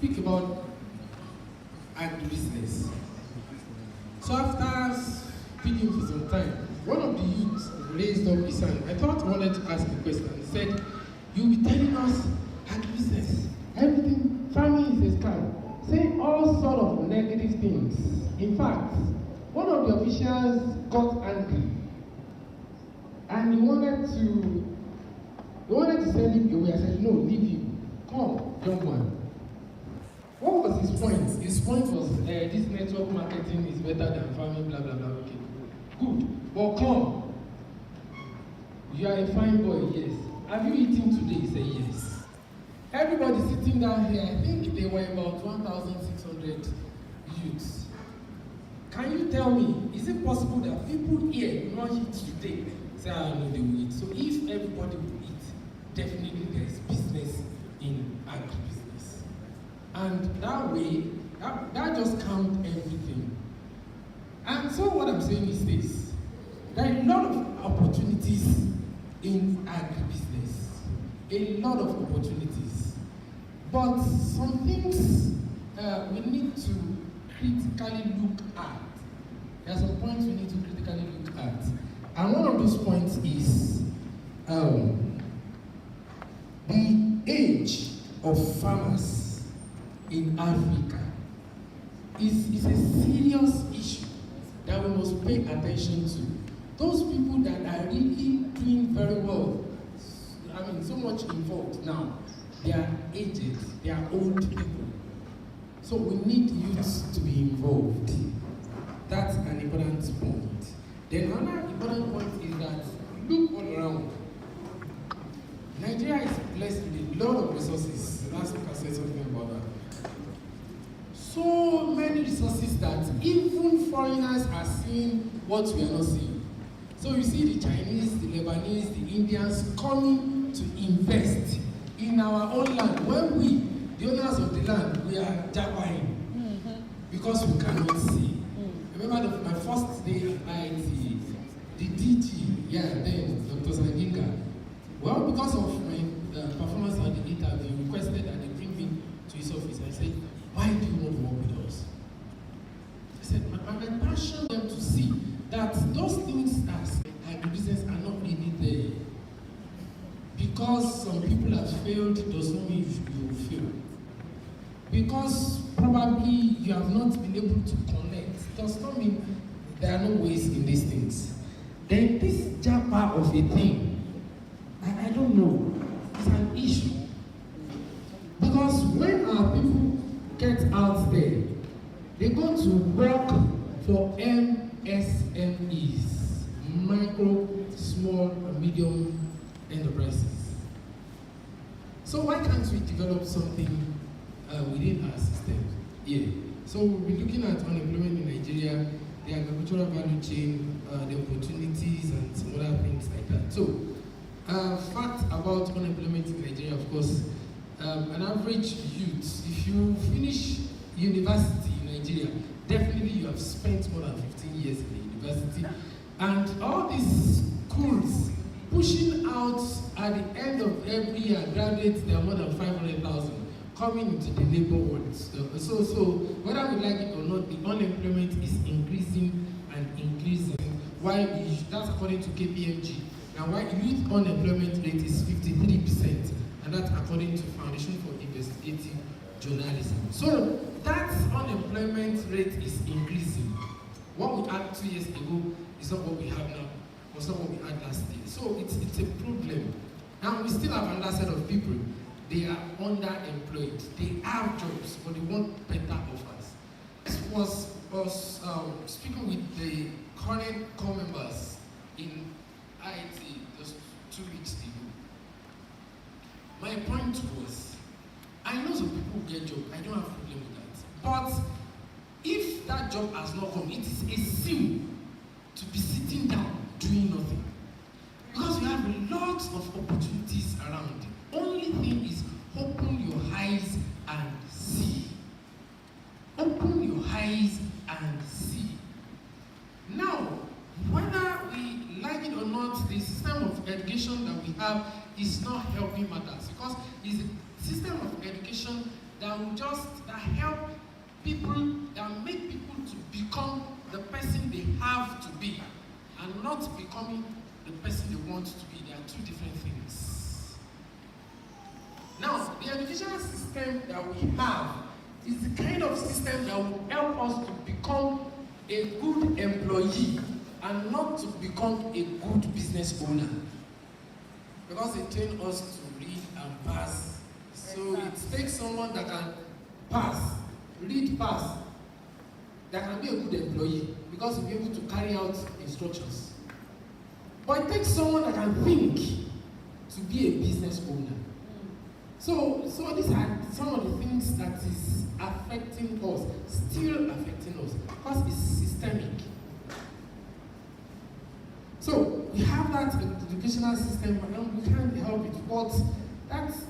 speak about agribusiness. So after speaking for some time, one of the youths raised up his hand. I thought he wanted to ask a question. He said, "You'll be telling us agribusiness, everything, farming is a scam, saying all sort of negative things." In fact, one of the officials got angry and he wanted to send him away. I said, "No, leave him. Come, young man." What was his point? His point was this network marketing is better than farming, blah blah blah. Okay, good. But come, you are a fine boy, yes. Have you eaten today? He said yes. Everybody sitting down here, I think they were about 1,600 youths. Can you tell me, is it possible that people here will not eat today? Say, "I know they will eat." So if everybody will eat, definitely there is business in agribusiness. And that way, that just counts everything. And so what I'm saying is this: there are a lot of opportunities in agribusiness. A lot of opportunities. But some things we need to critically look at. There are some points we need to critically look at. And one of those points is the age of farmers in Africa is a serious issue that we must pay attention to. Those people that are really doing very well, I mean, so much involved now, they are aged, they are old people. So we need youths to be involved. That's an important point. Then another important point is that look all around. Nigeria is blessed with a lot of resources. Last week I said something about that. So many resources that even foreigners are seeing what we are not seeing. So you see the Chinese, the Lebanese, the Indians coming to invest in our own land. When we, the owners of the land, we are jabbering because we cannot see. Remember my first day at IIT, the DG, then Dr. Sanginga. Well, because of my performance at the interview, requested that they bring me to his office. I said, "Why do you want to work with us?" I said, my passion them to see that those things as agribusiness are not really there. Because some people have failed does not mean you will fail. Because probably you have not been able to connect does not mean there are no ways in these things. Then this japa of a thing, I don't know, it's an issue. Because when our people get out there, they go to work for MSMEs, micro, small, and medium enterprises. So why can't we develop something within our system here? So we'll be looking at unemployment in Nigeria, the agricultural value chain, the opportunities, and some other things like that. So, fact about unemployment in Nigeria, of course, an average youth, if you finish university in Nigeria, definitely you have spent more than 15 years in the university. And all these schools pushing out at the end of every year, graduates, there are more than 500,000 coming into the labor world. So whether we like it or not, the unemployment is increasing and increasing. Why? That's according to KPMG. Now, why youth unemployment rate is 53%, and that's according to Foundation for Investigative Journalism. So that unemployment rate is increasing. What we had 2 years ago is not what we have now, was not what we had last year. So it's a problem. Now we still have another set of people. They are underemployed. They have jobs, but they want better offers. This was speaking with the current core members in IIT just 2 weeks ago. My point was, I know some people get jobs. I don't have a problem with that. But if that job has not come, it is a sin to be sitting down doing nothing. Because we have lots of opportunities around. Only thing is open your eyes and see. Open your eyes and see. Now, whether we like it or not, the system of education that we have is not helping matters, because it's a system of education that that help people, that make people to become the person they have to be, and not becoming the person they want to be. They are two different things. Now, the educational system that we have is the kind of system that will help us to become a good employee and not to become a good business owner. Because they train us to read and pass. So it takes someone that can pass, read, pass, that can be a good employee because he'll be able to carry out instructions. But it takes someone that can think to be a business owner. So these are some of the things that is affecting us, still affecting us, because it's systemic. So we have that educational system, but we can't help it. But that's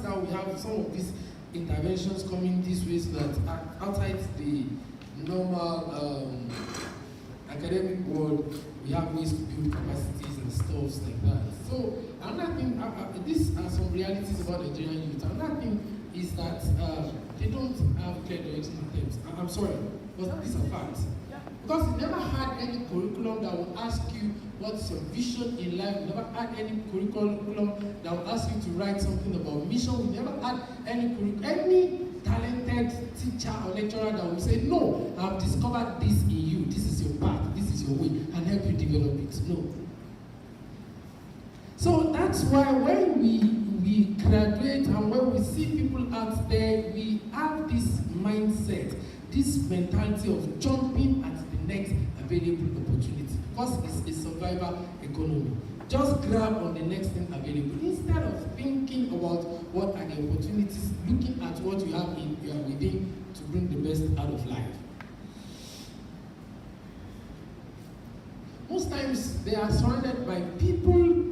how we have some of these interventions coming this way, so that outside the normal academic world, we have ways to build capacities and stuff like that. So another thing, these are some realities about Nigerian youth. Another thing is that they don't have clear direction in terms. I'm sorry, but these are facts. Because we never had any curriculum that would ask you what's your vision in life. We never had any curriculum that would ask you to write something about mission. We never had any talented teacher or lecturer that would say, no, I've discovered this in you. This is your path. This is your way, and help you develop it. No. So that's why when we graduate and when we see people out there, we have this mindset, this mentality of jumping at the next available opportunity, because it's a survival economy. Just grab on the next thing available instead of thinking about what are the opportunities, looking at what you have within to bring the best out of life. Most times they are surrounded by people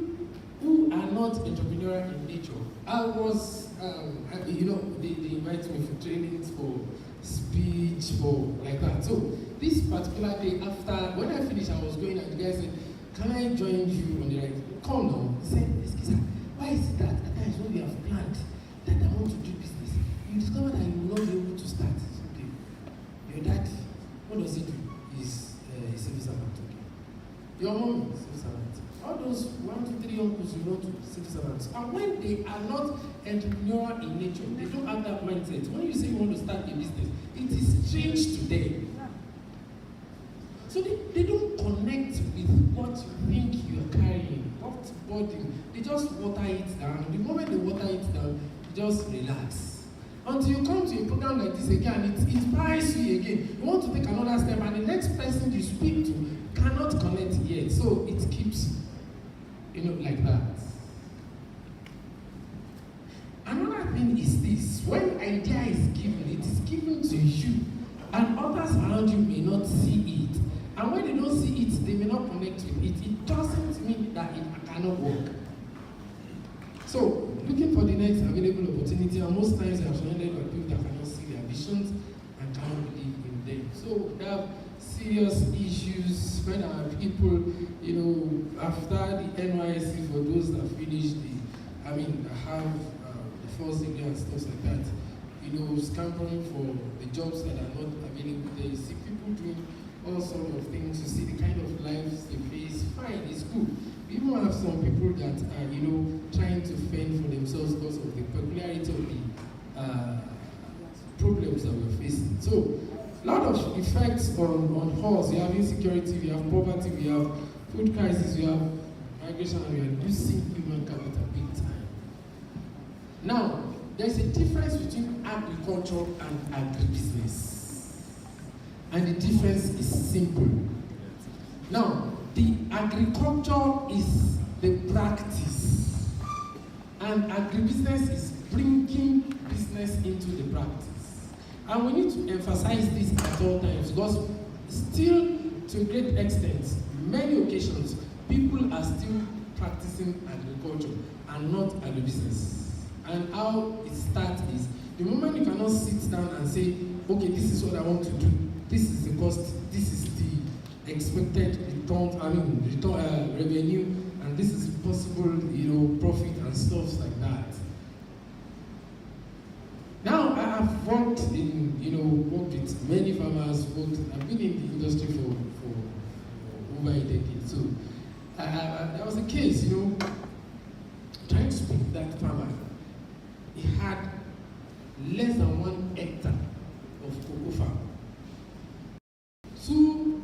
who are not entrepreneurial in nature. I was, they invite me for trainings, for speech, for like that. So this particular day after, when I finished, I was going and the guy said, can I join you on the right? Come now. He said, excuse me, why is it that at times when we have planned that I want to do business, you discover that you will not be able to start something. Your dad, what does he do? He's a civil servant. Okay. Your mom is a civil servant. All those 1, 2, 3 uncles you know to civil servants. And when they are not entrepreneurial in nature, they don't have that mindset. When you say you want to start a business, it is strange to them. So they don't connect with what you think you are carrying, what burden. They just water it down. The moment they water it down, you just relax. Until you come to a program like this again, it inspires you again. You want to take another step, and the next person you speak to cannot connect yet. So it keeps, like that. Another thing is this: when idea is given, it is given to you, and others around you may not see it. And when they don't see it, they may not connect with it. It doesn't mean that it cannot work. So, looking for the next available opportunity, and most times they are surrounded by people that cannot see their visions and cannot believe in them. So, they have serious issues when our people, after the NYSC, for those that finish have the first degree and stuff like that, scampering for the jobs that are not available there. You see people doing all sorts of things. You see the kind of lives they face. Fine, it's good. We even have some people that are, trying to fend for themselves because of the peculiarity of the problems that we're facing. So, a lot of effects on us. We have insecurity, we have poverty, we have food crisis, we have migration, and we are losing human capital big time. Now, there's a difference between agriculture and agribusiness. And the difference is simple. Now, the agriculture is the practice, and agribusiness is bringing business into the practice. And we need to emphasize this at all times, because still, to a great extent, many occasions, people are still practicing agriculture and not agribusiness. And how it starts is, the moment you cannot sit down and say, okay, this is what I want to do, this is the cost, this is the expected revenue, and this is possible, profit and stuff like that. I've worked worked with many farmers. I've been in the industry for over a decade. So there was a case, trying to speak to that farmer. He had less than 1 hectare of cocoa farm, 2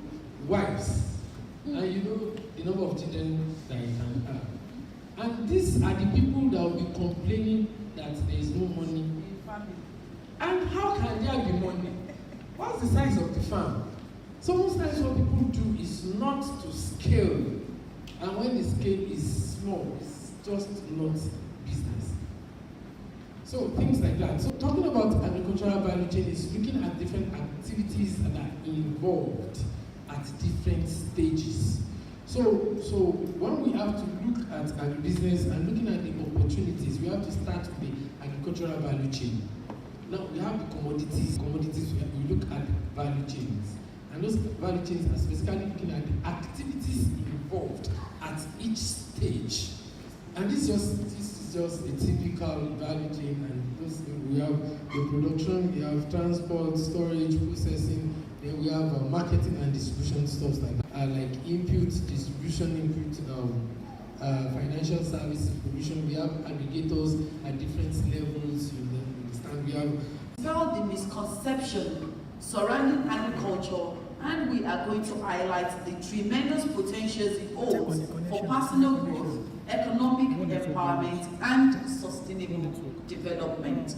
wives, and the number of children that he can have. And these are the people that will be complaining that there is no money in farming. And how can there be money? What's the size of the farm? So most times what people do is not to scale. And when the scale is small, it's just not business. So things like that. So talking about agricultural value chain is looking at different activities that are involved at different stages. So when we have to look at agribusiness and looking at the opportunities, we have to start with the agricultural value chain. Now we have the commodities. We look at the value chains. And those value chains are specifically looking at the activities involved at each stage. And this is just a typical value chain. And we have the production, we have transport, storage, processing. Then we have marketing and distribution, stuff like that. Like input, distribution, financial services provision. We have aggregators at different levels. You understand? We have dispel the misconception surrounding agriculture, and we are going to highlight the tremendous potentials it holds for personal growth, economic empowerment, and sustainable development.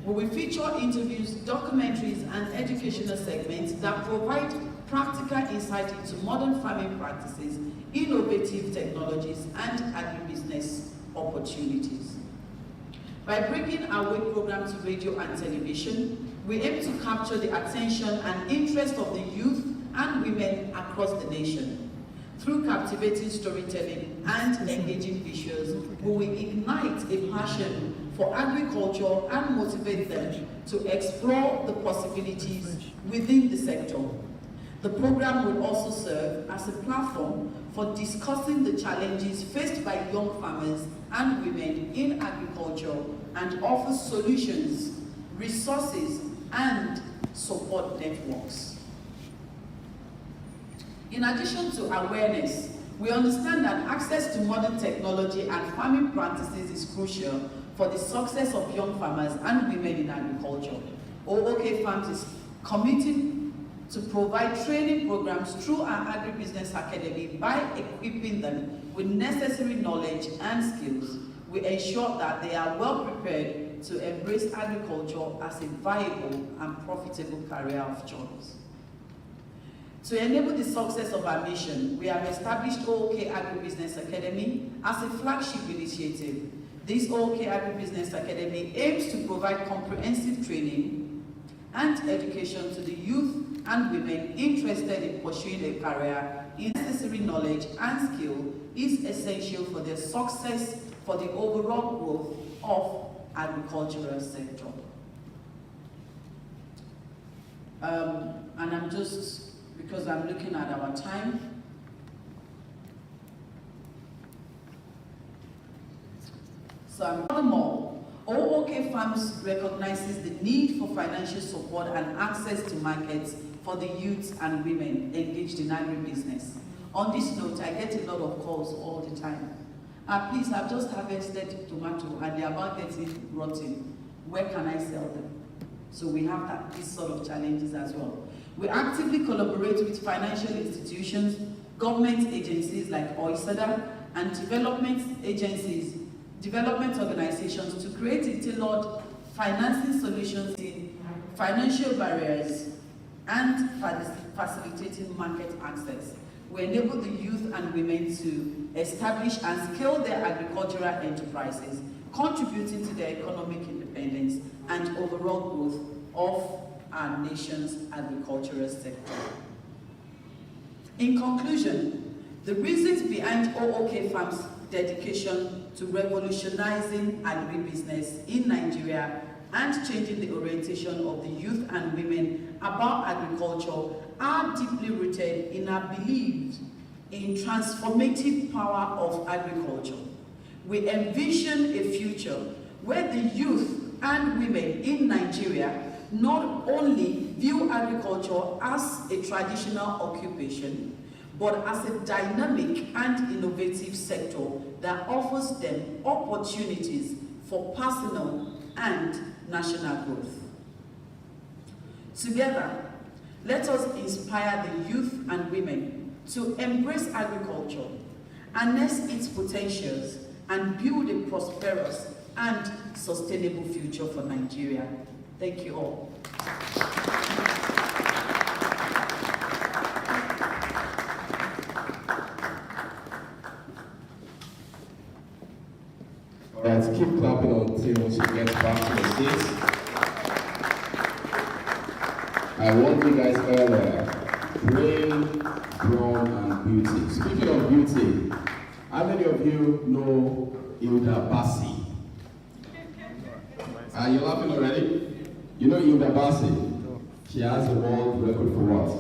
We will feature interviews, documentaries, and educational segments that provide practical insight into modern farming practices, innovative technologies, and agribusiness opportunities. By bringing our WAKE program to radio and television, we aim to capture the attention and interest of the youth and women across the nation. Through captivating storytelling and engaging visuals, we will ignite a passion for agriculture and motivate them to explore the possibilities within the sector. The program will also serve as a platform for discussing the challenges faced by young farmers and women in agriculture and offer solutions, resources, and support networks. In addition to awareness, we understand that access to modern technology and farming practices is crucial for the success of young farmers and women in agriculture. OK Farms is committed to provide training programs through our Agribusiness Academy by equipping them with necessary knowledge and skills. We ensure that they are well prepared to embrace agriculture as a viable and profitable career of choice. To enable the success of our mission, we have established OK Agribusiness Academy as a flagship initiative. This OK Agribusiness Academy aims to provide comprehensive training and education to the youth and women interested in pursuing a career. Necessary knowledge and skill is essential for their success for the overall growth of agricultural sector. And I'm just, because I'm looking at our time, so furthermore, OK Farms recognizes the need for financial support and access to markets for the youths and women engaged in agribusiness. On this note, I get a lot of calls all the time. Please, I've just harvested tomato and they're about getting rotten. Where can I sell them? So we have these sort of challenges as well. We actively collaborate with financial institutions, government agencies like OISADA, and development organizations to create tailored financing solutions in financial barriers and facilitating market access. We enable the youth and women to establish and scale their agricultural enterprises, contributing to their economic independence and overall growth of our nation's agricultural sector. In conclusion, the reasons behind OK Farms' dedication to revolutionizing agribusiness in Nigeria and changing the orientation of the youth and women about agriculture are deeply rooted in our belief in transformative power of agriculture. We envision a future where the youth and women in Nigeria not only view agriculture as a traditional occupation, but as a dynamic and innovative sector that offers them opportunities for personal and national growth. Together, let us inspire the youth and women to embrace agriculture, harness its potentials, and build a prosperous and sustainable future for Nigeria. Thank you all. All right, keep clapping until she gets back to the seats. I want you guys earlier, brain, brawn, and beauty. Speaking of beauty, how many of you know Hilda Bassi? Are you laughing already? You know Hilda Bassi? She has a world record for what?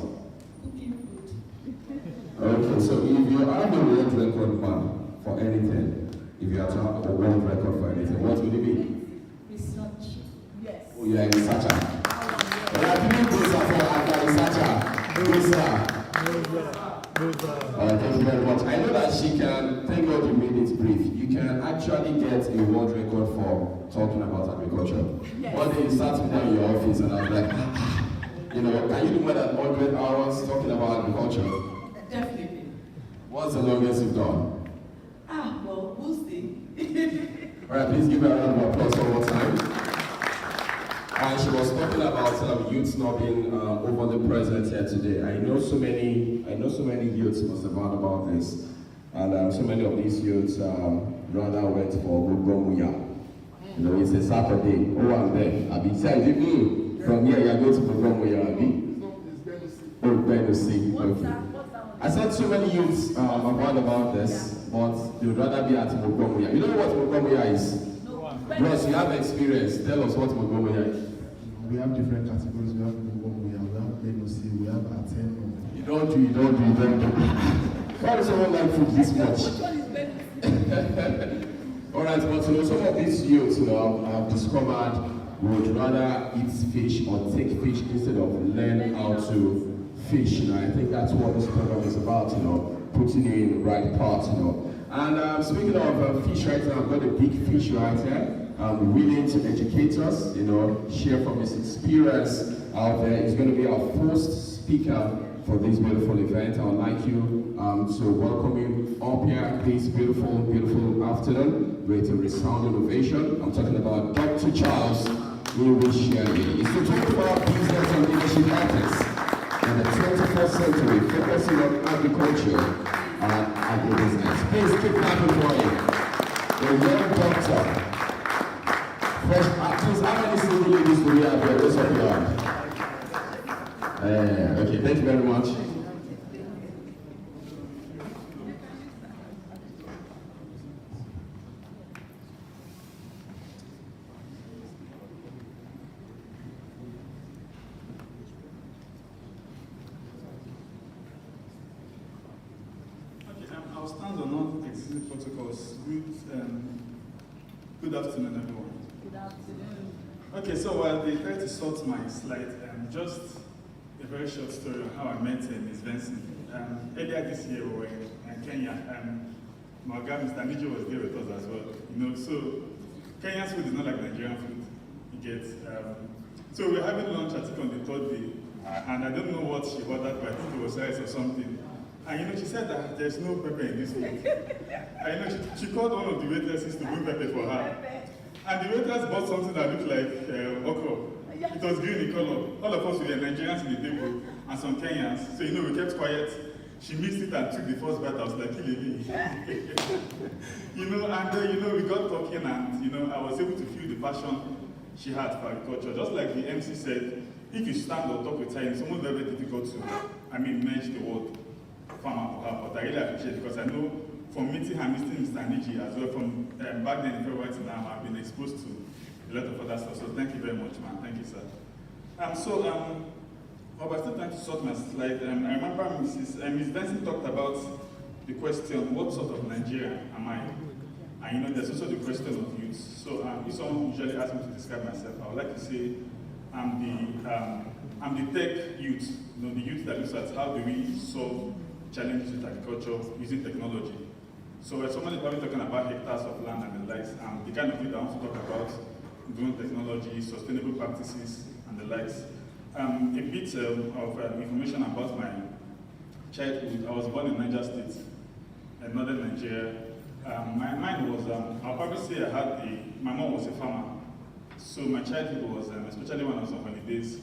Okay, so if you have a world record, man, for anything, if you have to have a world record for anything, what would it be? Research. Yes. Oh, you are a researcher. There are people who are for researcher. Thank you very much. I know that she can, thank God you made it brief. You can actually get a world record for talking about agriculture. Yes. One day you start with them in your office and I was like, you know, can you do more than 100 hours talking about agriculture? Definitely. What's the longest you've done? Well, we'll see. Alright, please give her a round of applause one more time. And she was talking about youths not being overly present here today. I know so many youths must have heard about this, and so many of these youths rather went for Mugomuya. You know, it's a Saturday. Oh, I'm there. I'll be saying, from here you're going to Mugomuya, Abi. Oh, Benusi. Okay. I said so many youths have heard about this, but they would rather be at Mugomuya. You know what Mugomuya is? Bros, you have experience. Tell us what Mugomuya is. We have different categories. We have Mugomuya, we have Benusi, we have Aten. You don't do. Why does someone like food this much? Alright, but some of these youths, have discovered would rather eat fish or take fish instead of learn how to fish. I think that's what this program is about, putting you in the right path, And speaking of fish right now, I've got a big fish right here. Willing to educate us, share from his experience out there. He's going to be our first speaker for this beautiful event. I would like you to welcome him up here this beautiful, beautiful afternoon with a resounding ovation. I'm talking about Dr. Charles Shirley. He's to talk about business and leadership ethics in the 21st century, focusing on agriculture and agribusiness. Please keep clapping for him. A young doctor. Fresh actors, how many single ladies do we have here? Raise up your hand. Okay, thank you very much. I'll stand on non-existing protocols. Good afternoon, everyone. Good afternoon. Okay, so while they try to sort my slide, just a very short story on how I met Ms. Benson. Earlier this year, we were in Kenya. My guy, Mr. Nijo, was there with us as well. So Kenya's food is not like Nigerian food. You get. So we were having lunch, I think, on the third day, and I don't know what she ordered, but I think it was rice or something. And she said that there's no pepper in this food. And she called one of the waitresses to bring pepper for her. And the waitress bought something that looked like okra. It was green in color. All of us were Nigerians in the table and some Kenyans. So we kept quiet. She mixed it and took the first bite. I was like, and we got talking and I was able to feel the passion she had for agriculture. Just like the MC said, if you stand or talk with her, it's almost very difficult to merge the word farmer for her. But I really appreciate it because I know from meeting her, meeting Mr. Niji as well, from back then in February to now, I've been exposed to a lot of other stuff. So thank you very much, man. Thank you, sir. I was still trying to sort my slide. I remember Ms. Benson talked about the question, what sort of Nigerian am I? And there's also the question of youth. So if someone usually asks me to describe myself, I would like to say I'm the tech youth, you know, the youth that looks at how do we solve challenges with agriculture using technology. So when someone is probably talking about hectares of land and the likes, the kind of thing that I want to talk about, drone technology, sustainable practices, and the likes. A bit of information about my childhood. I was born in Niger State, in northern Nigeria. Mine was, I'll probably say my mom was a farmer. So my childhood was, especially when I was on holidays,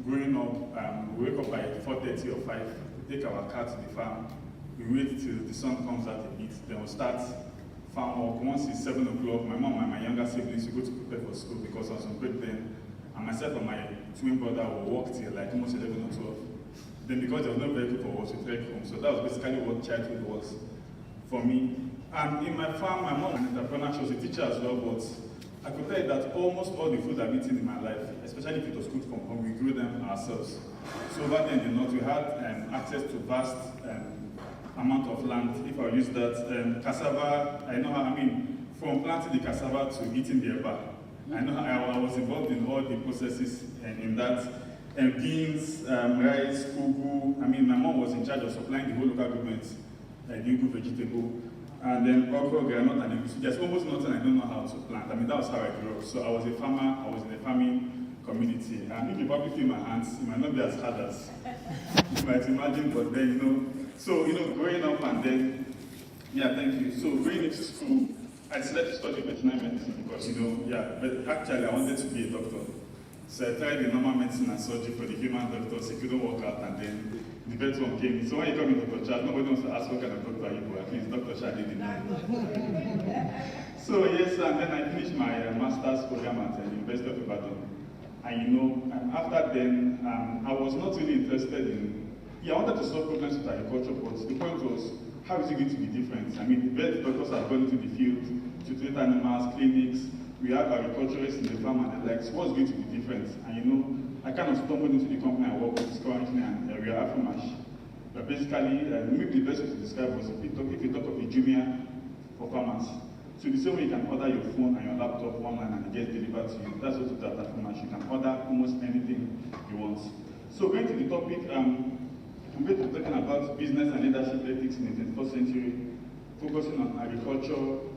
growing up, we wake up by 4:30 or 5, we take our car to the farm, we wait till the sun comes out a bit, then we'll start farm work. Once it's 7 o'clock, my mom and my younger siblings will go to prepare for school because I was on break then, and myself and my twin brother will walk till like almost 11 or 12. Then because there was no vehicle for us to trek home, so that was basically what childhood was for me. And in my farm, my mom was an entrepreneur, she was a teacher as well, but I could tell you that almost all the food I've eaten in my life, especially if it was cooked from home, we grew them ourselves. So back then in the north, we had access to vast amount of land. If I use that, cassava, from planting the cassava to eating the eba. I know I was involved in all the processes in that. Beans, rice, ugu. My mom was in charge of supplying the whole local government, the ugu vegetable. And then okra, granite, and egusi. There's almost nothing I don't know how to plant. That was how I grew up. So I was a farmer, I was in a farming community. And if you probably feel my hands, it might not be as hard as you might imagine, but then, growing up and then, thank you. So going into school, I decided to study veterinary medicine because, but actually I wanted to be a doctor. So I tried the normal medicine and surgery for the human doctors, it couldn't work out, and then the vet one came. So when you come in Dr. Chad, nobody wants to ask what kind of doctor are you, but at least Dr. Chad didn't know. So yes, and then I finished my master's program at the University of Ibadan. And after then, I was not really interested in, I wanted to solve problems with agriculture, but the point was, how is it going to be different? The vet doctors are going to the field to treat animals, clinics, we have agriculturists in the farm and the likes. What's going to be different? And I kind of stumbled into the company I work with currently, and we are Afromash. But basically, maybe the best way to describe was if you talk of a Jumia for farmers. So the same way you can order your phone and your laptop online and it gets delivered to you, that's what it is at Afromash. You can order almost anything you want. So going to the topic, I'm going to be talking about business and leadership ethics in the 21st century, focusing on agriculture,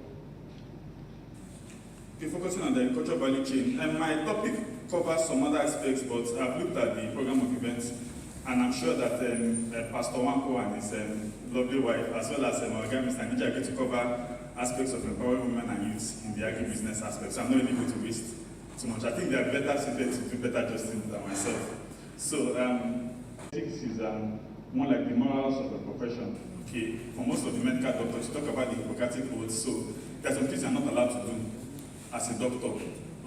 focusing on the agricultural value chain. And my topic covers some other aspects, but I've looked at the program of events, and I'm sure that Pastor Wanko and his lovely wife, as well as our guy, Mr. Nija, are going to cover aspects of empowering women and youth in the agribusiness aspect. So I'm not really going to waste too much. I think they are better suited to do better justice than myself. So ethics is more like the morals of the profession. Okay, for most of the medical doctors, you talk about the Hippocratic oath, so there's some things you're not allowed to do as a doctor.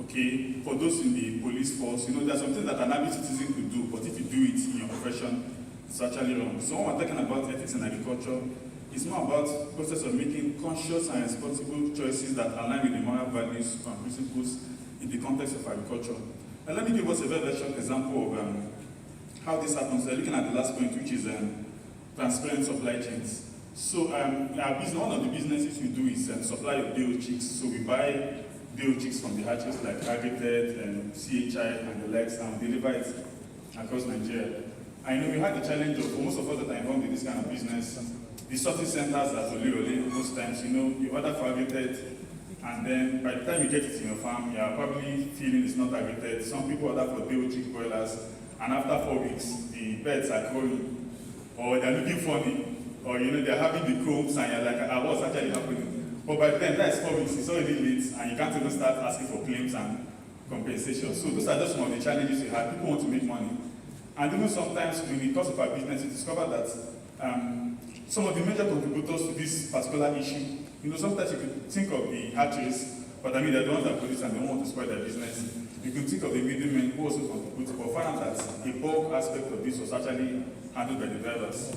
Okay, for those in the police force, there's something that an average citizen could do, but if you do it in your profession, it's actually wrong. So when we're talking about ethics in agriculture, it's more about the process of making conscious and responsible choices that align with the moral values and principles in the context of agriculture. And let me give us a very short example of how this happens. We're looking at the last point, which is transparent supply chains. So one of the businesses we do is supply of day-old chicks. So we buy day-old chicks from the hatcheries like Agrited and CHI and the likes, and deliver it across Nigeria. I know we had the challenge of, for most of us that are involved in this kind of business, the sorting centers are Olirole most times. You order for Agrited, and then by the time you get it in your farm, you are probably feeling it's not Agrited. Some people order for day-old chick broilers, and after 4 weeks, the birds are growing, or they're looking funny, or they're having the combs, and you're like, what's actually happening? But by the time that's 4 weeks, it's already late, and you can't even start asking for claims and compensation. So those are just some of the challenges we have. People want to make money. And even sometimes, in the course of our business, we discover that some of the major contributors to this particular issue, sometimes you could think of the hatcheries, but they're the ones that produce and they don't want to spoil their business. You could think of the middlemen who also contribute, but found that a bulk aspect of this was actually handled by the drivers.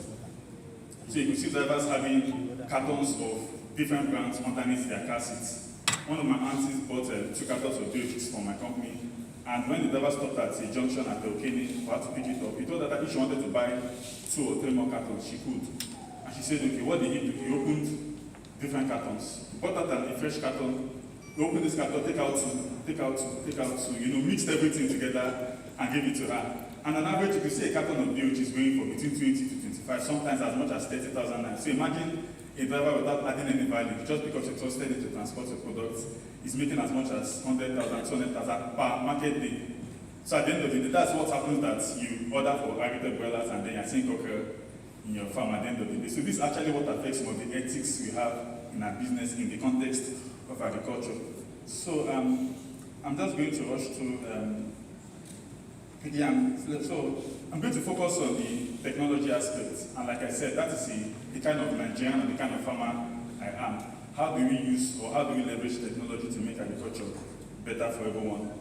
So you could see drivers having cartons of different brands underneath their car seats. One of my aunties bought 2 cartons of day-old for my company, and when the driver stopped at a junction at the Okene for her to pick it up, he told her that if she wanted to buy 2 or 3 more cartons, she could. And she said, okay, what did he do? He opened different cartons. He bought out a fresh carton, They open this carton, take out two, mixed everything together and give it to her. And on average, you can see a carton of BOG is going for between 20 to 25, sometimes as much as 30,000 naira. So imagine a driver without adding any value, just because you trusted it to transport your products, is making as much as 100,000, 200,000 per market day. So at the end of the day, that's what happens that you order for agricultural broilers and then you're seeing cockerel in your farm at the end of the day. So this is actually what affects some of the ethics we have in our business in the context of agriculture. So I'm just going to rush to so I'm going to focus on the technology aspect, and like I said, that is the kind of Nigerian and the kind of farmer I am. How do we use or how do we leverage technology to make agriculture better for everyone?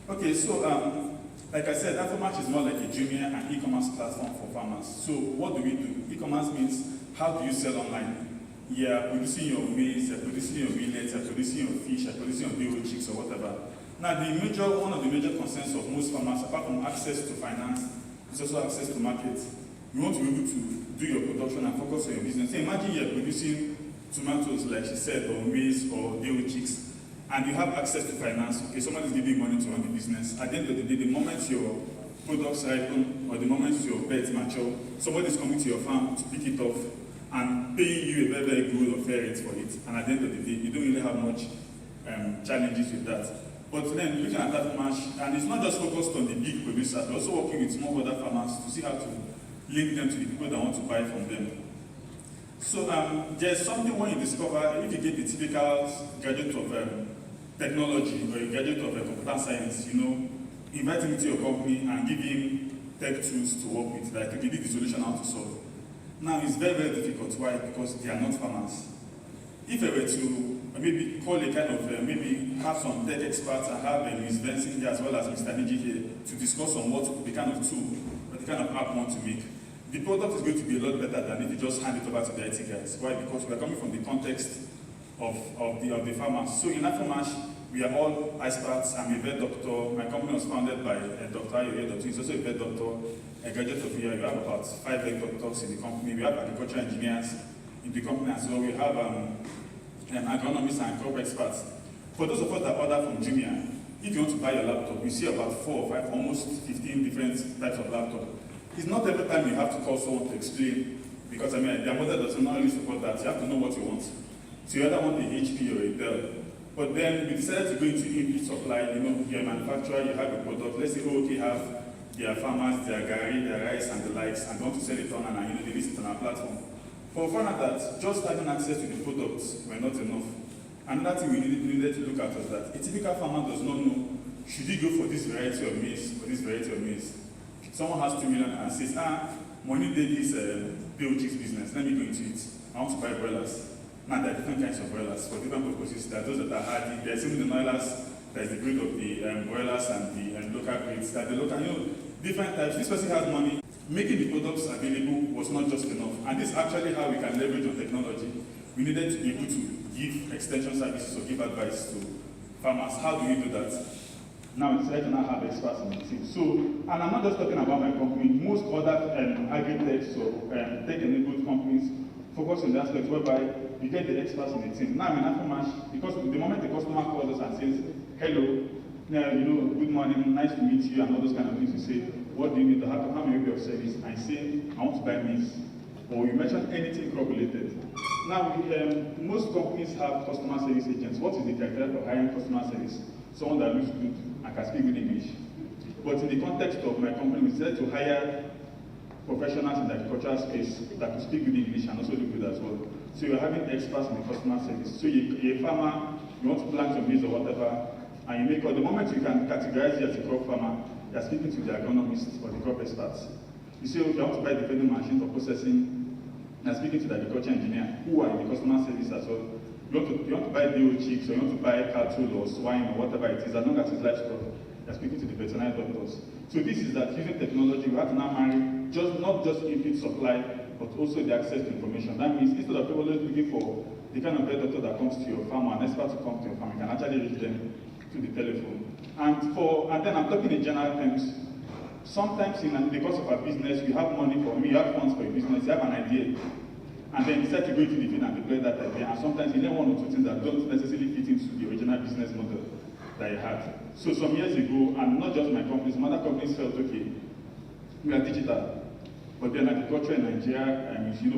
Okay, so like I said, Afromatch is more like a junior and e-commerce platform for farmers. So what do we do? E-commerce means how do you sell online? You're producing your maize, you're producing your millets, you're producing your fish, you're producing your BO chicks or whatever. Now, one of the major concerns of most farmers, apart from access to finance, is also access to market. You want to be able to do your production and focus on your business. So imagine you're producing tomatoes, like she said, or maize, or BO chicks, and you have access to finance. Okay, someone is giving money to run the business. At the end of the day, the moment your products ripen, or the moment your beds mature, somebody is coming to your farm to pick it off and paying you a very, very good or fair rate for it. And at the end of the day, you don't really have much challenges with that. But then looking at that match, and it's not just focused on the big producers, we're also working with small other farmers to see how to link them to the people that want to buy from them. So there's something when you discover, if you get the typical graduate of technology or a graduate of computer science, invite him to your company and give him tech tools to work with, like to give you the solution how to solve. Now it's very, very difficult. Why? Because they are not farmers. If I were to maybe call a kind of, maybe have some tech experts and have Ms. Benson here as well as Mr. Niji here to discuss on what the kind of tool or the kind of app we want to make, the product is going to be a lot better than if you just hand it over to the IT guys. Why? Because we are coming from the context of the farmers. So in Afromatch, we are all experts. I'm a vet doctor. My company was founded by Dr. Ayoye. He's also a vet doctor, a graduate of here. We have about 5 vet doctors in the company. We have agricultural engineers in the company as well. We have agronomists and crop experts. For those of us that order from Jumia, if you want to buy a laptop, you see about 4 or 5, almost 15 different types of laptop. It's not every time you have to call someone to explain, because their model does not really support that. You have to know what you want. So you either want a HP or a Dell. But then we decided to go into input supply. You're a manufacturer, you have a product. Let's say, okay, have their farmers, their gari, their rice, and the likes, and want to sell it on, and they list it on our platform. For we found out that just having access to the products were not enough. Another thing we needed to look at was that a typical farmer does not know, should he go for this variety of maize or this variety of maize? Someone has 2 million and says, money did this BOG's business, let me go into it. I want to buy broilers. Now there are different kinds of broilers for different purposes. There are those that are hardy, there are some of the broilers, there is the breed of the broilers and the local breeds. There are the local, different types. This person has money. Making the products available was not just enough. And this is actually how we can leverage on technology. We needed to be able to give extension services or give advice to farmers. How do we do that? Now we decided to now have experts in the team. So, and I'm not just talking about my company. Most other agri-tech or tech-enabled companies focus on the aspect whereby you get the experts in the team. Now in Afromatch, because the moment the customer calls us and says, hello, good morning, nice to meet you, and all those kind of things, you say, what do you need to have? How many of your service? I say, I want to buy maize. Or you mention anything crop related. Now, most companies have customer service agents. What is the criteria for hiring customer service? Someone that looks good and can speak good English. But in the context of my company, we decided to hire professionals in the agricultural space that could speak good English and also look good as well. So you're having experts in the customer service. So you're a farmer, you want to plant your maize or whatever, and you make, or the moment you can categorize you as a crop farmer, you're speaking to the agronomists or the crop experts. You say, okay, I want to buy the feeding machine for processing, and speaking to the agriculture engineer, who are in the customer service as well. You want to buy BO chicks, or you want to buy cattle or swine or whatever it is, as long as it's livestock, you're speaking to the veterinary doctors. So this is that using technology, we have to now marry not just input supply, but also the access to information. That means instead of people looking for the kind of vet doctor that comes to your farm or an expert to come to your farm, you can actually reach them to the telephone. And then I'm talking in general terms. Sometimes because of our business, you have money for me, you have funds for your business, you have an idea. and then decide to go into the field and deploy that idea. And sometimes you learn one or two things that don't necessarily fit into the original business model that you had. So some years ago, and not just my company, some other companies felt, okay, we are digital, but then agriculture in Nigeria,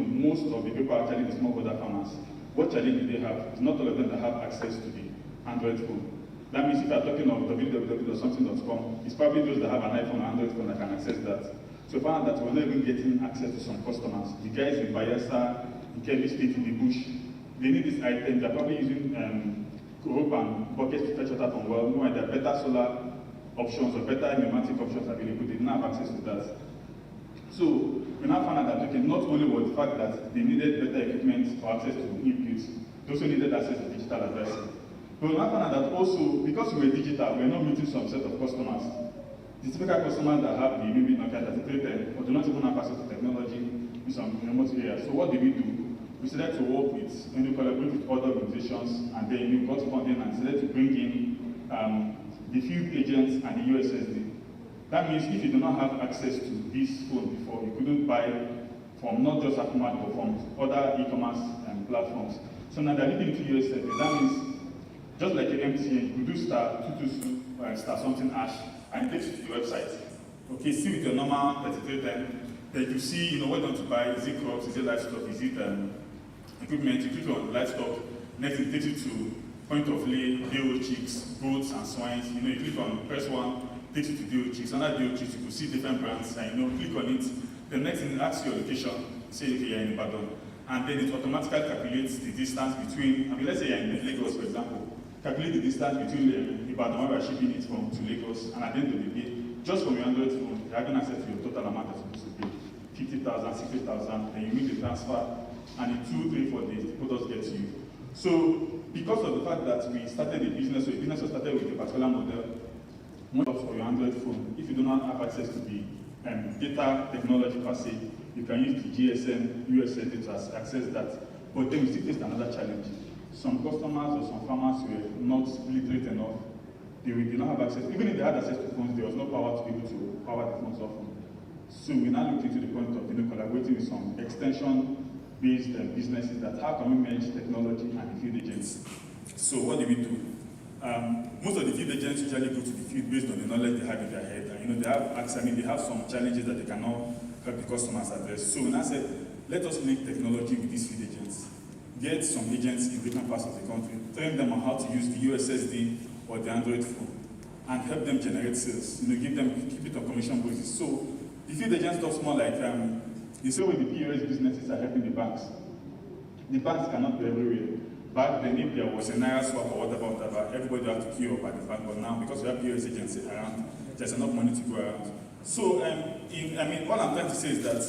most of the people are actually the smallholder farmers. What challenge do they have? It's not all of them that have access to the Android phone. That means if you are talking of www.something.com, it's probably those that have an iPhone or Android phone that can access that. So we found out that we're not even getting access to some customers. The guys in Bayelsa, in Kebbi State, in the bush, they need this item. They're probably using rope and buckets to fetch water from well. No, there are better solar options or better pneumatic options available. They didn't have access to that. So we now found out that okay, not only was the fact that they needed better equipment for access to inputs, they also needed access to digital advice. But we now found out that also, because we were digital, we were not meeting some set of customers. The typical customers that have the maybe Nokia 3310 or do not even have access to technology in some remote areas. So what did we do? We decided to work with, collaborate with other organizations, and then we got funding and decided to bring in the field agents and the USSD. That means if you do not have access to this phone before, you couldn't buy from not just Akumat, but from other e-commerce platforms. So now they're leading to USSD. That means just like your MTN, you do star 222 star something hash, and it takes you to the website. Okay, see with your normal 3310, then you see, what you want to buy. Is it crops? Is it livestock? Is it equipment? You click on livestock. Next, it takes you to point of lay, day-old chicks, goats, and swines. You click on press one, takes you to day-old chicks. Another day-old chicks, you can see different brands, and click on it. The next thing, it asks your location. Say okay, you're in Ibadan, and then it automatically calculates the distance between. Let's say you're in Lagos, for example. Calculate the distance between Ibadan where we're shipping it from to Lagos, and at the end of the day, just from your Android phone, you're having access to your total amount that you're supposed to pay. 50,000, 60,000, and you make the transfer, and in 2, 3, 4 days, the products get to you. So, because of the fact that we started a business, so a business was started with a particular model for your Android phone, if you do not have access to the data technology per se, you can use the GSM, USSD to access that, but then we still face another challenge. Some customers or some farmers were not literate enough. They did not have access. Even if they had access to phones, there was no power to be able to power the phones off. So we now looked into the point of collaborating with some extension-based businesses that how can we manage technology and the field agents. So what do we do? Most of the field agents usually go to the field based on the knowledge they have in their head. And they have access. They have some challenges that they cannot help the customers address. So we now said, let us link technology with these field agents. Get some agents in different parts of the country, train them on how to use the USSD or the Android phone, and help them generate sales. Keep it on commission basis. So the field agents talks more like the same way the POS businesses are helping the banks. The banks cannot be everywhere. Back then, if there was a Naira swap or whatever, everybody would have to queue up at the bank. But now, because we have POS agents around, there's enough money to go around. So, what I'm trying to say is that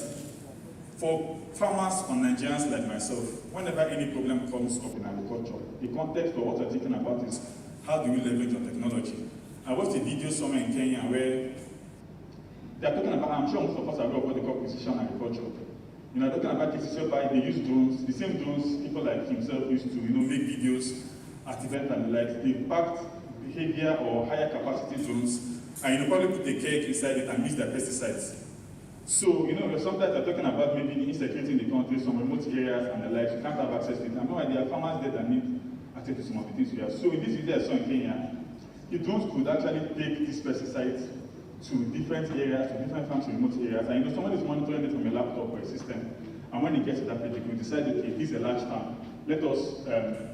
for farmers or Nigerians like myself, whenever any problem comes up in agriculture, the context of what we're thinking about is how do we leverage on technology. I watched a video somewhere in Kenya where they're talking about, I'm sure most of us have heard what they call precision agriculture. They're talking about cases whereby they use drones, the same drones people like himself used to, make videos at events and the like. They packed behavior or higher capacity drones, and probably put a keg inside it and mix their pesticides. So, sometimes they're talking about maybe insecurity in the country, some remote areas and the like, you can't have access to it. And there are farmers there that need access to some of the things we have. So in this video I saw in Kenya, the drones could actually take these pesticides to different areas, to different farms in remote areas. And someone is monitoring it from a laptop or a system. And when it gets to that page, we decide, okay, this is a large farm. Let us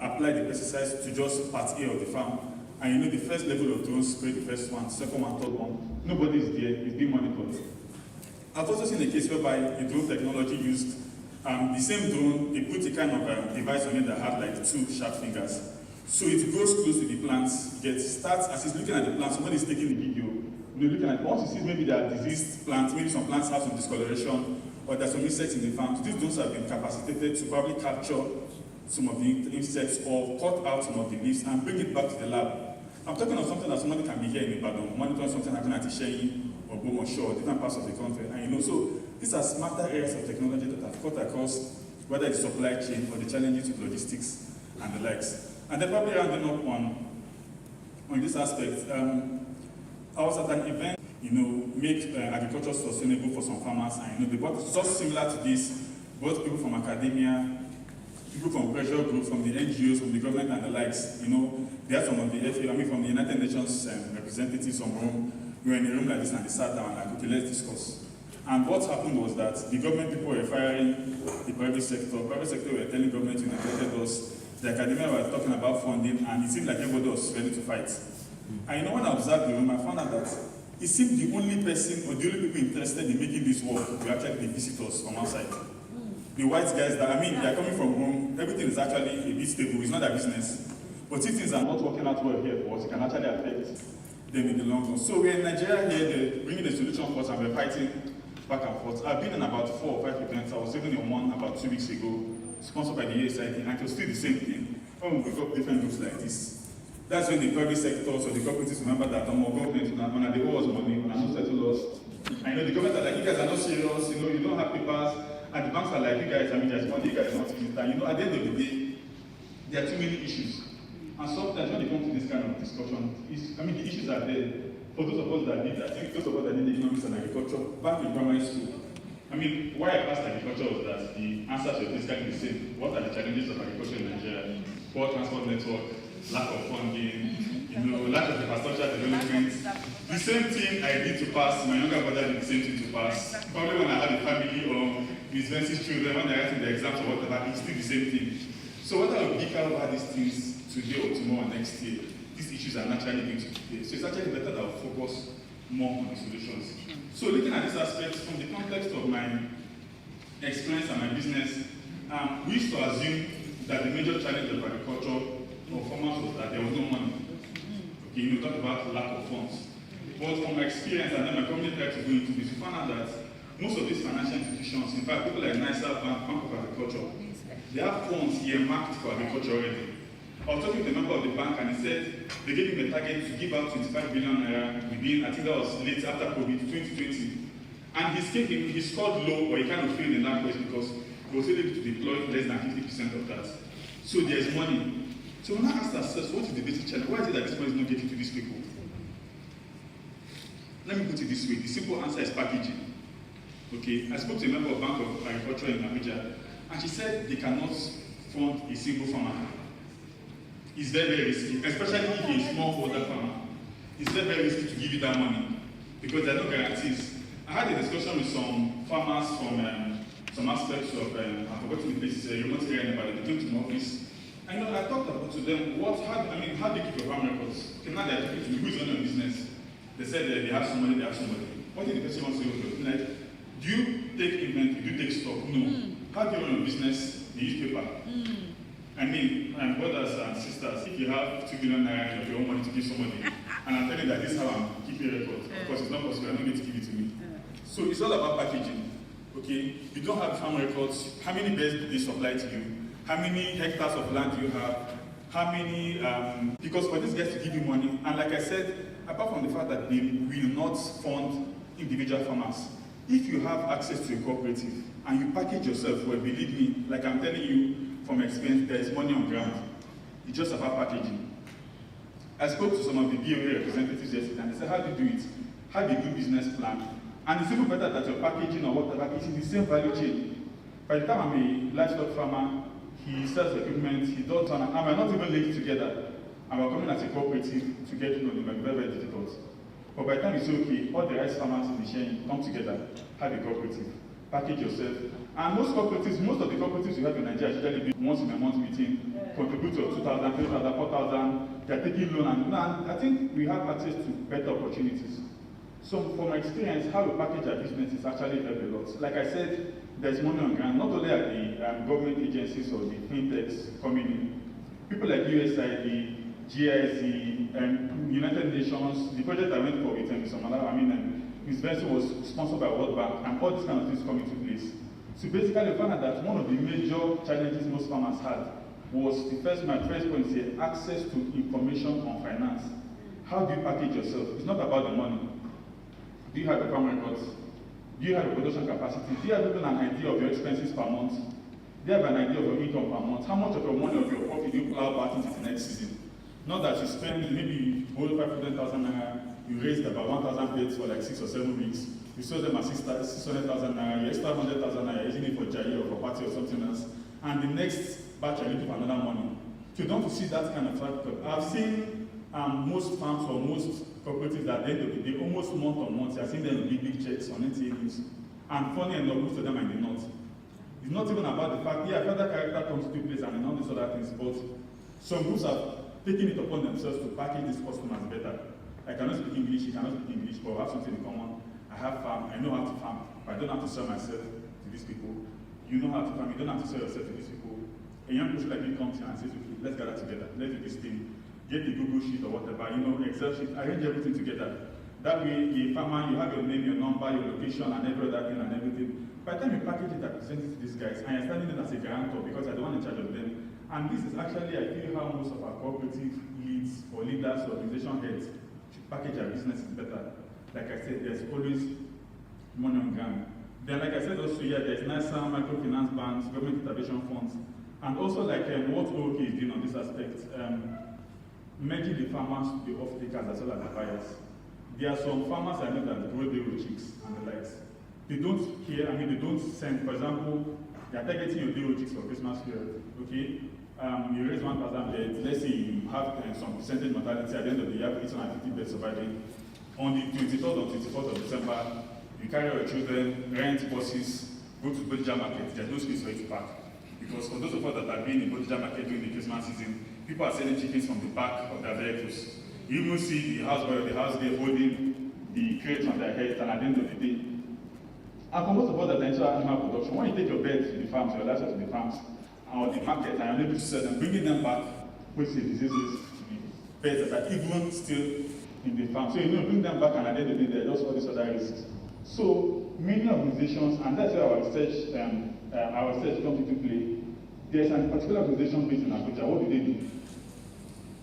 apply the pesticides to just part A of the farm. And the first level of drones spray the first one, second one, third one. Nobody is there, it's being monitored. I've also seen a case whereby a drone technology used the same drone, they put a kind of device on it that had like 2 sharp fingers. So it goes close to the plants, starts as it's looking at the plants, somebody is taking the video, looking at it. Once you see maybe there are diseased plants, maybe some plants have some discoloration, or there's some insects in the farm, these drones have been capacitated to probably capture some of the insects or cut out some of the leaves and bring it back to the lab. I'm talking of something that somebody can be here in Ibadan, monitoring something happening at Isheyin or Bomosho, different parts of the country. And so these are smarter areas of technology that have cut across whether it's supply chain or the challenges with logistics and the likes. And then probably rounding up on this aspect, I was at an event, make agriculture sustainable for some farmers, and they brought just similar to this. both people from academia, people from pressure groups, from the NGOs, from the government and the likes. You know, there are some of the FA, from the United Nations representatives from Rome. We were in a room like this and they sat down and like, okay, let's discuss. And what happened was that the government people were firing the private sector. Private sector were telling government you neglected us. The academia were talking about funding, and it seemed like everybody was ready to fight. And you know, when I observed the room, I found out that it seemed the only person or the only people interested in making this work were actually the visitors from outside. The white guys that, they're coming from home, everything is actually a bit stable, it's not their business. But if things are not working out well here for us, it can actually affect them in the long run. So we're in Nigeria here, they're bringing a solution for us, and we're fighting back and forth. I've been in about 4 or 5 events. I was even in one about 2 weeks ago, sponsored by the USID, and it was still the same thing. When we got different groups like this, that's when the private sectors or the cooperatives remember that government, when they owe us money, when I not settle us. I know the government are like, you guys are not serious, you don't have papers, and the banks are like, you guys, there's money, you guys are not using it. And at the end of the day, there are too many issues. And sometimes when they come to this kind of discussion, the issues are there. For those of us that did, I think those of us that did economics and agriculture, back in primary school, why I passed agriculture was that the answers were basically the same. What are the challenges of agriculture in Nigeria? Poor transport network, lack of funding, lack of infrastructure development. The same thing I did to pass, my younger brother did the same thing to pass. Probably when I had a family or Ms. children, when they're writing the exams or whatever, it's still the same thing. So what I will pick out about these things today or tomorrow or next year, these issues are naturally going to be there. So it's actually better that I'll focus more on the solutions. So looking at this aspect from the context of my experience and my business, we used to assume that the major challenge of agriculture or farmers was that there was no money. Okay, you talk about lack of funds. But from my experience, and then my company tried to go into this, we found out that most of these financial institutions, in fact, people like NISA Bank of Agriculture, they have funds earmarked for agriculture already. I was talking to a member of the bank and he said they gave him a target to give out 25 billion naira within, I think that was late after COVID, 2020. And he scored low, or he kind of failed in that question because he was able to deploy less than 50% of that. So there's money. So when I asked ourselves, what is the basic challenge? Why is it that this money is not getting to these people? Let me put it this way. The simple answer is packaging. Okay, I spoke to a member of Bank of Agriculture in Abuja, and she said they cannot fund a single farmer. It's very, very risky, especially if you're a smallholder farmer. It's very, very risky to give you that money because there are no guarantees. I had a discussion with some farmers from some aspects of, I've forgotten the places, you won't hear anybody, they came to my office. And I talked about to them, how do you keep your farm records? Okay, now they're talking to me, who's running your business? They said they have somebody, What did the person want to say? Like, do you take inventory, do you take stock? No. How do you run your business? You use paper. Brothers and sisters, if you have 2 billion naira of your own money to give somebody, and I'm telling you that this is how I'm keeping a record, of course it's not possible, I'm not going to give it to me. So it's all about packaging. Okay, you don't have farm records. How many beds do they supply to you? How many hectares of land do you have? How many, because for these guys to give you money, and like I said, apart from the fact that they will not fund individual farmers, if you have access to a cooperative and you package yourself well, believe me, like I'm telling you from experience, there is money on ground. It's just about packaging. I spoke to some of the BOA representatives yesterday and they said, how do you do it? Have a good business plan. And it's even better that your packaging or whatever is in the same value chain. By the time I'm a livestock farmer, he sells equipment, he does one, and I might not even link together. And we're coming as a cooperative to get loan, it might be very, very difficult. But by the time it's okay, all the rice farmers in the chain come together, have a cooperative, package yourself. And most of the cooperatives you have in Nigeria usually do once in a month meeting, contribute to 2,000, 3,000, 4,000, they're taking loan, and I think we have access to better opportunities. So from my experience, how we package our business is actually helped a lot. Like I said, there's money on ground, not only at the government agencies or the fintechs coming in. People like USID, GIC, United Nations, the project I went for with Ms. Benson was sponsored by World Bank, and all these kind of things come into place. So basically, we found out that one of the major challenges most farmers had was my first point here, access to information on finance. How do you package yourself? It's not about the money. Do you have the farm records? Do you have a production capacity? Do you have even an idea of your expenses per month? Do you have an idea of your income per month? How much of your money, of your profit do you plow back into the next season? Not that you spend, maybe you hold 500,000 naira, you raised about 1,000 beds for like 6 or 7 weeks. You sell them at 600,000 naira, you extra 100,000 naira, using it for Jai or for party or something else, and the next batch are looking for another money. So you don't see that kind of track record. I've seen most farms or most cooperatives that at the end of the day, almost month on month, I've seen them with big checks on NTA News. And funny enough, most of them are in the north. It's not even about the fact, yeah, further character comes to place and all these other things, but some groups have taken it upon themselves to package these customers better. I cannot speak English, you cannot speak English, but we have something in common. I have farm, I know how to farm, but I don't have to sell myself to these people. You know how to farm, you don't have to sell yourself to these people. A young person like me comes here and says, okay, let's gather together, let's do this thing, get the Google sheet or whatever, you know, Excel sheet, arrange everything together. That way, a farmer, you have your name, your number, your location, and every other thing and everything. By the time you package it, I present it to these guys, and you're standing in as a guarantor because I don't want in charge of them. And this is actually, I feel, how most of our cooperative leads or leaders or organization heads should package our businesses better. Like I said, there's always money on ground. Then, like I said also, yeah, there's NISA, microfinance banks, government intervention funds, and also like what OK is doing on this aspect, merging the farmers to the off-takers as well as the buyers. There are some farmers I know that grow their chicks and the likes. They don't care, I mean, they don't send, for example, they are targeting your day chicks for Christmas period, okay? You raise 1,000 beds, let's say you have some percentage mortality at the end of the year, 850 beds surviving. On the 23rd or 24th of December, you carry your children, rent buses, go to Bodija market, there's no space for you to park. Because for those of us that have been in Bodija market during the Christmas season, people are selling chickens from the back of their vehicles. You even see the house boy or the house girl holding the crates on their heads, and at the end of the day, and for most of us that enter animal production, when you take your birds to the farms, your livestock to the farms, or the market, and you're able to sell them, bringing them back, which is diseases, the birds that are even still in the farm. So you know, bring them back, and at the end of the day, there are just all these other risks. So many organizations, and that's where our research comes into play. There's a particular organization based in Abuja. What do they do?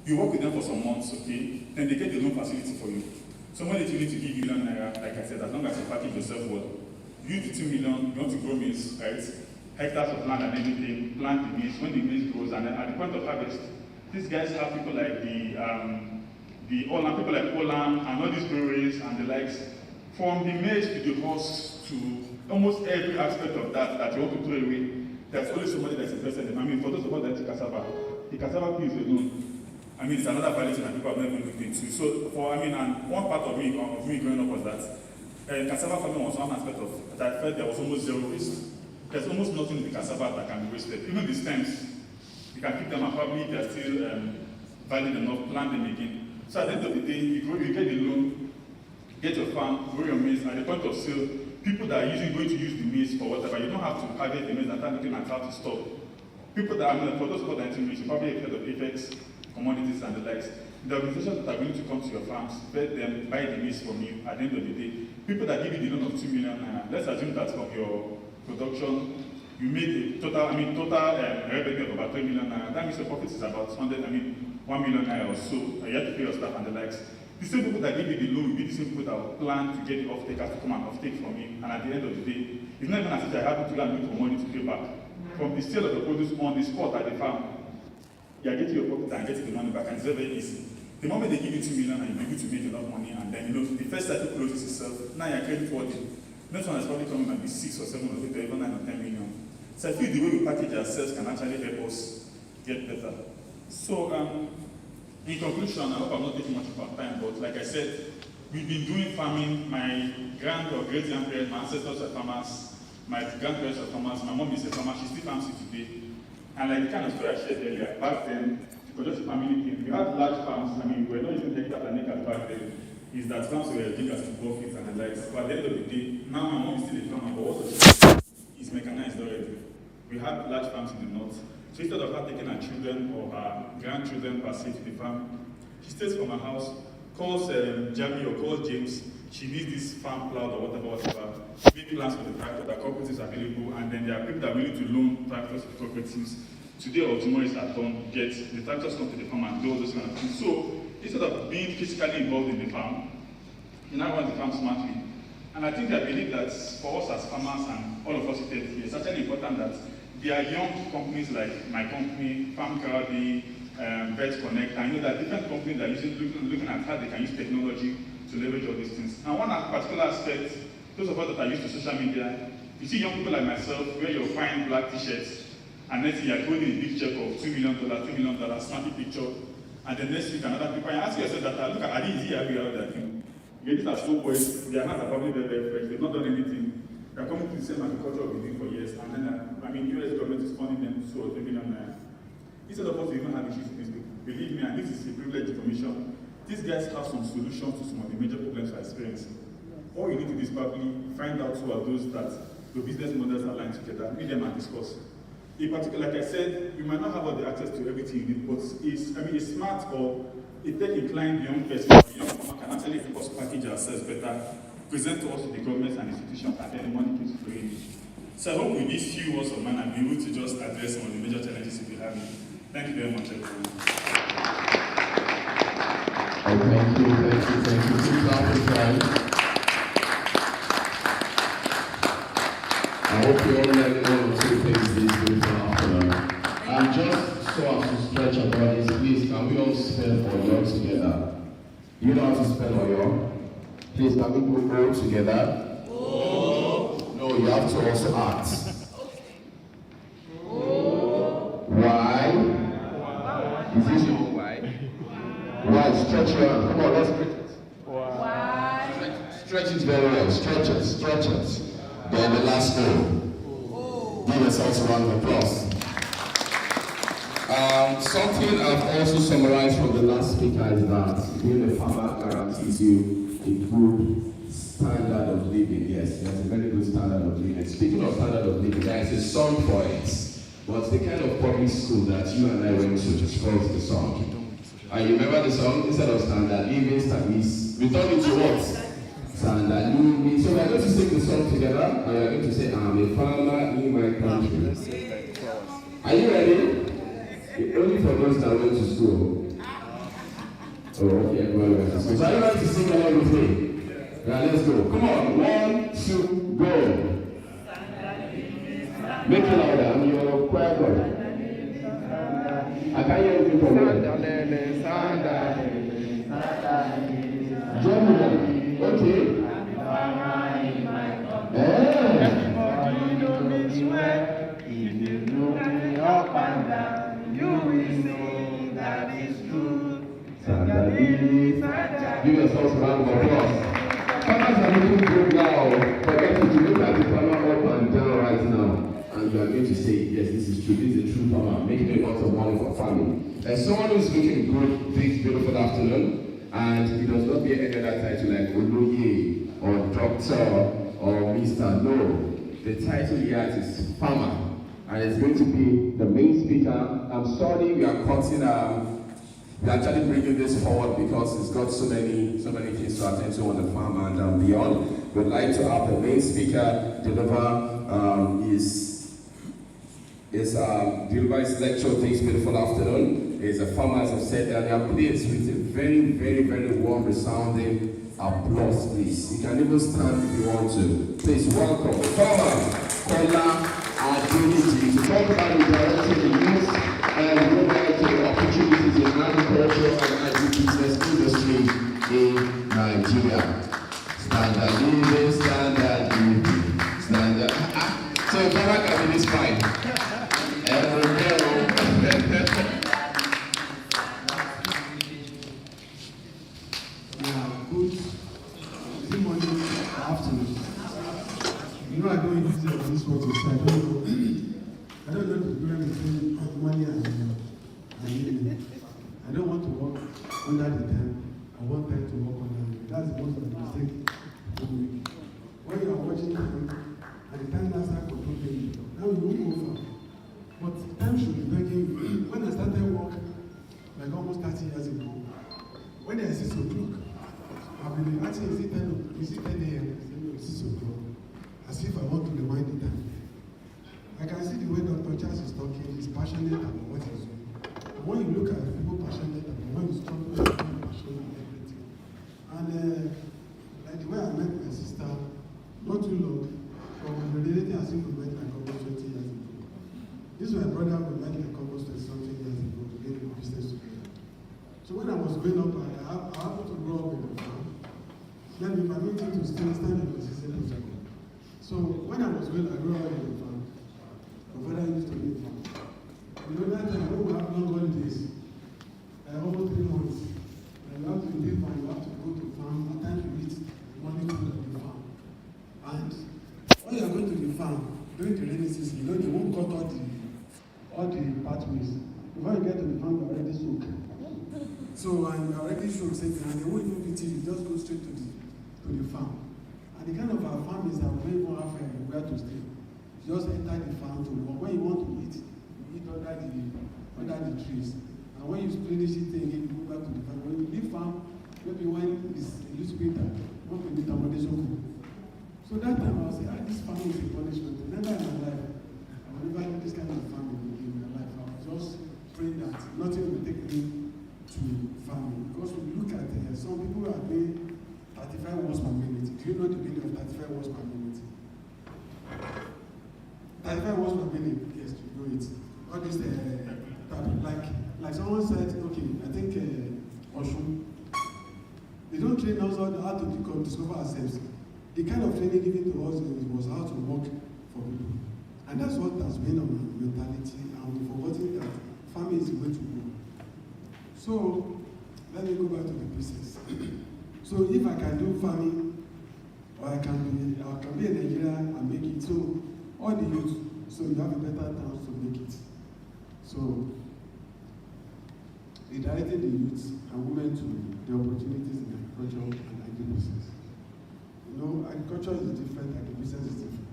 You work with them for some months, okay? Then they get the loan facility for you. So when it's willing to give you £1 million, like I said, as long as you package yourself well, you use the 2 million, you want to grow maize, right? Hectares of land and everything, plant the maize. When the maize grows, and then at the point of harvest, these guys have people like the Olam, people like Olam, and all these breweries and the likes, from the maize to the horse to almost every aspect of that you want to throw away. There's always somebody that's interested in. I mean, for those of us that eat cassava, the cassava peel is alone. I mean, it's another value that people have never looked into. So, and one part of me growing up was that cassava farming was one aspect of that I felt there was almost zero waste. There's almost nothing in the cassava that can be wasted. Even the stems, you can keep them and probably if they're still valid enough, plant them again. So at the end of the day, you get the loan, get your farm, grow your maize, at the point of sale, people that are usually going to use the maize for whatever, you don't have to harvest the maize and start looking at how to stop. People that are, for those who are maize, you probably have heard of Apex, commodities and the likes. The organizations that are going to come to your farms, vet them, buy the maize from you at the end of the day. People that give you the loan of 2 million naira, let's assume that from your production, you made a total revenue of about 3 million naira. That means your profit is about 1 million naira or so. You have to pay your staff and the likes. The same people that give you the loan will be the same people that will plan to get the off-takers to come and off-take from you. And at the end of the day, it's not even as if I have to go and look for money to pay back. From the sale of the produce on the spot at the farm, you are getting your profit and getting the money back, and it's very, very easy. The moment they give you 2 million and you're able to make enough money, and then the first cycle closes itself, now you're credit worthy. Next one is probably coming might be 6 or 7 or 8 or even 9 or 10 million. So I feel the way we package ourselves can actually help us get better. So in conclusion, I hope I'm not taking much of our time, but like I said, we've been doing farming. My grand or great grandparents, my ancestors are farmers, my grandparents are farmers, my mom is a farmer, she still farms it today. And like the kind of story I shared earlier, back then, it was just a family thing. We had large farms, I mean, we were not using hectares and acres back then. Is that farms were big as football fields and the likes. But at the end of the day, now my mom is still a farmer, but also is mechanized already. We have large farms in the north. So instead of her taking her children or her grandchildren per se to the farm, she stays from her house, calls Jamie or calls James. She needs this farm plow or whatever. Big plans for the tractor, the cooperatives are available, and then there are people that are willing to loan tractors to cooperatives. Today or tomorrow is at dawn, get the tractors come to the farm and do all those kind of things. So instead of being physically involved in the farm, you now run the farm smartly. And I believe that for us as farmers and all of us here, it's actually important that there are young companies like my company, Farm Cardi, Vet Connect, and there are different companies that are looking at how they can use technology to leverage all these things. And one particular aspect those of us that are used to social media, you see young people like myself wear your fine black t-shirts, and next thing you're holding a big check of $2 million, $2 million, snappy picture, and then next week another people, and ask yourself that, look at these here, we are that thing. These are slow boys, their hands are probably very, very fresh, they've not done anything. They're coming to the same agriculture we've been doing for years, and then, US government is funding them 2 or 3 million naira. Instead of us to even have issues with these people, believe me, and this is a privileged information, these guys have some solutions to some of the major problems we're experiencing. All you need to do is probably find out who are those that the business models are aligned together, meet them and discuss. In particular, like I said, you might not have all the access to everything you need, but a smart or a tech-inclined young person can actually help us package ourselves better, present to us to the government and institutions, and then the money keeps flowing. So I hope with these few words of mine, I'll be able to just address some of the major challenges we'll be having. Thank you very much, everyone. Thank you. Please clap. I hope you all learned one or two things this beautiful afternoon. And just so as to stretch our bodies, please, can we all spell Oyo together? You know how to spell Oyo? Please, can we go together? Oh. No, you have to also act. Why? Is this your why? Why? Stretch your hand. Come on, let's stretch it. Why? Stretch it very well. Stretch it. Then the last one. Give yourselves a round of applause. Something I've also summarized from the last speaker is that being a farmer guarantees you a good standard of living. Yes, there's a very good standard of living. Speaking of standard of living, there is a song for it. But the kind of public school that you and I went to just calls the song. And you remember the song? Instead of standard living, is returned into what? Standard living. So we are going to sing the song together, and we are going to say, I'm a farmer in my country. Are you ready? Only for those that went to school. Oh, okay, everyone went to school. So are you ready to sing along with me? Yeah, let's go. Come on, 1, 2, go. Make it louder. I'm your choir boy. I can't hear anything from you. German. Okay. Everybody know me swear. If you look me up and down, you will see that it's true. Give yourselves a round of applause. Farmers are looking good now. Forget to look at the farmer up and down right now. And you are going to say, yes, this is true. This is a true farmer, making a lot of money for farming. And someone who's looking good this beautiful afternoon, and he does not bear any other title like Oloye or Doctor or Mr. No. The title he has is Farmer, and it's going to be the main speaker. I'm sorry we are cutting. We're actually bringing this forward because it's got so many things to attend to on the farm and beyond. We'd like to have the main speaker deliver his lecture this beautiful afternoon. He's a farmer, as I said earlier. Please, with a very, very, very warm resounding applause, please. You can even stand if you want to. Please welcome farmer Kola Adoniji to talk about the direction of the youth and global opportunities in agriculture and agribusiness industry in Nigeria. Standard living. So Barack, I mean, it's fine. Good morning, afternoon. You know I don't use this word to say, I don't know the difference between money and living. I don't want to work under the time. I want time to work under it. That's most of the mistake people make. When you are watching time, and the time does not control you, now you won't go far. But time should be begging you. When I started work, like almost 30 years ago, when I 6 o'clock, I've been asking, is it 10 a.m.? I said, no, it's 6 o'clock. As if I want to remind the time. I can see the way Dr. Charles is talking, he's passionate about what he's doing. And when you look at people passionate about when you stop people passionate about everything. And like the way I met my sister, not too long, but we were relating as if we met like almost 20 years ago. This is my brother we met like almost 20-something years ago to get the business together. So when I was growing up, I happened to grow up in the farm. Then we permitted to to stand on the system protocol. So when I was going, I grew up in the farm. My father used to be in the farm. You know that time when we have long holidays, almost 3 months, and you have to leave and you have to go to the farm, at times you eat morning food at the farm. And when you are going to the farm, during the rainy season, you know they won't cut all the pathways. Before you get to the farm, you are already soaked. So, and you are already soaked, and they won't even beat you, you just go straight to the farm. And the kind of our farm is that we don't even have where to stay. You just enter the farm to work. When you want to eat, you eat under the trees. And when you finish it again, you go back to the farm. When you leave farm, maybe when it's a little bit that, what we need accommodation. So that time I was saying, this farming is a punishment. Never in my life, I will never do this kind of farming in my life. I was just praying that nothing will take me to farming. Because we look at some people are doing 35 words per minute. Do you know the meaning of 35 words per minute? 35 words per minute, yes, you know it. All this, like someone said, okay, I think Oshun, they don't train us on how to discover ourselves. The kind of training given to us was how to work for people. And that's what has been our mentality, and we've forgotten that farming is the way to go. So, let me go back to the business. So, if I can do farming, or I can be in Nigeria and make it, so all the youth, so you have a better chance to make it. So, redirecting the youth and women to the opportunities in agriculture and agribusiness. You know, agriculture is different, agribusiness is different.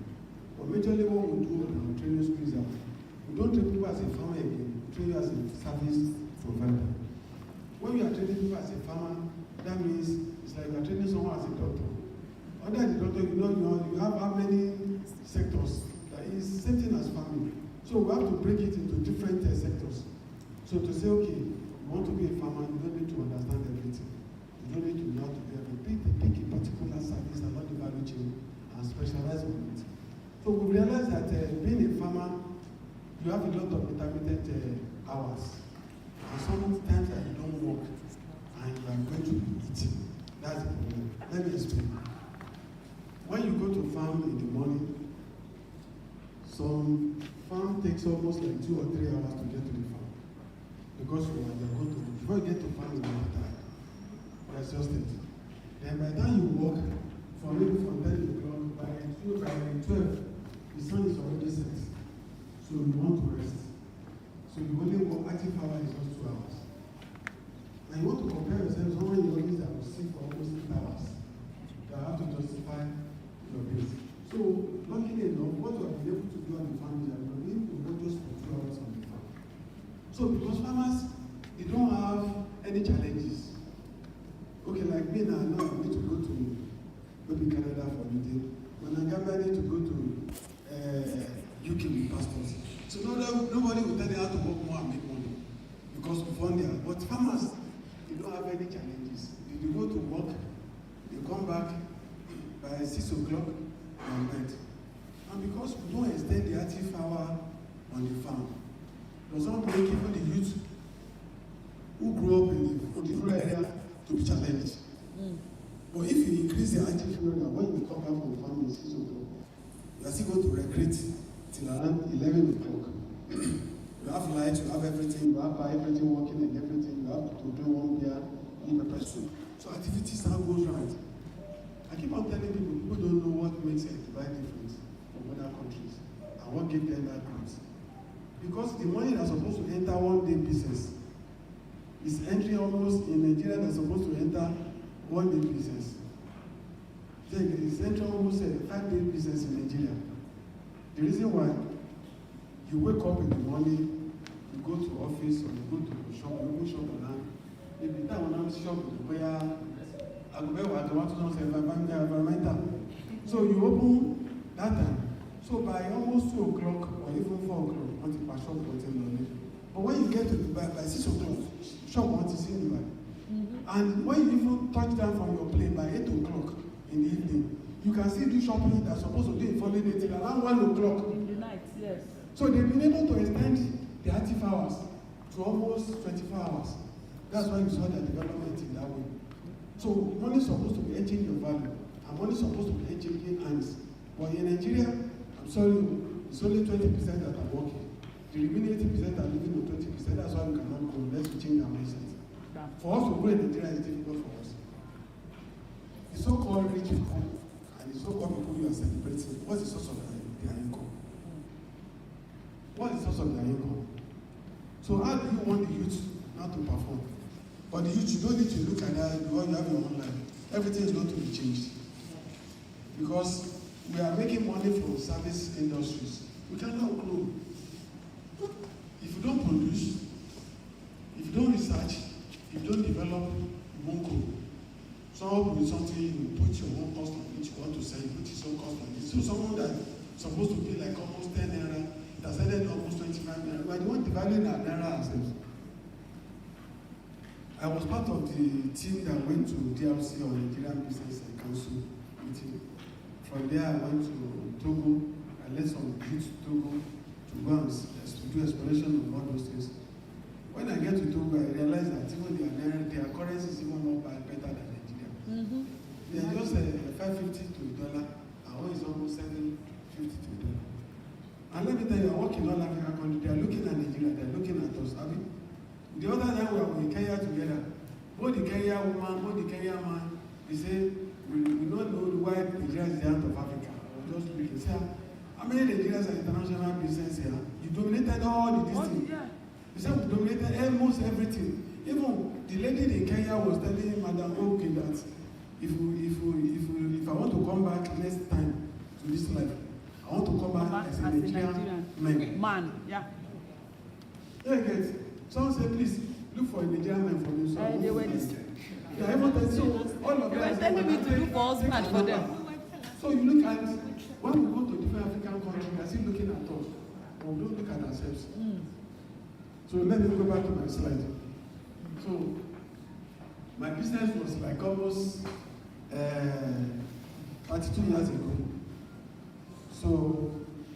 But majorly what we do in our training school is that we don't train people as a farmer again, we train you as a service provider. When we are training people as a farmer, that means it's like you are training someone as a doctor. Under the doctor, you have how many sectors. That is same thing as farming. So we have to break it into different sectors. So to say, okay, you want to be a farmer, you don't need to understand everything. You don't need to know how to be able to pick a particular service along the value chain and specialize on it. So we realize that being a farmer, you have a lot of intermittent hours. And sometimes that you don't work and you are going to be eating. That's the problem. Let me explain. When you go to farm in the morning, some farm takes almost like 2 or 3 hours to get to the farm. Because before you get to farm, you are tired. You are exhausted. Then by the time you walk, from 10 o'clock, by 12, the sun is already set. So you want to rest. So you only work active hour is just 2 hours. And you want to compare yourself, how many oldies that will sleep for almost 8 hours. You have to justify your base. So luckily enough, what you have been able to do on the farm is that you are able to work just for 2 hours on the farm. So because farmers, they don't have any challenges. Okay, like me now, I need to go to maybe Canada for a day. When I need to go to UK with pastors. So nobody will tell you how to work more and make money because of fund there. But farmers, they don't have any challenges. They go to work, they come back by 6 o'clock and bed. And because we don't extend the active hour on the farm, does not make even the youth who grew up in the rural area to be challenged. But if you increase the active hour, when you come back from the farm at 6 o'clock, you are still going to regret till around 11 o'clock. You have light, you have everything, you have everything working and everything, you have to do one beer, eat pepper soup. So activities now goes right. I keep on telling people don't know what makes a Dubai difference from other countries and what gives them that growth. Because the money that's supposed to enter one-day business is entering almost in Nigeria that's supposed to enter one-day business. It's entering almost a 5-day business in Nigeria. The reason why you wake up in the morning, you go to office or you go to a shop, you open shop around. If the time when I'm shop where I want to know environmental. So you open that time. So by almost 2 o'clock or even 4 o'clock, want to pass shop until morning. But when you get to by 6 o'clock, shop wants to see you. And when you even touch down from your plane by 8 o'clock in the evening, you can still do shopping that's supposed to do in following day till around 1 o'clock. In the night, yes. So they've been able to extend the active hours to almost 24 hours. That's why you saw the development in that way. So money is supposed to be entering your value. And and money is supposed to be changing hands. But in Nigeria, I'm sorry, it's only 20% that are working. The remaining 80% are living on 20%. That's why we cannot grow unless we change our mindset. For us to grow in Nigeria is difficult for us. The so-called rich people and the so-called people you are celebrating, what's the source of their income? What is the source of their income? So how do you want the youth not to perform? But the youth, you don't need to look at that because you have your own life. Everything is going to be changed. Because we are making money from service industries. We cannot grow. If you don't produce, if you don't research, if you don't develop, you won't grow. Someone will do something, you put your own cost on it, you want to sell, you put your own cost on it. So someone that is supposed to pay like almost 10 naira, it has ended almost 25 naira. But they want devaluing our naira ourselves. I was part of the team that went to DRC or Nigerian Business Council meeting. From there, I went to Togo. I led some youth to Togo to go and to do exploration of all those things. When I get to Togo, I realized that even their currency is even more better than Nigeria. They are just 550 to $1, and one is almost 750 to $1. And let me tell you, I work in all African countries. They are looking at Nigeria, they are looking at us. I mean, the other time we were in Kenya together, both the Kenya woman, both the Kenya man, they say, we don't know why Nigeria is the heart of Africa. Or just looking, say, how many Nigerians are international business here? You dominated all the districts. You said we dominated almost everything. Even the lady in Kenya was telling Madam Oki that if I want to come back next time to this life, I want to come back as a Nigerian man. Yeah. Yeah, guys. Someone said, please look for a Nigerian man for me. So They were this. yeah, everyone so all of They were us telling me to look for husband for them. So you look at when we go to different African countries, we are still looking at us, but we don't look at ourselves. So let me go back to my slide. So my business was like almost 32 years ago. So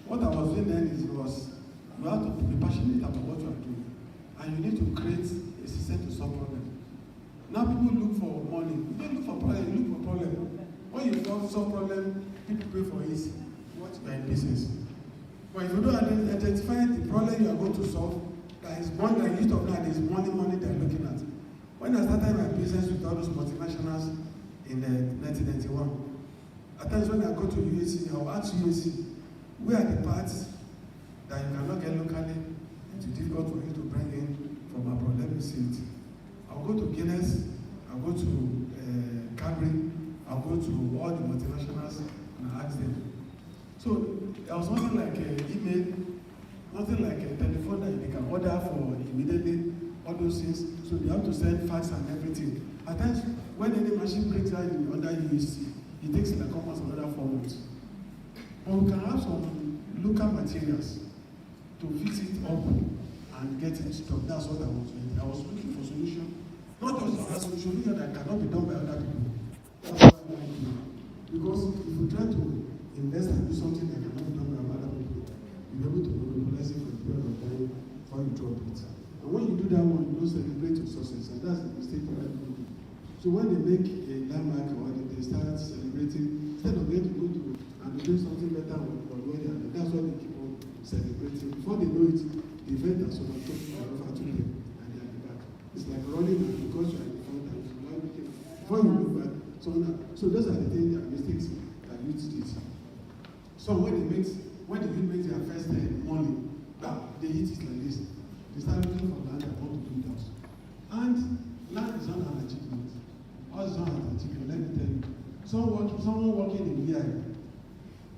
what I was doing then was you have to be passionate about what you are doing, and you need to create a system to solve problems. Now people look for money. You don't look for problem, you look for problem. When you solve problem, people pay for it. What you are in business. But if you don't identify the problem you are going to solve, that is one that you of that is money they are looking at. When I started my business with all those multinationals in 1991, at times when I go to UAC, I will ask UAC, where are the parts that you cannot get locally? It's difficult for you to bring in from abroad. Let me see it. I'll go to Guinness, I'll go to Cadbury, I'll go to all the multinationals and ask them. So there was nothing like an email, nothing like a telephone that they can order for immediately, all those things. So they have to send fax and everything. At times, when any machine breaks down under USC, it takes like almost another 4 months. But we can have some local materials to fix it up and get it stopped. That's what I was doing. I was looking for solution, not just a solution that cannot be done by other people. That's what I like to do. Because if we try to invest and do something that cannot be done by other people, you'll be able to monopolize it for a period of time before you drop it. And when you do that one, you don't celebrate your success, and that's the mistake a lot of people do. So when they make a landmark or they start celebrating, instead of getting to go to and doing something better with what they are doing, that's why they keep on celebrating. Before they know it, the event has overtaken over to them, and they are the back. It's like running and because you are in the front and before you look back, so those are the things that mistakes that you did. So when the youth makes their first money, they hit it like this. They start looking for land that want to do it. And land is not an achievement. House is not an achievement, let me tell you. Someone working in VI,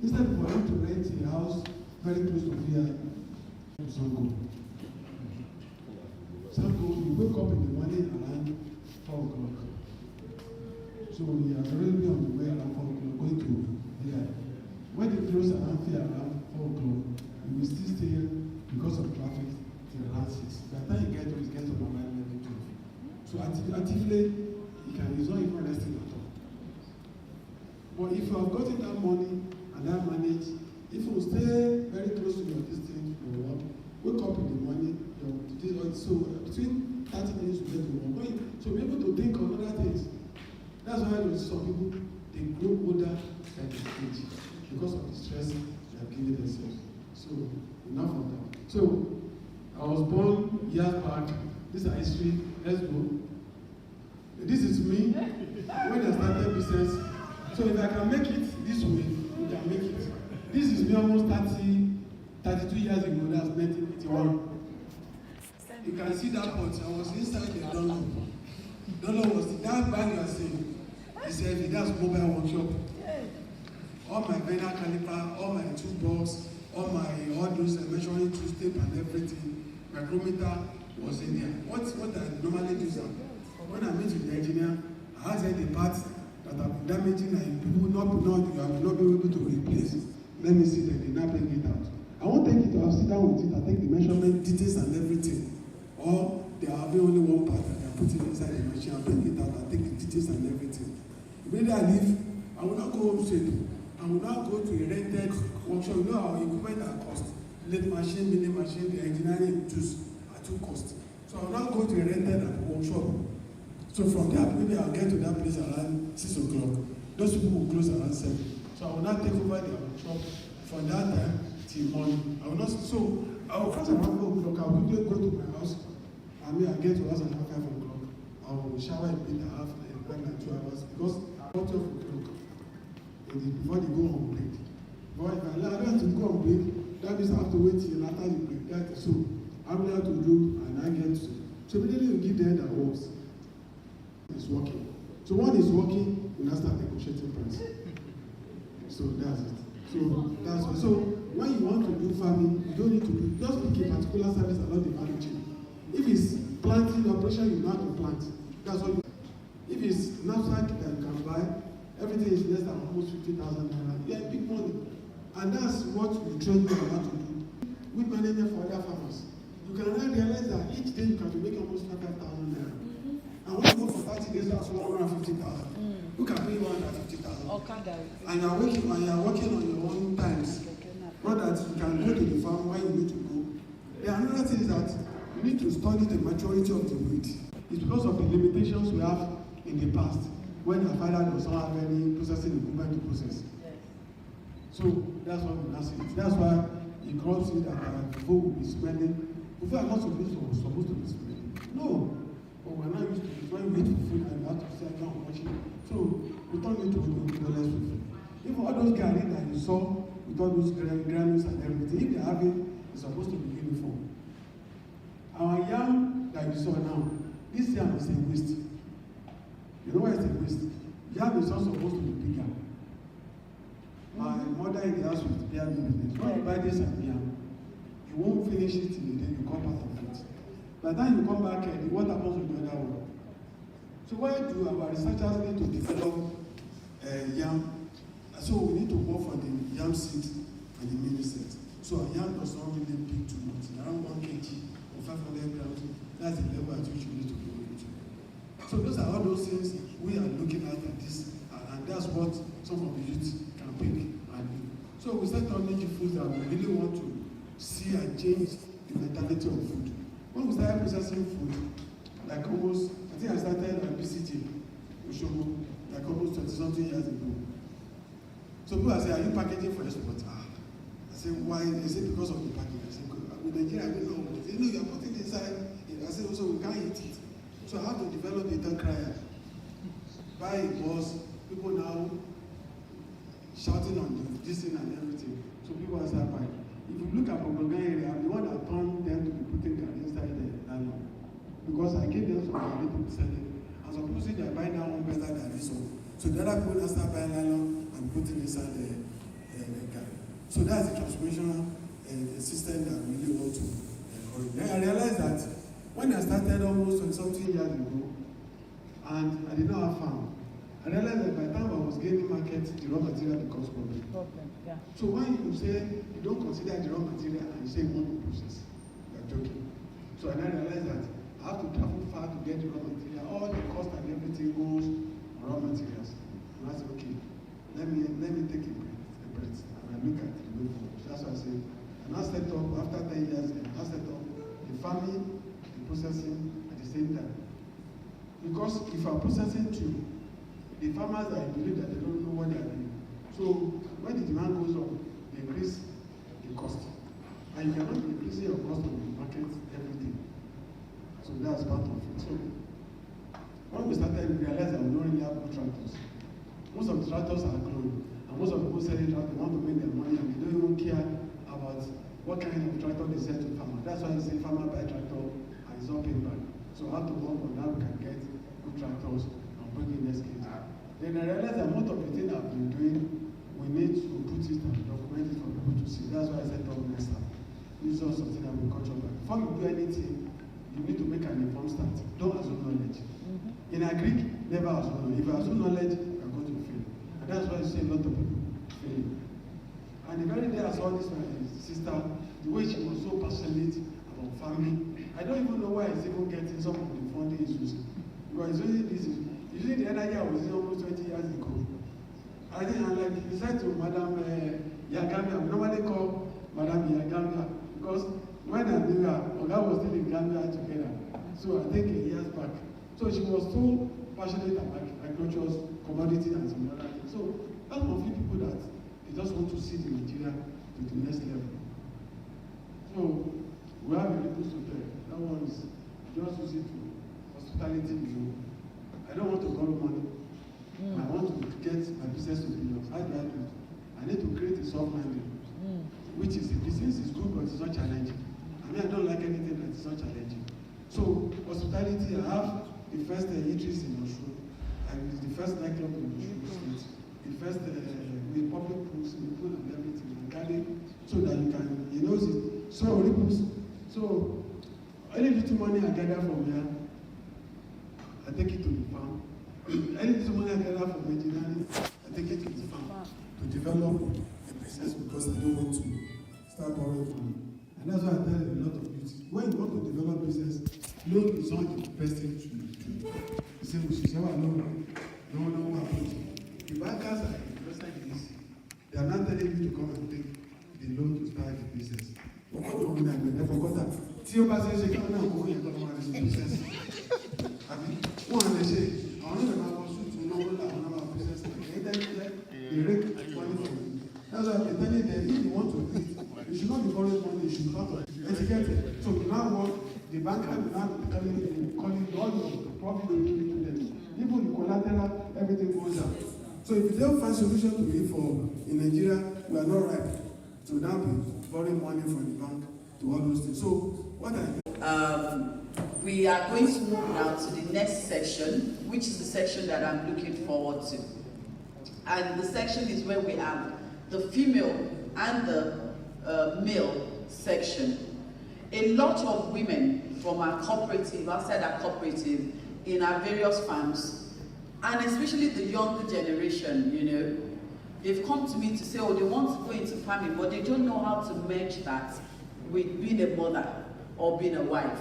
instead for him to rent a house very close to VI, Sango, you wake up in the morning around 4 o'clock. So he has already been on the way around 4 o'clock going to VI. When they close around here around 4 o'clock, you will still stay here because of traffic till around 6. By the time you get to it, gets to around 11, 12. So actively, he's not even resting at all. But if you have gotten that money and that manage, if you stay very close to your distance for work, wake up in the morning, so between 30 minutes you get to work. So be able to think on other things. That's why some people, they grow older at this age because of the stress they have given themselves. So, enough of that. So, I was born years back. This is history. Let's go. This is me when I started business. So if I can make it this way, you can make it. This is me almost 32 years ago. That's 1981. You can see that pot. I was inside the Donald. Donald was that bag you are seeing. He said, that's mobile workshop. All my veneer caliper, all my toolbox, all those measuring tools, tape and everything, micrometer was in there. What I normally do is when I meet with the engineer, I ask the parts that have been damaging and you will not be able to replace. Let me see that they now bring it out. I won't take it, I'll sit down with it, I take the measurement, details and everything. Or there will be only one part that I put it inside the machine, I'll bring it out, I'll take the details and everything. Immediately I leave, I will not go home straight. I will now go to a rented workshop. You know our equipment are cost. Lathe machine, milling machine, the engineering tools are too cost. So I will now go to a rented workshop. So from there, maybe I'll get to that place around 6 o'clock. Those people will close around 7. So I will not take over the workshop from that time till morning. I will not. So I will first around 4 o'clock. I will quickly go to my house. I mean, I get to house around 5 o'clock. I will shower a bit, I have like 2 hours because I got 12 o'clock. Before they go on break. But if I allow them to go on break, that means I have to wait till after the break. So I'm allowed to do and I get to. So immediately you give them that works. It's working. So when it's working, you now start negotiating price. So that's it. So that's what. So when you want to do farming, you don't need to just pick a particular service along the value chain. If it's planting operation, you know how to plant. That's what. If it's knapsack that you can buy, everything is less than almost 50,000 naira. Yeah, big money. And that's what we train you how to do. We manage it for other farmers. You can now realize that each day you can make almost 5,000 naira. And when you go for 30 days, that's 150,000. Who can pay 150,000? And you're working on your own times. Not that you can go to the farm where you need to go. The another thing is that you need to study the maturity of the breed. It's because of the limitations we have in the past. When our father does not have any processing equipment to process. So that's what we see. That's why the crops that before will be spending. Before I'm not supposed to be spending. No. But we're not used to it. When we eat food and we have to sit down and watch it. So we turn it to less food. Even all those garri that you saw with all those granules and everything, if they have it, it's supposed to be uniform. Our yam that you saw now, this yam is a waste. You know why it's a waste? Yam is not supposed to be bigger. My mother in the house with yam business. When you buy this yam, you won't finish it in a day, you come out of it. By the time you come back, what happens with the other one? So why do our researchers need to develop yam? So we need to go for the yam seed and the mini seed. So our yam does not really big too much. Around 1 kg or 500 grams, that's the level at which you need to go into. So those are all those things we are looking at this, and that's what some of the youth can pick and do. So we start on making foods that we really want to see and change the mentality of food. When we started processing food, like almost, I think I started at BCG, Oshogo, like almost 20-something years ago. So people say, are you packaging for export? I say, why? They say, because of the packaging. I say, with Nigeria, we know. They know you're putting it inside. I say, also, we can't eat it. So I have to develop a data crier. Buy it was, people now shouting on this thing and everything. So people are saying, if you look at Bogogan area, I'm the one that turned them to be putting that inside the nylon. Because I gave them some money to be selling. And some people say they're buying that one better than this one. So the other people now start buying nylon and putting inside the guy. So that's the transformational system that we really want to encourage. Then I realized that when I started almost 20-something years ago, and I did not have farm, I realized that by the time I was gaining market, the raw material becomes problem. Yeah. So when you say you don't consider the raw material and you say you want to process, you're joking. So I now realized that I have to travel far to get the raw material. All the cost and everything goes on raw materials. And I said, okay, let me take a breath and I look at the way forward. That's why I say, and I set up after 10 years, I set up the farming, the processing at the same time. Because if I'm processing too, the farmers, I believe that they don't know what they are doing. So when the demand goes up, they increase the cost. And you cannot increase your cost on the market everything. So that's part of it. So when we started, we realized that we don't really have good tractors. Most of the tractors are cloned, and most of the people selling tractors want to make their money, and they don't even care about what kind of tractor they sell to farmer. That's why you say farmer buy tractor and it's not paying back. So how to work on that we can get good tractors and bring in next case. Then I realized that most of the things I've been doing, we need to put it and document it for people to see. That's why I set up NESA. This is also something agriculture. But before you do anything, you need to make an informed start. Don't assume knowledge. In Agric, never assume knowledge. If you assume knowledge, you're going to fail. And that's why you see a lot of people failing. And the very day I saw this my sister, the way she was so passionate about farming, I don't even know why he's even getting some of the funding he's using. Because he's using the energy I was using almost 20 years ago. I think, and like he said to Madam Yagamia, we normally call Madam Yagamia, because when I knew her, Oga was still in Gambia together. So I think years back. So she was so passionate about agriculture, commodity, and some other things. So that's one of the people that they just want to see the Nigeria to the next level. So we have a little hotel. That one is just use it to hospitality view. I don't want to borrow money. I want to get my business to billions. How do I do it? I need to create a soft landing, which is the business is good, but it's not challenging. I mean, I don't like anything that is not challenging. So hospitality, I have the first eateries in Oshu, and the first nightclub in Oshu Street, the first with public pools, the pool and everything, and garden, so that you can, you know, so ripples. So any little money I gather from here, I take it to the farm. Any little money I gather from engineering, I take it to the farm to develop a business, because I don't want to start borrowing money. And that's why I tell a lot of youth, when you want to develop business, loan is not the best thing to do. You say, we should say, well, no, what happens? The bankers are interested in this. They are not telling you to come and take the loan to start the business. They forgot that. Tí o bá ṣe ṣe káwọn náà kó yẹ kó máa ṣe business. Àbí wọ́n á lè ṣe àwọn náà máa wọ sùtù náwó làwọn náà máa business. Èyí tẹ́lẹ̀ tẹ́ the rate money from you. That's why they tell you that if you want to do it, you should not be borrowing money, you should start etiquette. So now what the banker will now be calling all the profit you give to them. Even the collateral, everything goes down. So if you don't find solution to it for in Nigeria, we are not right to now be borrowing money from the bank to all those things. So what we are going to move now to the next section, which is the section that I'm looking forward to. And the section is where we have the female and the male section. A lot of women from our cooperative, outside our cooperative, in our various farms, and especially the younger generation, you know, they've come to me to say, oh, they want to go into farming, but they don't know how to merge that with being a mother or being a wife.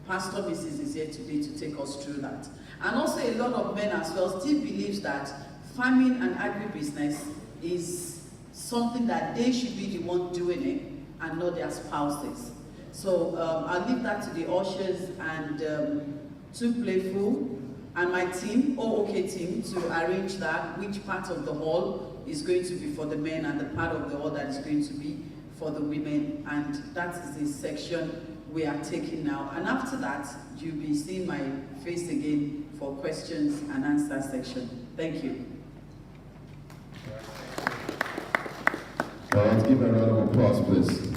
Pastor Mrs. is here today to take us through that. And also a lot of men as well still believes that farming and agribusiness is something that they should be the one doing it and not their spouses. So I'll leave that to the ushers and Too Playful and my team, OK team, to arrange that, which part of the hall is going to be for the men and the part of the hall that is going to be for the women. And that is the section we are taking now. And after that, you'll be seeing my face again for questions and answer section. Thank you. Well, let's give a round of applause, please.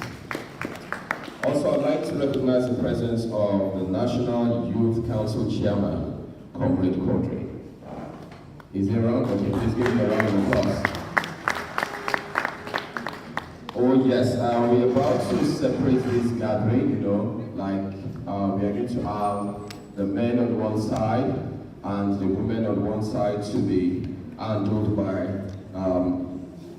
Also, I'd like to recognize the presence of the National Youth Council Chairman, Comrade Quadri. Is he around? Okay, please give him a round of applause. Oh yes, we're about to separate this gathering, you know, like we are going to have the men on one side and the women on one side to be handled by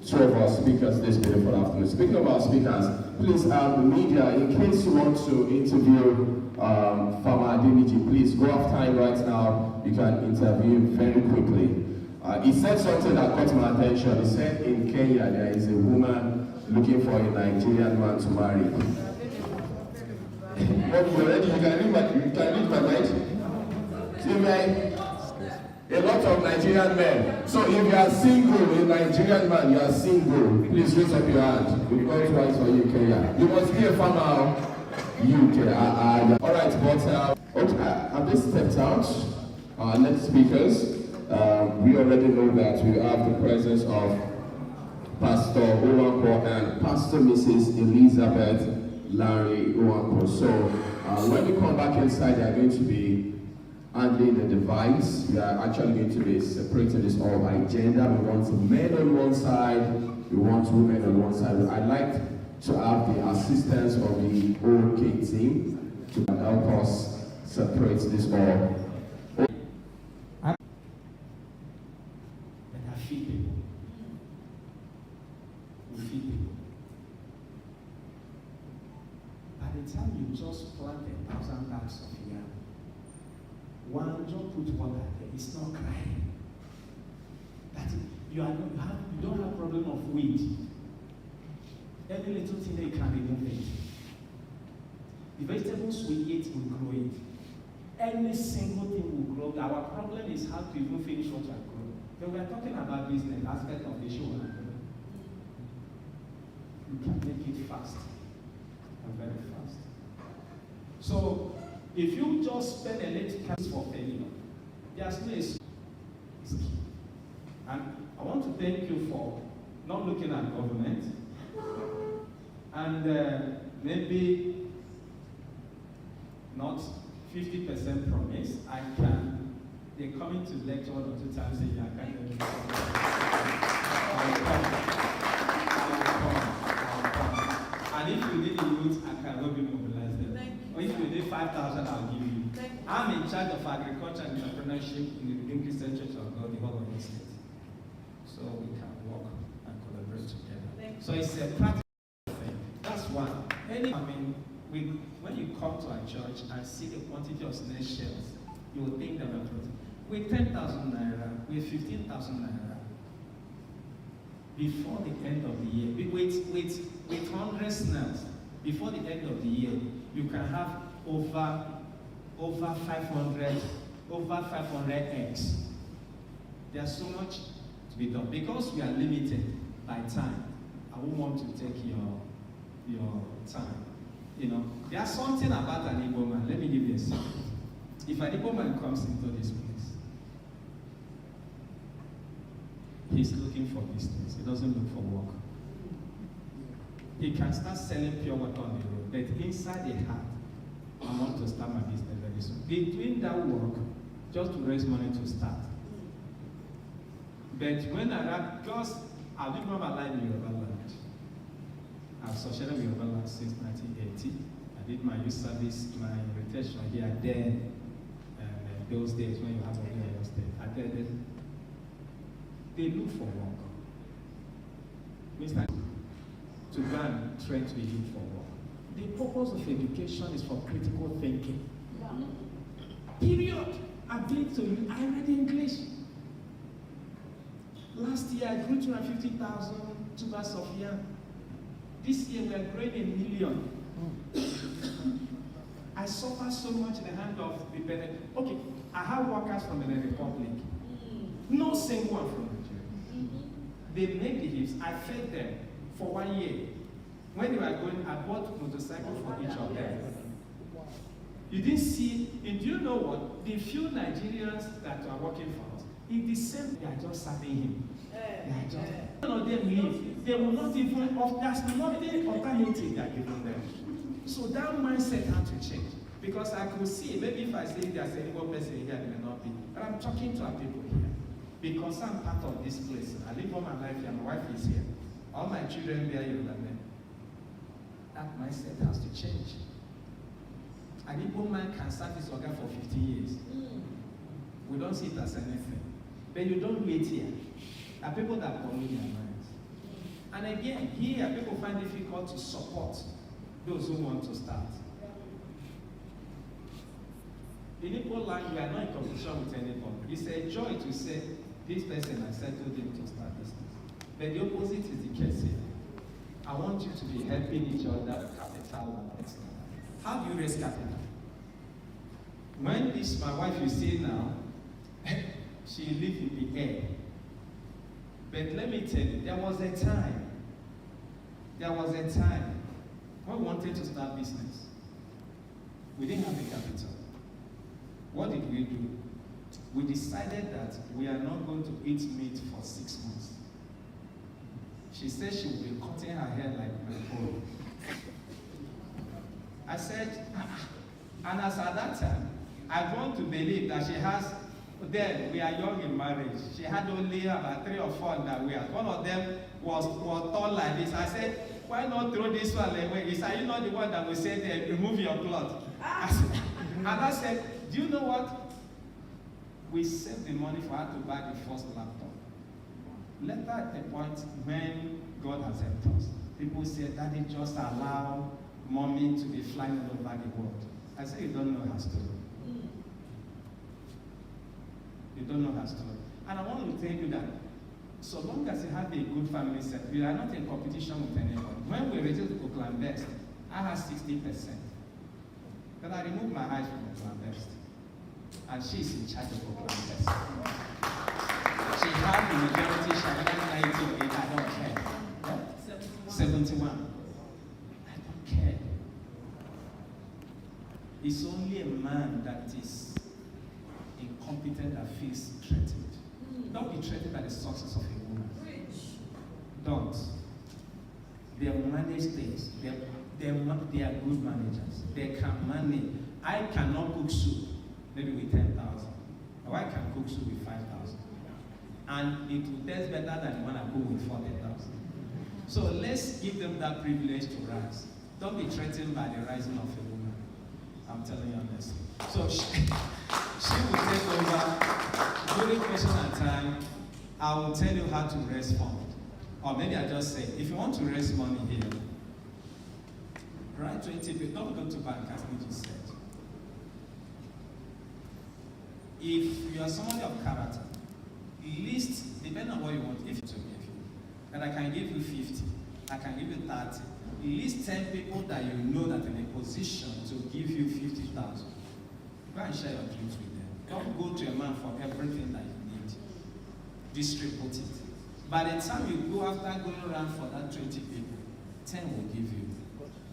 two of our speakers this beautiful afternoon. Speaking of our speakers, please, the media, in case you want to interview Farmer Adeniji, please go off time right now. You can interview him very quickly. He said something that caught my attention. He said in Kenya there is a woman looking for a Nigerian man to marry. But you can read my mind. See me? A lot of Nigerian men. So if you are single, a Nigerian man, you are single, please raise up your hand. We've got twice for you, Kenya. You must be a farmer. UK. Alright, but okay, I've just stepped out. Our next speakers, we already know that we have the presence of Pastor Owanko and Pastor Mrs. Elizabeth Larry Owanko. So when we come back inside, they are going to be handling the device. We are actually going to be separating this all by gender. We want men on one side, we want women on one side. I'd like to have the assistance of the OK team to help us separate this all. And I feed people. We feed people. By the time you just plant 1,000 bags of yam, one just put water there, it's not crying. That's it. You don't have problem of weed. Every little thing they can remove it. The vegetables we eat will grow it. Any single thing will grow. Our problem is how to even finish what we are growing. When we are talking about business aspect of the show, you can make it fast and very fast. So if you just spend a little cash for failure, there's no excuse. And I want to thank you for not looking at government. And maybe not 50% promise. They're coming to lecture 1 or 2 times a year. I can't do it. I'll come. And if you need a youth, I can help you mobilize them. Or if you need 5,000, I'll give you. I'm in charge of agriculture and entrepreneurship in the Redeemed Christian Church of God, the whole of the state. So we can work and collaborate together. So it's a practical. That's one. When you come to a church and see the quantity of snail shells, you will think that with 10,000 naira, with 15,000 naira, before the end of the year, with 100 snails, before the end of the year, you can have over 500 eggs. There's so much to be done because we are limited by time. I won't want to take your time. You know, there's something about an Igbo man. Let me give you a secret. If an Igbo man comes into this place, he's looking for business. He doesn't look for work. He can start selling pure water on the road, but inside the heart, I want to start my business very soon. Be doing that work just to raise money to start. But when because I've lived all my life in Yoruba land. I've associated with Yoruba land since 1980. I did my youth service, my rotation here, then, those days when you have a real estate. I did it. They look for work. Mr. To go and train to look for work. The purpose of education is for critical thinking. Period. I did to you. I read English. Last year I grew 250,000 tubers of yam. This year we are growing 1 million. I suffer so much in the hand of the Benin. Okay, I have workers from the Republic. No single one from Nigeria. They make the hips. I fed them for 1 year. When they were going, I bought motorcycles for each of them. You didn't see, and do you know what? The few Nigerians that are working for us, in the same, they are just serving him. They are just, none of them leave. They will not even, there's nothing alternative they are giving them. So that mindset had to change. Because I could see, maybe if I say there's any one person here, there may not be. But I'm talking to our people here. Because I'm part of this place. I live all my life here, my wife is here. All my children bear Yoruba men. That mindset has to change. An Igbo man can serve his organ for 50 years. We don't see it as anything. But you don't do it here. There are people that pollute their minds. And again, here people find it difficult to support those who want to start. In Igbo land, you are not in competition with anybody. It's a joy to say, this person has settled him to start business. But the opposite is the case here. I want you to be helping each other with capital and extra. How do you raise capital? When this, my wife you see now, she lived in the air. But let me tell you, there was a time when we wanted to start business. We didn't have the capital. What did we do? We decided that we are not going to eat meat for 6 months. She said she would be cutting her hair like my own. I said, and as at that time, I want to believe that she has, then we are young in marriage. She had only about 3 or 4 that we had. One of them was tall like this. I said, why not throw this one away? He said, are you not the one that will say, remove your cloth? And I said, do you know what? We saved the money for her to buy the first laptop. Later at the point when God has helped us, people said, Daddy, just allow mommy to be flying all over the world. I said, you don't know her story. You don't know her story. And I want to tell you that so long as you have a good family set, we are not in competition with anyone. When we reduced Oakland Best, I had 60%. But I removed my eyes from Oakland Best. And she's in charge of Oakland Best. She had the majority, she had 98, I don't care. 71. I don't care. It's only a man that is incompetent that feels threatened. Don't be threatened by the success of a woman. Don't. They manage things. They are good managers. They can manage. I cannot cook soup, maybe with 10,000. My wife can cook soup with 5,000. And it will taste better than the one I cook with 40,000. So let's give them that privilege to rise. Don't be threatened by the rising of a woman. I'm telling you honestly. So she will take over. During question and time, I will tell you how to raise funds. Or maybe I just say, if you want to raise money here, write 20 people. Don't go to bank, as Niji said. If you are somebody of character, list, depending on what you want, if to give you. And I can give you 50, I can give you 30. List 10 people that you know that are in a position to give you 50,000. Go and share your dreams with them. Don't go to a man for everything that you need. Distribute it. By the time you go after going around for that 20 people, 10 will give you.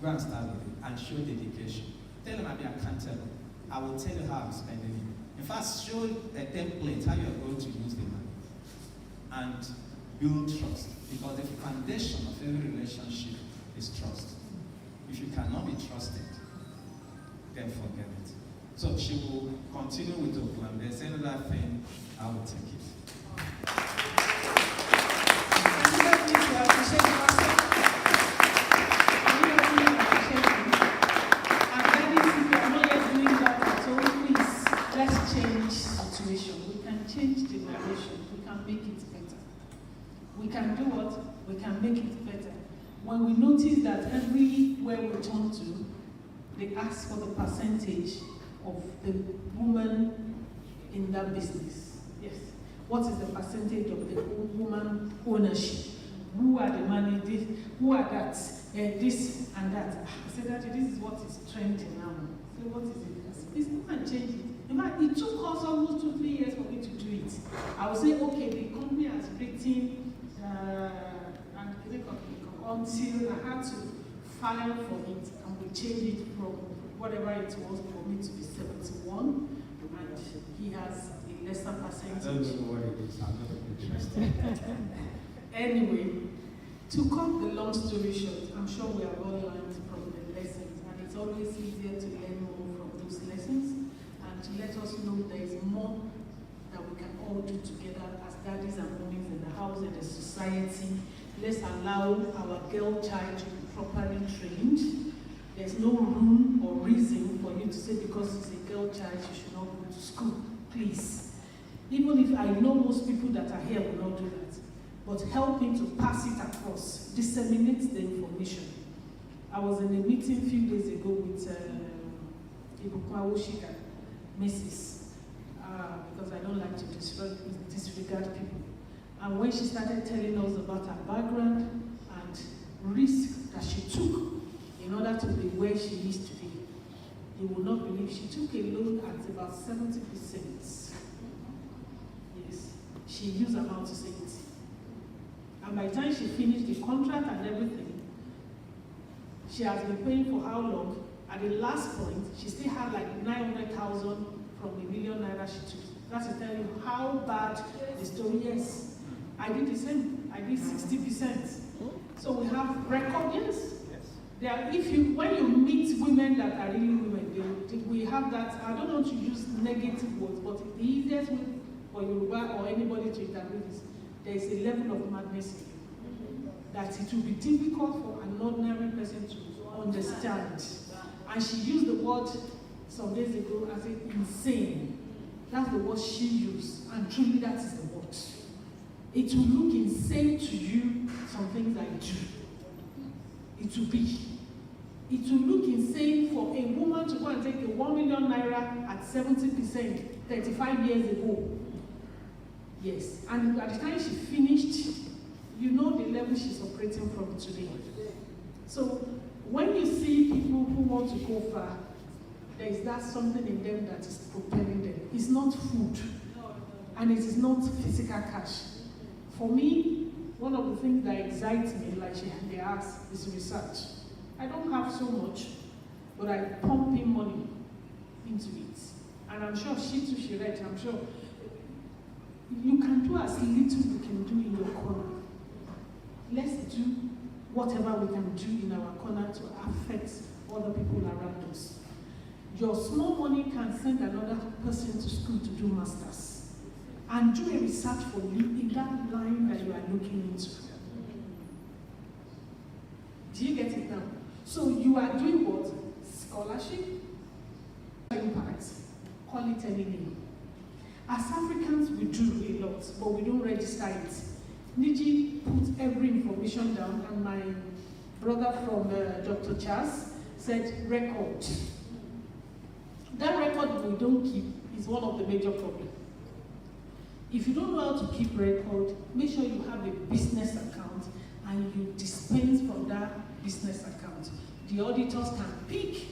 Go and start with it and show dedication. Tell them I'll be accountable. I will tell you how I'm spending it. In fact, show a template how you're going to use the money. And build trust. Because the foundation of every relationship is trust. If you cannot be trusted, then forget it. So she will continue with the plan. There's another thing, I will take it. Let's change situation. We can change the narration. We can make it better. We can do what? We can make it better. When we notice that everywhere we turn to, they ask for the percentage of the woman in that business. Yes. What is the percentage of the woman ownership? Who are the managers? Who are that? This and that. I said that this is what is trending now. So what is it? It's not change it. In fact, it took us almost 2-3 years for me to do it. I would say, okay, the company has written until I had to file for it, and we changed it from whatever it was for me to be 71, and he has a lesser percentage. I don't know what it is. I'm not interested. Anyway, to cut the long story short, I'm sure we have all learned from the lessons, and it's always easier to learn more from those lessons and to let us know there is more that we can all do together as daddies and mommies in the house and the society. Let's allow our girl child to be properly trained. There's no room or reason for you to say because it's a girl child, she should not go to school. Please. Even if I know most people that are here will not do that. But helping to pass it across, disseminate the information. I was in a meeting a few days ago with Ibukwa Oshika, Mrs. Because I don't like to disregard people. And when she started telling us about her background and risk that she took in order to be where she is today, you will not believe she took a loan at about 70%. Yes. she used her mouth to say it. And by the time she finished the contract and everything, she has been paying for how long? At the last point, she still had like 900,000 from the million naira she took. That's to tell you how bad the story is. I did the same. I did 60%. So we have record, yes. There are, when you meet women that are really women, we have that. I don't want to use negative words, but the easiest way for Yoruba or anybody to interpret is there is a level of madness in you that it will be difficult for an ordinary person to understand. And she used the word some days ago as insane. That's the word she used, and truly that is the word. It will look insane to you, some things I do. It will be. It will look insane for a woman to go and take a 1 million naira at 70% 35 years ago. Yes, and at the time she finished, you know the level she's operating from today. So when you see people who want to go far, there is that something in them that is propelling them. It's not food, and it is not physical cash. For me, one of the things that excites me, like they asked, is research. I don't have so much, but I pump in money into it. And I'm sure she too, she read, I'm sure you can do as little you can do in your corner. Let's do whatever we can do in our corner to affect other people around us. Your small money can send another person to school to do masters. And do a research for you in that line that you are looking into. Do you get it now? So you are doing what? Scholarship, impact, call it any name. As Africans, we do a lot, but we don't register it. Niji put every information down, and my brother from Dr. Charles said record. That record we don't keep is one of the major problems. If you don't know how to keep record, make sure you have a business account and you dispense from that business account. The auditors can pick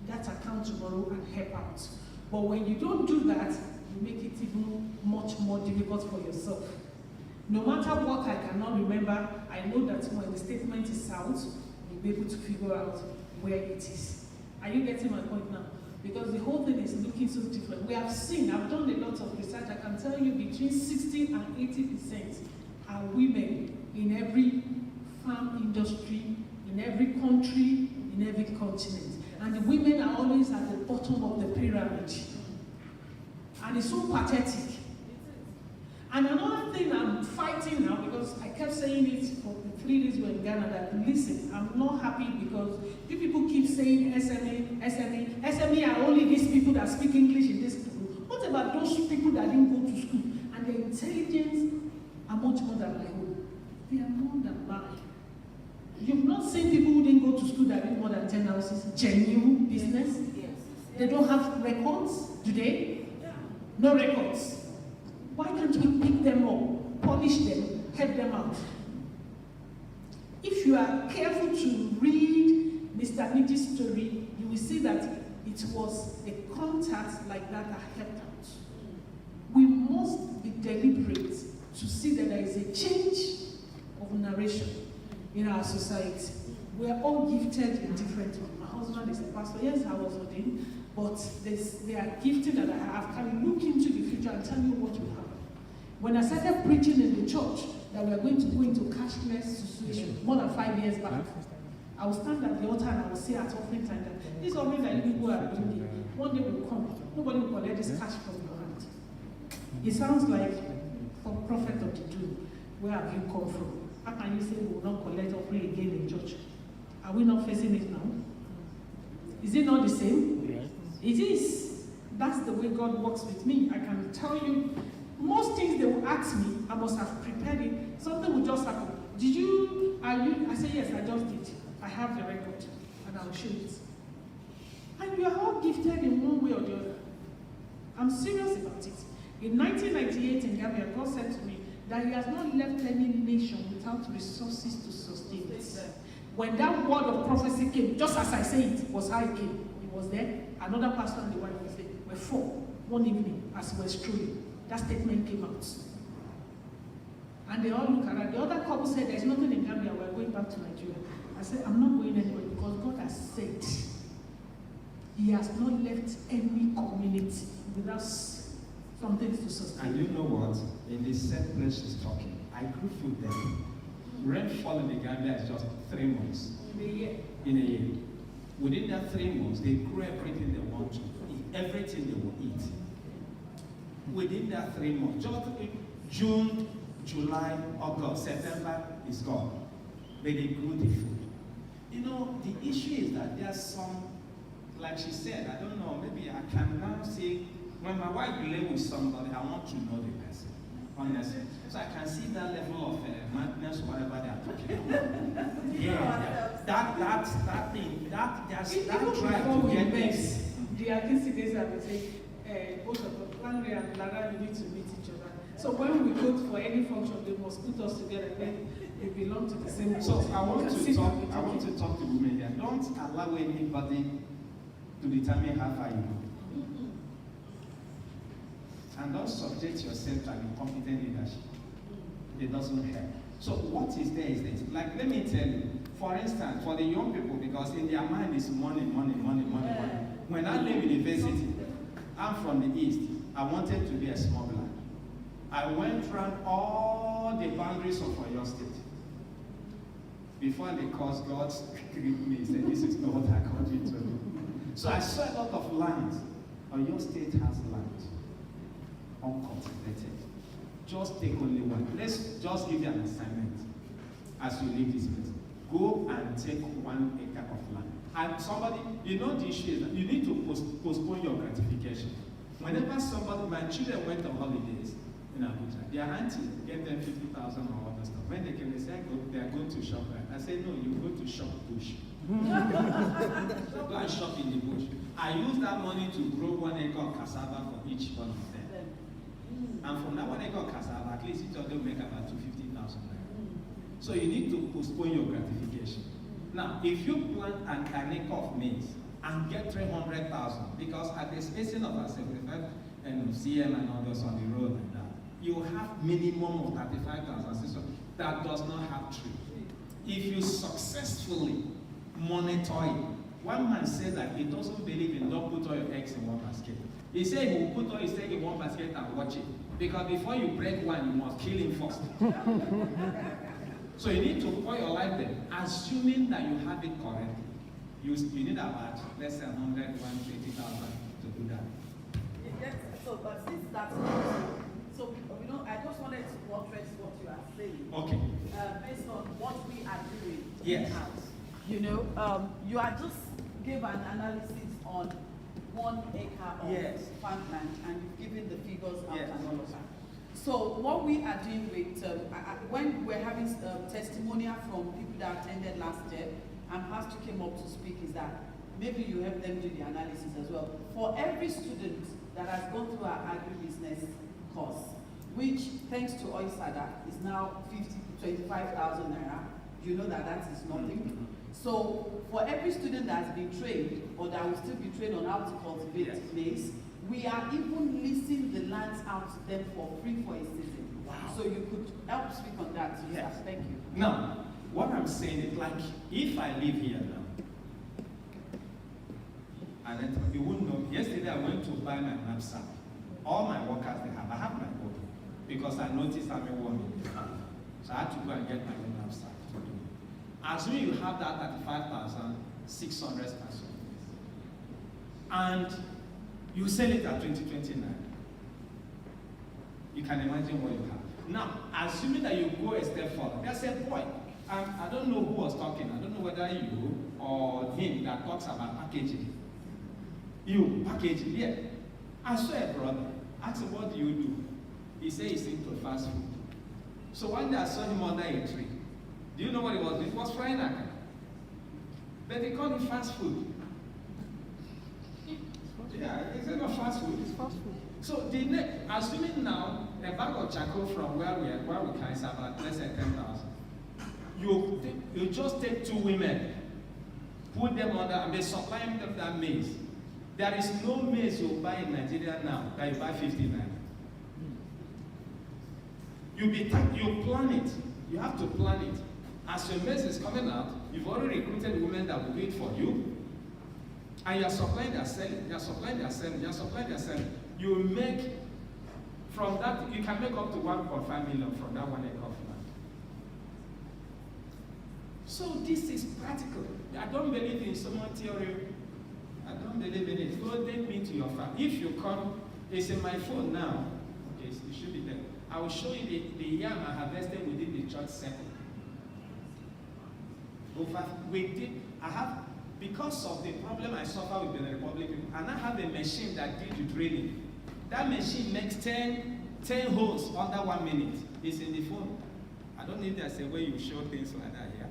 that account tomorrow and help out. But when you don't do that, you make it even much more difficult for yourself. No matter what I cannot remember, I know that when the statement is out, you'll be able to figure out where it is. Are you getting my point now? Because the whole thing is looking so different. We have seen, I've done a lot of research, I can tell you between 60 and 80% are women in every farm industry, in every country, in every continent. And the women are always at the bottom of the pyramid. And it's so pathetic. And another thing I'm fighting now, because I kept saying it for the 3 days we were in Ghana, that listen, I'm not happy because you people keep saying SME, SME. SME are only these people that speak English in this school. What about those people that didn't go to school? And their intelligence are much more than my own. They are more than mine. You've not seen people who didn't go to school that did more than 10 houses, genuine business? Yes. They don't have records, do they? No records. Why can't we pick them up, polish them, help them out? If you are careful to read Mr. Niji's story, you will see that it was a contact like that helped out. We must be deliberate to see that there is a change of narration in our society. We are all gifted in different ways. My husband is a pastor. Yes, I was ordained, but they are gifted that I have. Can look into the future and tell you what will happen. When I started preaching in the church that we are going to go into cashless situation more than 5 years back, I will stand at the altar and I will say at offering time that this offering that you people are doing, one day will come. Nobody will collect this cash from your hand. It sounds like a prophet of the doom. Where have you come from? How can you say we will not collect offering again in church? Are we not facing it now? Is it not the same? Yes. It is. That's the way God works with me. I can tell you, most things they will ask me, I must have prepared it. Something will just happen. Did you, are you? I say, yes, I just did. I have the record, and I will show it. And we are all gifted in one way or the other. I'm serious about it. In 1998 in Gambia, God said to me that He has not left any nation without resources to sustain it. When that word of prophecy came, just as I say it, was how it came. It was there. Another pastor and the wife was there. We're 4, one evening, as we were strolling. That statement came out. And they all look around. The other couple said, there's nothing in Gambia, we're going back to Nigeria. I said, I'm not going anywhere because God has said He has not left any community without some things to sustain. And you know what? In the same place she's talking, I grew food there. Rainfall in the Gambia is just 3 months. In a year. In a year. Within that 3 months, they grew everything they want to eat, everything they will eat. Within that 3 months, just June, July, August, September is gone. But they grew the food. You know, the issue is that there's some, like she said, I don't know, maybe I can now say, when my wife lives with somebody, I want to know the person, honestly. So I can see that level of madness, whatever they are talking about. Yeah, that thing, that drive to get this. The anticipates that we say, both of them, Landry and Lara, you need to meet each other. So when we go for any function, they must put us together, then they belong to the same. So I want to talk to women here. Don't allow anybody to determine how far you go. And don't subject yourself to an incompetent leadership. It doesn't help. So what is there is this. Like, let me tell you, for instance, for the young people, because in their mind is money. When I leave university, I'm from the East. I wanted to be a smuggler. I went around all the boundaries of Oyo State. Before the course, God gripped me and said, this is not what I called you to do. So I saw a lot of land. Oyo State has land, uncultivated. Just take only one. Let's just give you an assignment as you leave this place. Go and take 1 acre of land. And somebody, you know the issue is that you need to postpone your gratification. Whenever somebody, my children went on holidays in Abuja, their auntie gave them 50,000 or other stuff. When they came, they said they are going to shop. I said, no, you go to shop bush. Go and shop in the bush. I use that money to grow 1 acre of cassava for each one of them. And from that 1 acre of cassava, at least each of them make about 250,000 naira. So you need to postpone your gratification. Now, if you plant an acre of maize and get 300,000, because at the spacing of our 75 cm and others on the road like that, you have minimum of 35,000 that does not have tree. If you successfully monitor it, one man said that he doesn't believe in don't put all your eggs in one basket. He said he will put all his eggs in one basket and watch it. Because before you break one, you must kill him first. So you need to pour your life there, assuming that you have it correctly. You need about less than 100,000, 120,000 to do that. Yes, so, but since that's so, you know, I just wanted to buttress what you are saying. Okay. Based on what we are doing. Yes. You know, you are just gave an analysis on 1 acre of farmland, and you've given the figures out and all of that. So what we are doing with, when we're having testimonial from people that attended last year, and Pastor came up to speak, is that maybe you help them do the analysis as well. For every student that has gone through our agribusiness course, which thanks to OISADA is now 25,000 naira, you know that that is nothing. So for every student that has been trained, or that will still be trained on how to cultivate maize, we are even leasing the lands out to them for free for a season. Wow. So you could help speak on that. Yes. Thank you. Now, what I'm saying is, like, if I live here now, and then you wouldn't know, yesterday I went to buy my knapsack. All my workers, I have my own, because I noticed I'm a woman. So I had to go and get my own knapsack to do. Assume you have that 35,600 stations, and you sell it at 2029. You can imagine what you have. Now, assuming that you go a step further, there's a point. I don't know who was talking. I don't know whether you or him that talks about packaging. You, packaging, yeah. I saw a brother. Asked him, what do you do? He said he's into fast food. So one day I saw him under a tree. Do you know what it was? It was frying akara. But they call it fast food. Yeah, it's not fast food. It's fast food. So assuming now a bag of charcoal from where we can is about less than 10,000. You just take 2 women, put them under, and they supply them that maize. There is no maize you buy in Nigeria now that you buy 59. You plan it. You have to plan it. As your mess is coming out, you've already recruited women that will do it for you. And you're supplying their selling, you're supplying their selling, you're supplying their selling. You make, from that, you can make up to 1.5 million from that 1 acre of land. So this is practical. I don't believe in someone theory. I don't believe in it. Go take me to your farm. If you come, it's in my phone now. Okay, so it should be there. I will show you the yam I harvested within the church circle. Because of the problem I suffer with the Republic, and I have a machine that did the drilling. That machine makes 10 holes under 1 minute. It's in the phone. I don't know if there's a way you show things like that here.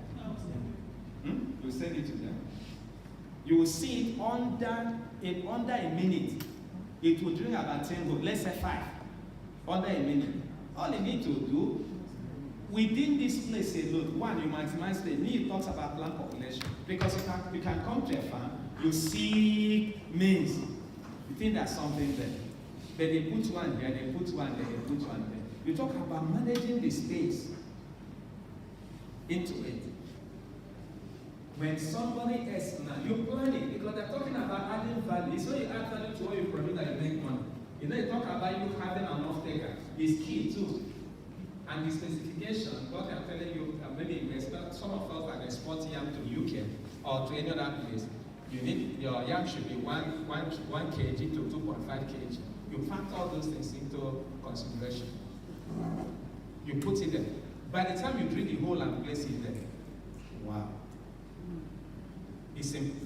You send it to them. You will see it under a minute. It will drill about 10 holes, let's say 5, under a minute. All you need to do, within this place alone, one, you maximize the need. It talks about plant population. Because you can come to a farm, you see maize, you think there's something there. But they put one here, they put one there, they put one there. You talk about managing the space into it. When somebody else now, you plan it, because they're talking about adding value. So you add value to what you produce that you make money. You know, you talk about you having an off-taker. It's key too. And the specification, what I'm telling you, maybe some of us that export yam to UK or to any other place, you need, your yam should be 1 kg to 2.5 kg. You factor all those things into consideration. You put it there. By the time you drill the hole and place it there, wow.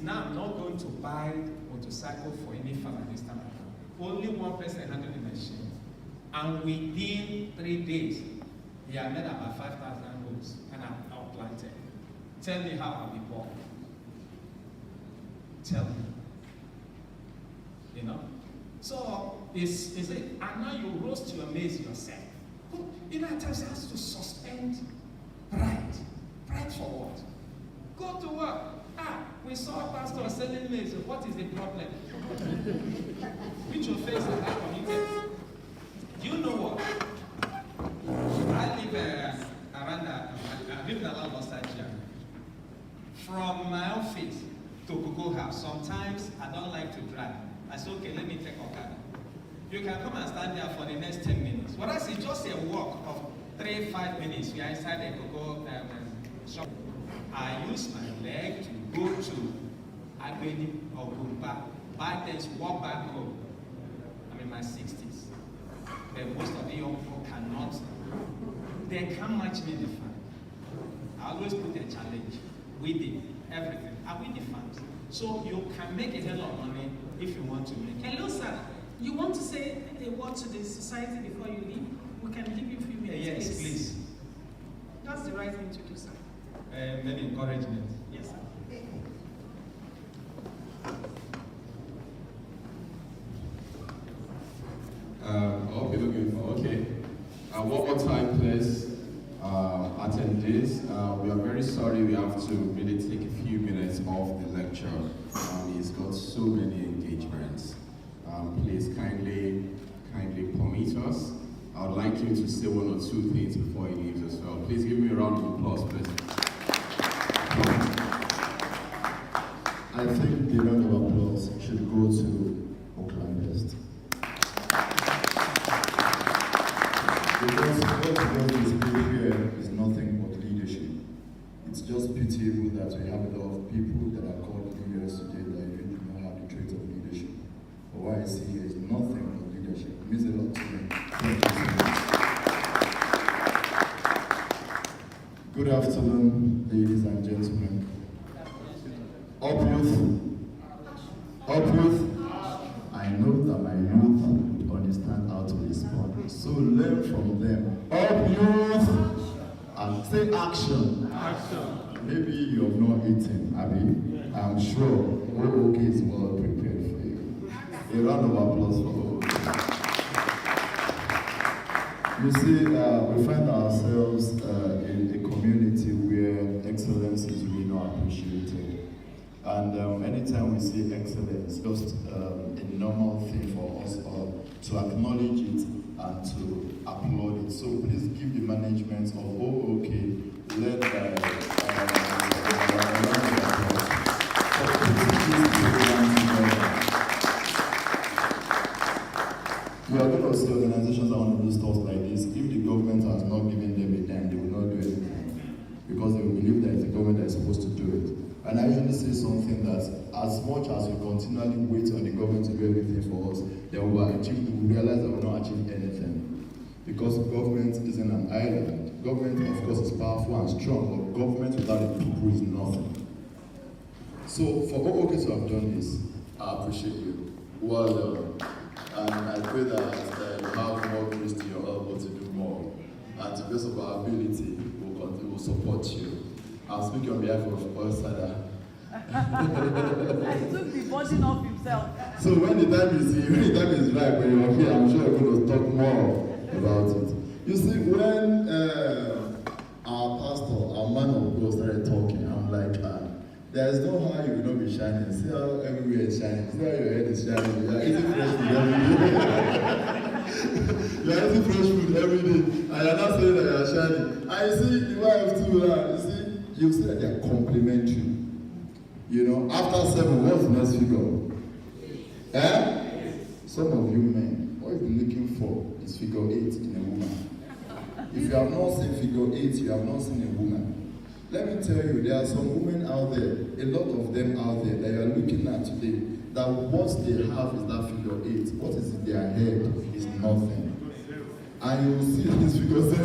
Now I'm not going to buy motorcycle for any farm at this time. Only one person handled the machine. And within 3 days, he had made about 5,000 holes and I've planted. Tell me how I'll be born. Tell me. You know? So, is it, and now you roast your maize yourself. You know, at times it has to suspend pride. Pride for what? Go to work. We saw a pastor selling maize. What is the problem? Which offense have I committed? Do you know what? I live around, I live in a lot of Nigeria. From my office to Cocoa House, sometimes I don't like to drive. I said, okay, let me take Okada. You can come and stand there for the next 10 minutes. Whereas it's just a walk of 3-5 minutes. We are inside the Cocoa shop. I use my leg to go to Agbeni or Gumpa, buy things, walk back home. I'm in my 60s. But most of the young people cannot. They can't match me in the farm. I always put a challenge. We did everything. I win the farms. So you can make a hell of money if you want to make it. Hello, sir. You want to say a word to the society before you leave? We can give you a few minutes. Yes, please. That's the right thing to do, sir. Maybe encouragement. Yes, sir. I'll be looking for, okay. One more time, please. Attendees, we are very sorry we have to really take a few minutes off the lecture. He's got so many engagements. Please kindly permit us. I would like him to say 1 or 2 things before he leaves as well. Please give me a round of applause, please. I think the round of applause should go to Oakland West. Because what is good here is nothing but leadership. It's just pitiable that we have a lot of people that are called leaders today that really do not have the trait of leadership. But what I see here is nothing but leadership. It means a lot to me. Thank you so much. Good afternoon, ladies and gentlemen. Up youth. I know that my youth would understand how to respond. So learn from them. Up youth. And say action. Action. Maybe you have not eaten, Abby. I'm sure OK is well prepared for you. A round of applause for OK. You see, we find ourselves in a community where excellence is really not appreciated. And anytime we see excellence, just a normal thing for us all to acknowledge it and to applaud it. So please give the management of OOK, led by we are going to see organizations that want to do stuff like this. If the government has not given them a dime, they will not do it because they will believe that it's the government that is supposed to do it. And I usually say something that as much as we continually wait on the government to do everything for us, then we will realize that we will not achieve anything. Because government isn't an island. Government, of course, is powerful and strong, but government without the people is nothing. So for OOK to have done this, I appreciate you. Well done. And I pray that you have more grace to your elbow to do more. And to the best of our ability, we'll support you. I'm speaking on behalf of Osada. He took the burden off himself. So when the time is right, when you're here, I'm sure we're going to talk more about it. You see, when our pastor, our man of God started talking, I'm like, there's no how you will not be shining. See how everywhere is shining. See how your head is shining. You are eating fresh food every day. You are eating fresh food every day. And you're not saying that you are shining. And you see, the wife too, you see that they are complimentary. You know, after 7, what's the next figure? Eh? Some of you men, what you're looking for is figure 8 in a woman. If you have not seen figure 8, you have not seen a woman. Let me tell you, there are some women out there, a lot of them out there that you are looking at today, that what they have is that figure 8. What is in their head is nothing. And you will see this figure 0.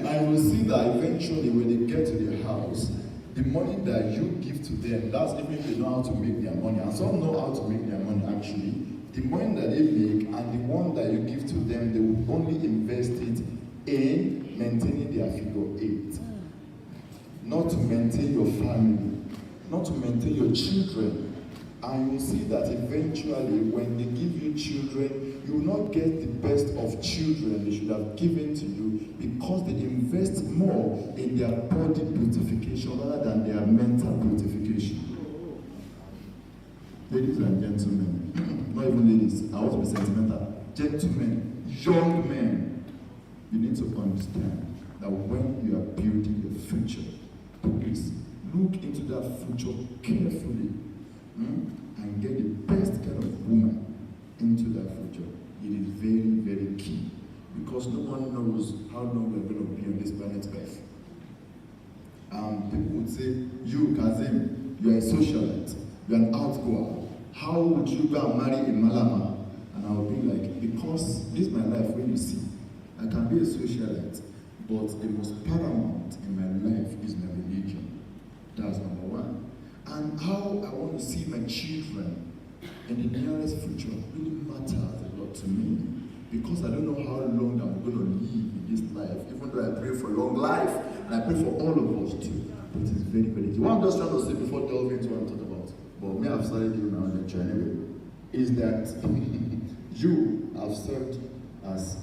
And you will see that eventually when they get to their house, the money that you give to them, that's even if they know how to make their money. And some know how to make their money actually. The money that they make and the one that you give to them, they will only invest it in maintaining their figure 8. Not to maintain your family, not to maintain your children. And you will see that eventually when they give you children, you will not get the best of children they should have given to you because they invest more in their body beautification rather than their mental beautification. Ladies and gentlemen, not even ladies, I want to be sentimental. Gentlemen, young men, you need to understand that when you are building your future, please look into that future carefully and get the best kind of woman into that future. It is very, very key because no one knows how long we're going to be on this planet Earth. People would say, you, Kazim, you're a socialite, you're an outgoer. How would you go and marry in Malama? And I'll be like, because this is my life when you see. I can be a socialite, but the most paramount in my life is my religion. That's number one. And how I want to see my children in the nearest future really matters a lot to me. Because I don't know how long I'm going to live in this life, even though I pray for long life, and I pray for all of us too. But it's very, very easy. What I'm just trying to say before delving into what I'm talking about, but me, I've started giving my own lecture anyway, is that you have served as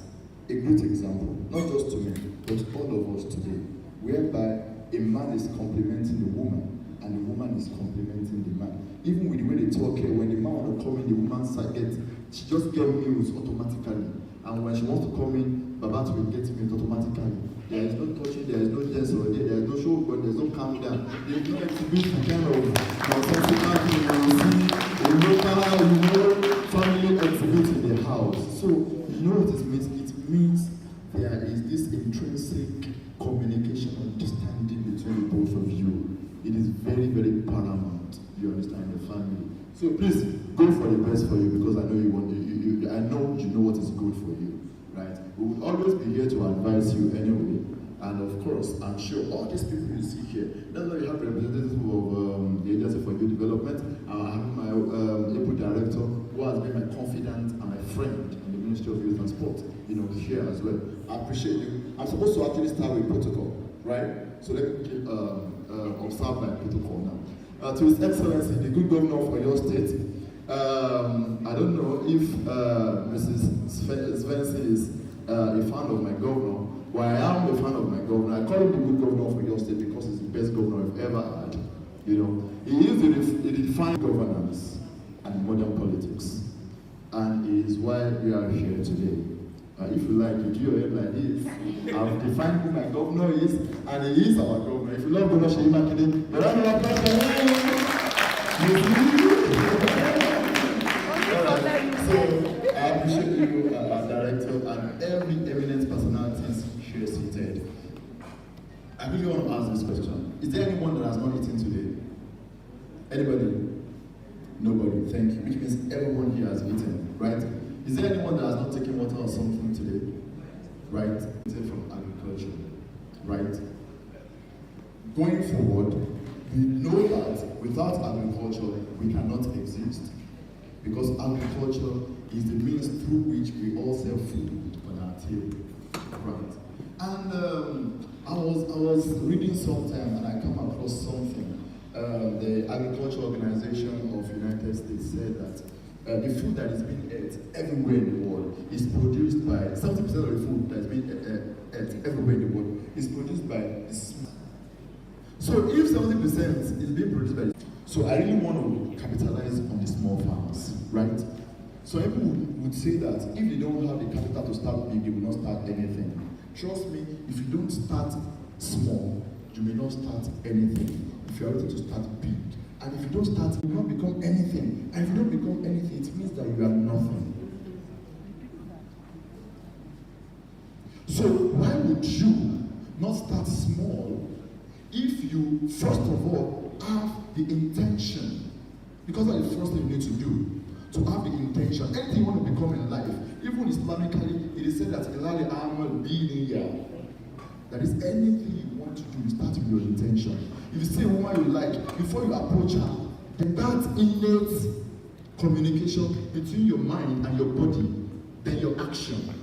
a great example, not just to me, but to all of us today, whereby a man is complimenting the woman, and the woman is complimenting the man. Even with the way they talk here, when the man wants to come in, the woman gets, she just gets meals automatically. And when she wants to come in, Babat will get meals automatically. There is no touching, there is no yes or there is no show, but there is no calm down. There is no exhibition kind of nonsensical thing you see a local, family exhibit in the house. So, you know what it means? It means there is this intrinsic communication, understanding between the both of you. It is very, very paramount. You understand your family. So please go for the best for you because I know you want I know you know what is good for you, right? We will always be here to advise you anyway. And of course, I'm sure all these people you see here, that's why you have representatives of the Agency for Youth Development. I have my Labor Director who has been my confidant and my friend in the Ministry of Youth and Sport, here as well. I appreciate you. I'm supposed to actually start with protocol, right? So let me observe my protocol now. To His Excellency, the good governor for your state, I don't know if Mrs. Svensi is a fan of my governor. Well, I am a fan of my governor. I call him the good governor for your state because he's the best governor I've ever had. He used to define governance and modern politics. And it is why we are here today. If you like, you do your head like this. I've defined who my governor is, and he is our governor. If you love Governor Sheyi Makinde, round of applause for him. So I appreciate you, our director, and every eminent personalities here seated. I really want to ask this question. Is there anyone that has not eaten today? Anybody? Nobody. Thank you. Which means everyone here has eaten, right? Is there anyone that has not taken water or something today? Right? From agriculture, right? Going forward, we know that without agriculture, we cannot exist. Because agriculture is the means through which we all sell food on our table, right? And I was reading sometime and I come across something. The Agriculture Organization of United States said that the food that is being eaten everywhere in the world is produced by 70% of the food that is being eaten everywhere in the world is produced by the small. So if 70% is being produced by, so I really want to capitalize on the small farmers, right? So people would say that if they don't have the capital to start big, they will not start anything. Trust me, if you don't start small, you may not start anything. If you are ready to start big, and if you don't start, you will not become anything. And if you don't become anything, it means that you are nothing. So why would you not start small if you, first of all, have the intention? Because that's the first thing you need to do. To have the intention. Anything you want to become in life, even Islamically, it is said that that is anything you want to do, you start with your intention. If you see a woman you like, before you approach her, then that innate communication between your mind and your body, then your action,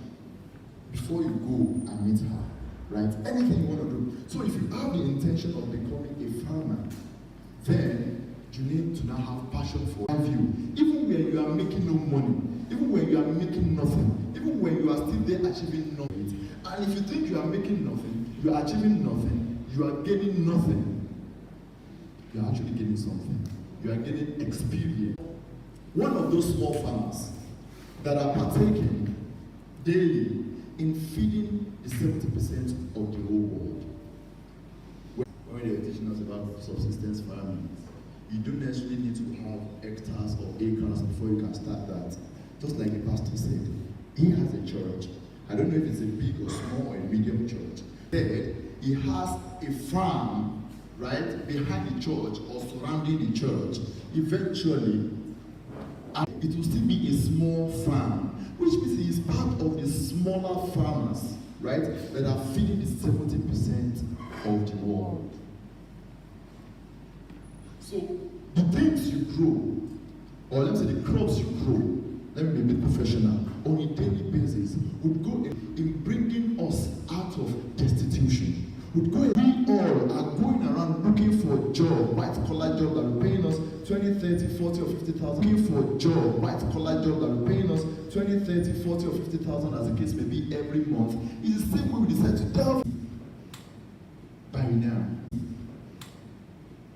before you go and meet her, right? Anything you want to do. So if you have the intention of becoming a farmer, then you need to now have passion for you. Even when you are making no money, even when you are making nothing, even when you are still there achieving nothing. And if you think you are making nothing, you are achieving nothing, you are gaining nothing, you are actually getting something. You are getting experience. One of those small farmers that are partaking daily in feeding the 70% of the whole world. When they are teaching us about subsistence farming, you don't necessarily need to have hectares or acres before you can start that. Just like the pastor said, he has a church. I don't know if it's a big or small or a medium church. There, he has a farm, right, behind the church or surrounding the church. Eventually, it will still be a small farm, which means he is part of the smaller farmers, right, that are feeding the 70% of the world. So, the things you grow, or let me say the crops you grow, let me be a bit professional, on a daily basis, would go in bringing us out of destitution. Would go, we all are going around looking for a job, white-collar job that will paying us 20, 30, 40 or 50,000. Looking for a job, white-collar job that will paying us 20, 30, 40 or 50,000 as the case may be every month. It's the same way we decide to delve. By now,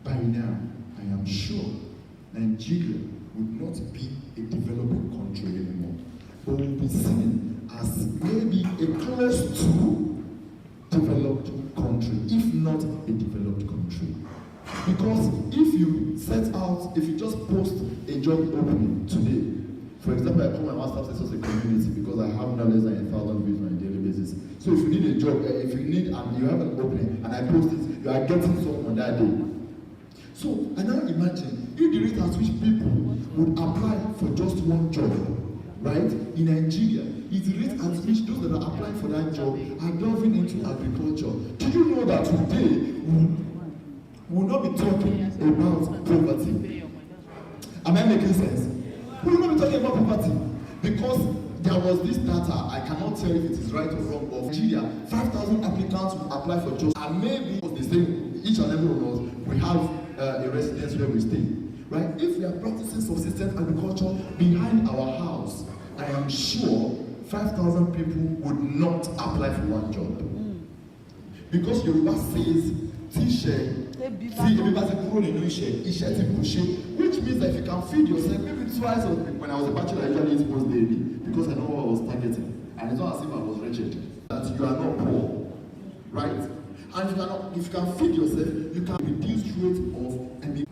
I am sure Nigeria would not be a developing country anymore, but will be seen as maybe a close to developed country, if not a developed country. Because if you set out, if you just post a job opening today, for example, I call my WhatsApp status a community because I have no less than 1,000 views on a daily basis. So if you need a job, if you need and you have an opening and I post it, you are getting some on that day. So I now imagine if the rate at which people would apply for just one job, right, in Nigeria, is the rate at which those that are applying for that job are delving into agriculture. Did you know that today we will not be talking about poverty? Am I making sense? We will not be talking about poverty because there was this data, I cannot tell if it is right or wrong, but Nigeria, 5,000 applicants will apply for jobs, and maybe the same, each and every one of us, we have a residence where we stay, right? If we are practicing subsistence agriculture behind our house, I am sure 5,000 people would not apply for one job. Because Yoruba says, which means that if you can feed yourself maybe twice, when I was a bachelor, I usually eat once daily because I know what I was targeting. And it's not as if I was wretched. That you are not poor, right? And if you can feed yourself, you can reduce rate of emigration.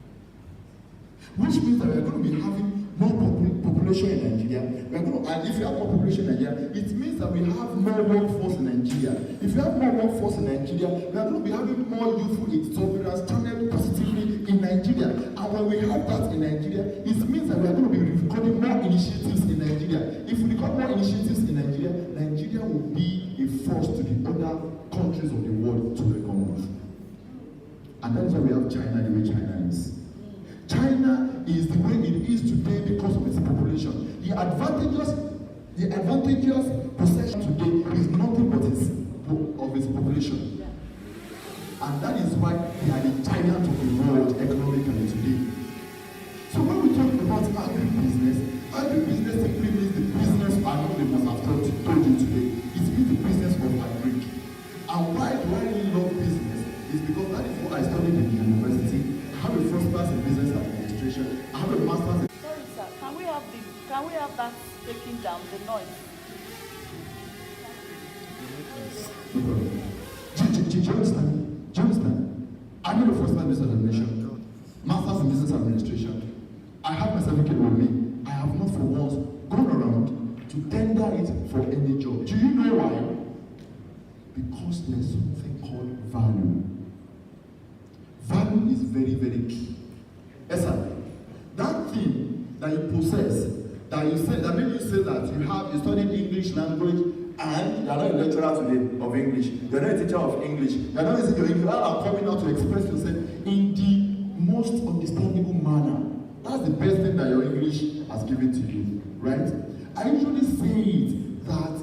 Which means that we are going to be having more population in Nigeria. And if you have more population in Nigeria, it means that we have more workforce in Nigeria. If you have more workforce in Nigeria, we are going to be having more youthful exuberance channeled positively in Nigeria. And when we have that in Nigeria, it means that we are going to be recording more initiatives in Nigeria. If we record more initiatives in Nigeria, Nigeria will be a force to the other countries of the world to reckon with. And that is why we have China the way China is. China is the way it is today because of its population. The advantageous possession today is nothing but its population. And that is why they are the giant of the world economically today. So when we talk about agribusiness simply means the business, I know they must have told you today, it means the business of agric. And why do I really love business? Is because that is what I studied in the university. I have a first class in business administration. I have a master's in... Sorry, sir. Can we have that taking down the noise? No problem. Do you understand? Do you understand? I have a first class in business administration. Master's in business administration. I have my certificate with me. I have not for once gone around to tender it for any job. Do you know why? Because there's something called value. Value is very, very key. Yes, sir. That thing that you possess, that you say, that made you say that you studied English language and you are not a lecturer today of English. You are not a teacher of English. You are not using your English. You are coming out to express yourself in the most understandable manner. That's the best thing that your English has given to you, right? I usually say it that,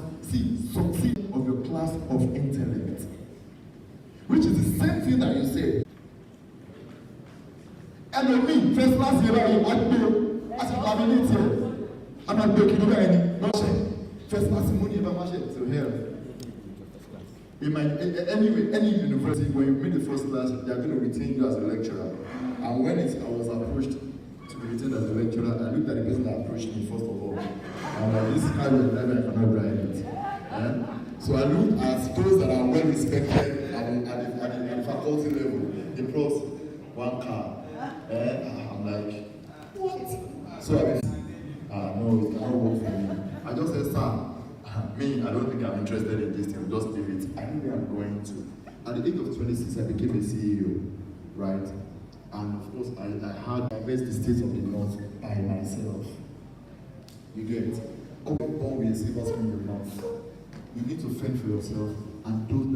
succeed of your class of intellect, which is the same thing that you say. And me, first class here, I'm not breaking over any. First class money, so here. Anyway, any university, when you meet the first class, they are going to retain you as a lecturer. And when I was approached to be retained as a lecturer, I looked at the person that approached me first of all. And this car will drive, I cannot drive it. So I looked at those that are well respected at the faculty level. They brought one car. I'm like, what? So I mean, no, it cannot work for me. I just said, sir, me, I don't think I'm interested in this thing, just leave it. I know where I'm going to. At the age of 26, I became a CEO, right? And of course, I faced the states of the north by myself. You get? Born with a silver spoon in your mouth. You need to fend for yourself and those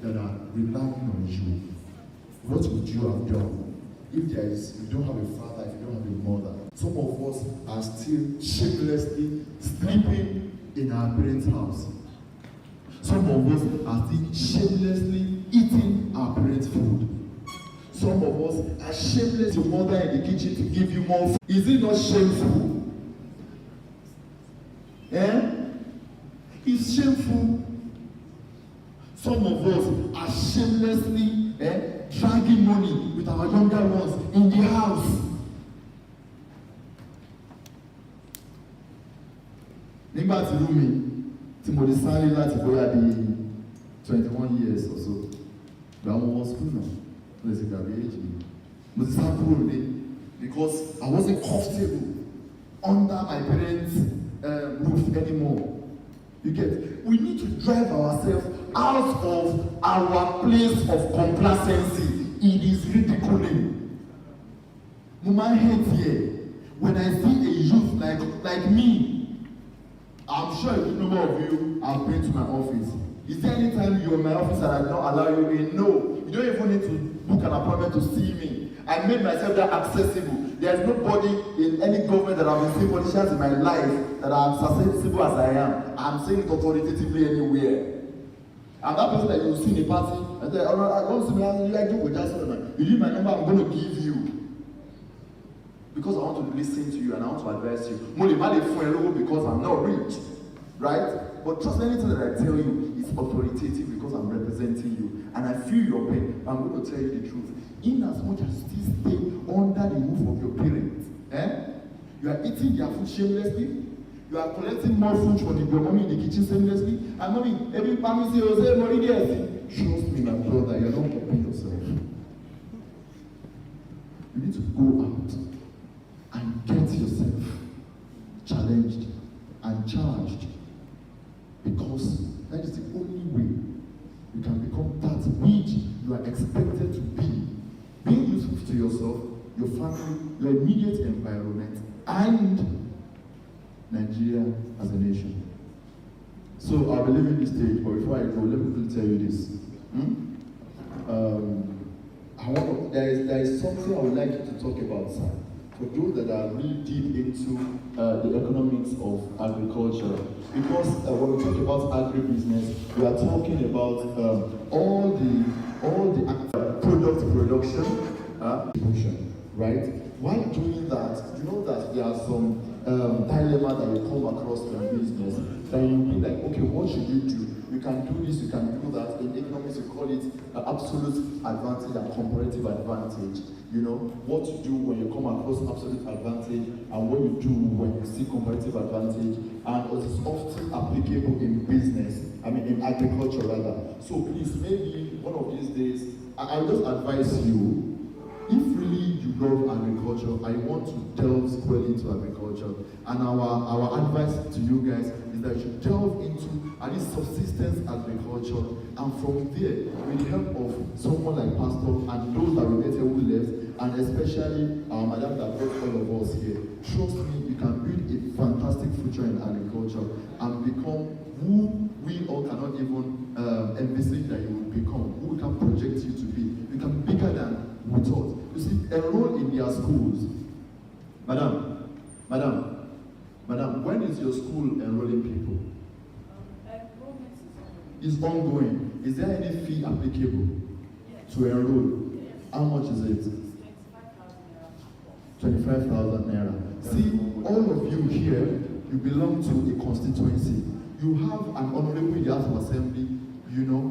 that are relying on you. What would you have done? If you don't have a father, if you don't have a mother, some of us are still shamelessly sleeping in our parents' house. Some of us are still shamelessly eating our parents' food. Some of us are shameless your mother in the kitchen to give you more food. Is it not shameful? It's shameful. Some of us are shamelessly dragging money with our younger ones in the house. Nígbà tí Rúmi tí mo lè sáré láti bóyá di 21 years or so, gba wọn wọ school náà, mo lè ṣe gbàgbé èjì mi. Mo ti sá kúrò ní because I wasn't comfortable under my parents' roof anymore. You get? We need to drive ourselves out of our place of complacency. It is ridiculous. Mama hates here. When I see a youth like me, I'm sure a good number of you have been to my office. Is there any time you're in my office and I don't allow you in? No. You don't even need to book an appointment to see me. I made myself that accessible. There's nobody in any government that I've been seeing politicians in my life that are as accessible as I am. I'm saying it authoritatively anywhere. I'm that person that you will see in a party and say, oh, I want to see me, I do with that sort of man. You need my number, I'm going to give you. Because I want to listen to you and I want to advise you. Because I'm not rich, right? But trust anything that I tell you is authoritative because I'm representing you. And I feel your pain. I'm going to tell you the truth. In as much as you still stay under the roof of your parents, you are eating their food shamelessly, You are collecting more food from your mommy in the kitchen seamlessly. And mommy, every family say, oh, say, money there. Trust me, my brother, you're not helping yourself. You need to go out and get yourself challenged and charged, because that is the only way you can become that which you are expected to be. Being useful to yourself, your family, your immediate environment, and Nigeria as a nation. So I'll be leaving this stage, but before I go, let me quickly tell you this. There is something I would like you to talk about, sir. For those that are really deep into the economics of agriculture, because when we talk about agribusiness, we are talking about all the product production, right? While doing that, you know that there are some dilemma that you come across in business. Then you'll be like, okay, what should you do? You can do this, you can do that. In economics, you call it absolute advantage and comparative advantage. You know, what you do when you come across absolute advantage and what you do when you see comparative advantage. And it is often applicable in business, in agriculture rather. So please, maybe one of these days, I'll just advise you, if really you love agriculture, I want to delve squarely into agriculture. And our advice to you guys is that you should delve into at least subsistence agriculture. And from there, with the help of someone like Pastor and those that we met here who left, and especially our madam that brought all of us here, trust me, you can build a fantastic future in agriculture and become who we all cannot even envisage that you will become, who we can project you to be. You can be bigger than we thought. You see, enroll in their schools. Madam, when is your school enrolling people? Enrollment Is ongoing. Is there any fee applicable to enroll? How much is it? 25,000 naira. See, all of you here, you belong to a constituency. You have an honorable in the House of Assembly, you know,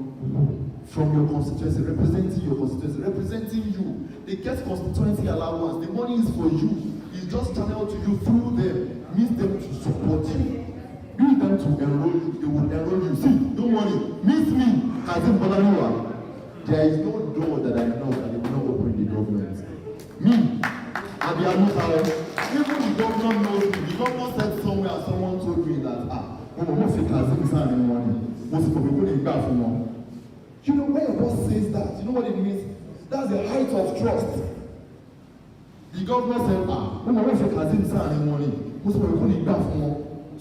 from your constituency, representing your constituency, representing you. They get constituency allowance. The money is for you. It's just channeled to you through them. Means them to support you. Means them to enroll you. They will enroll you. See, don't worry. Means me, Kazim Bolariwa. There is no door that I know that they will not open in the government. Me, even the governor knows me. The governor said somewhere and someone told me that, you know, when your boss says that, you know what it means? That's the height of trust. The governor said,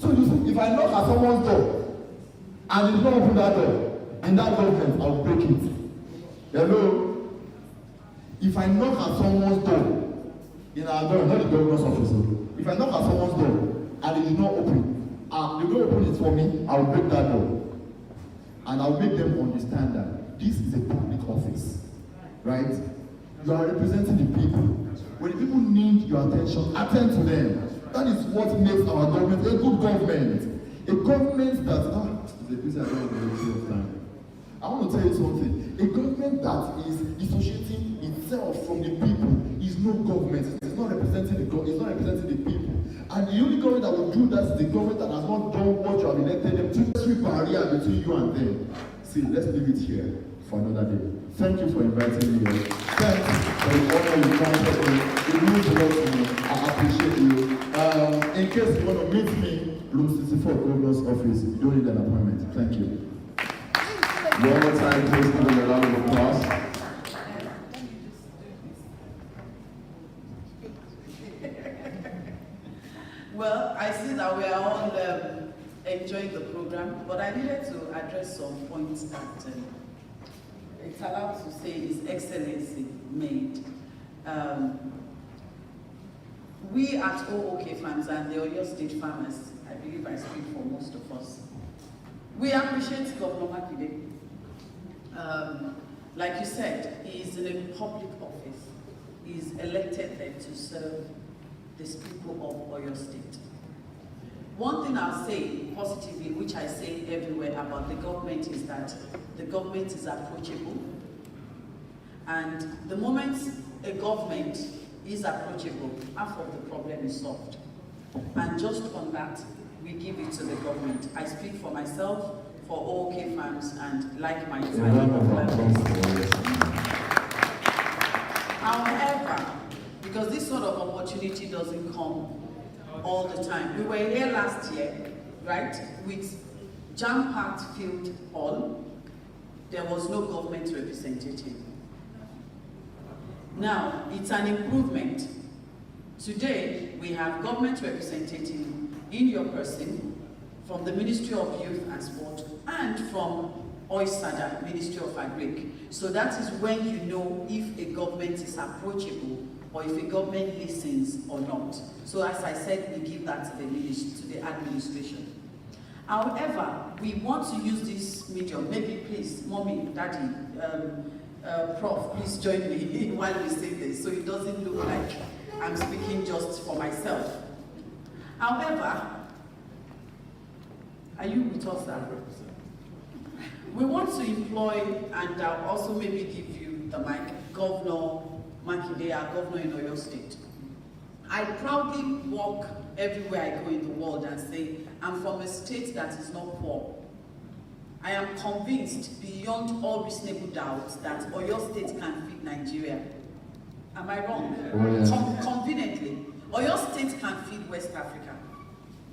so you see, if I knock at someone's door and they don't open that door, in that government, I'll break it. Hello? If I knock at someone's door, in our door, not the governor's office, if I knock at someone's door and they did not open, they don't open it for me, I'll break that door. And I'll make them understand that this is a public office, right? You are representing the people. When the people need your attention, attend to them. That is what makes our government a good government. A government that, I want to tell you something. A government that is dissociating itself from the people is no government. It's not representing the government. It's not representing the people. And the only government that will do that is the government that has not done what you have elected them to. Sweep barrier between you and them. See, let's leave it here for another day. Thank you for inviting me here. Thanks for the honor you granted me. It means a lot to me. I appreciate you. In case you want to meet me, room 64, Governor's office. You don't need an appointment. Thank you. One more time, please give them a round of applause. Well, I see that we are all enjoying the program, but I needed to address some points that it's allowed to say is excellency made. We at OOK Farms and the Oyo State farmers, I believe I speak for most of us, we appreciate Governor Makinde. Like you said, he is in a public office. He is elected there to serve these people of Oyo State. One thing I'll say positively, which I say everywhere about the government, is that the government is approachable. And the moment a government is approachable, half of the problem is solved. And just on that, we give it to the government. I speak for myself, for OK farms, and like my However, because this sort of opportunity doesn't come all the time. We were here last year, right, with jam-packed field hall. There was no government representative. Now, it's an improvement. Today, we have government representative in your person from the Ministry of Youth and Sport and from OISADA, Ministry of Agric. So that is when you know if a government is approachable or if a government listens or not. So as I said, we give that to the administration. However, we want to use this medium. Maybe please, mommy, daddy, prof, please join me while we say this so it doesn't look like I'm speaking just for myself. However, are you with us, sir? We want to employ, and I'll also maybe give you the mic, Governor Makinde, our governor in Oyo State. I proudly walk everywhere I go in the world and say, I'm from a state that is not poor. I am convinced beyond all reasonable doubt that Oyo State can feed Nigeria. Am I wrong? Conveniently, Oyo State can feed West Africa.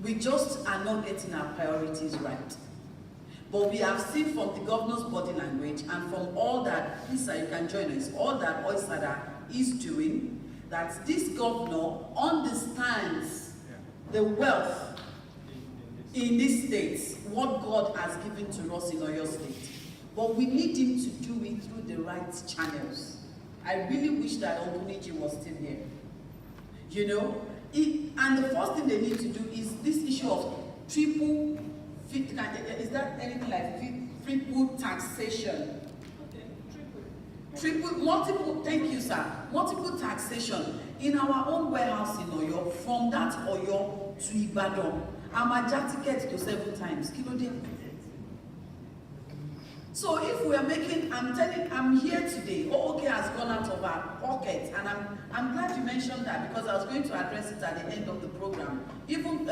We just are not getting our priorities right. But we have seen from the governor's body language and from all that, please sir, you can join us, all that OISADA is doing, that this governor understands the wealth in this state, what God has given to us in Oyo State. But we need him to do it through the right channels. I really wish that Oguniji was still here. You know, and the first thing they need to do is this issue of triple, is that anything like triple taxation? Multiple, thank you sir, multiple taxation in our own warehouse in Oyo, from that Oyo to Ibadan. Amaja ticket to 7 times, kilo day. So if we are making, I'm here today, OOK has gone out of our pocket, and I'm glad you mentioned that because I was going to address it at the end of the program. Even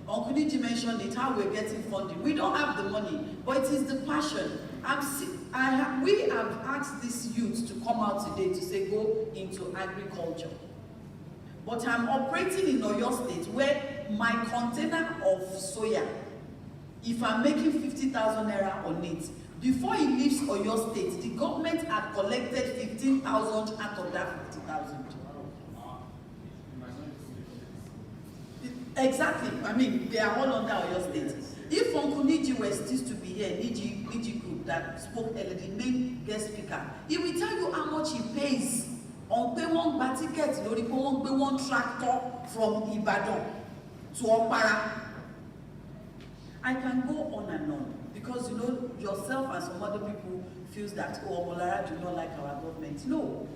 Uncle Niji mentioned it, how we're getting funding. We don't have the money, but it is the passion. We have asked these youths to come out today to say go into agriculture. But I'm operating in Oyo State where my container of soya, if I'm making 50,000 naira on it, before it leaves Oyo State, the government had collected 15,000 out of that 50,000. Exactly. I mean, they are all under Oyo State. If Uncle Niji were still to be here, Niji Group that spoke earlier, the main guest speaker, he will tell you how much he pays on pay one bad ticket, pay one tractor from Ibadan to Okpara. I can go on and on because you know yourself and some other people feels that Omolara do not like our government. No,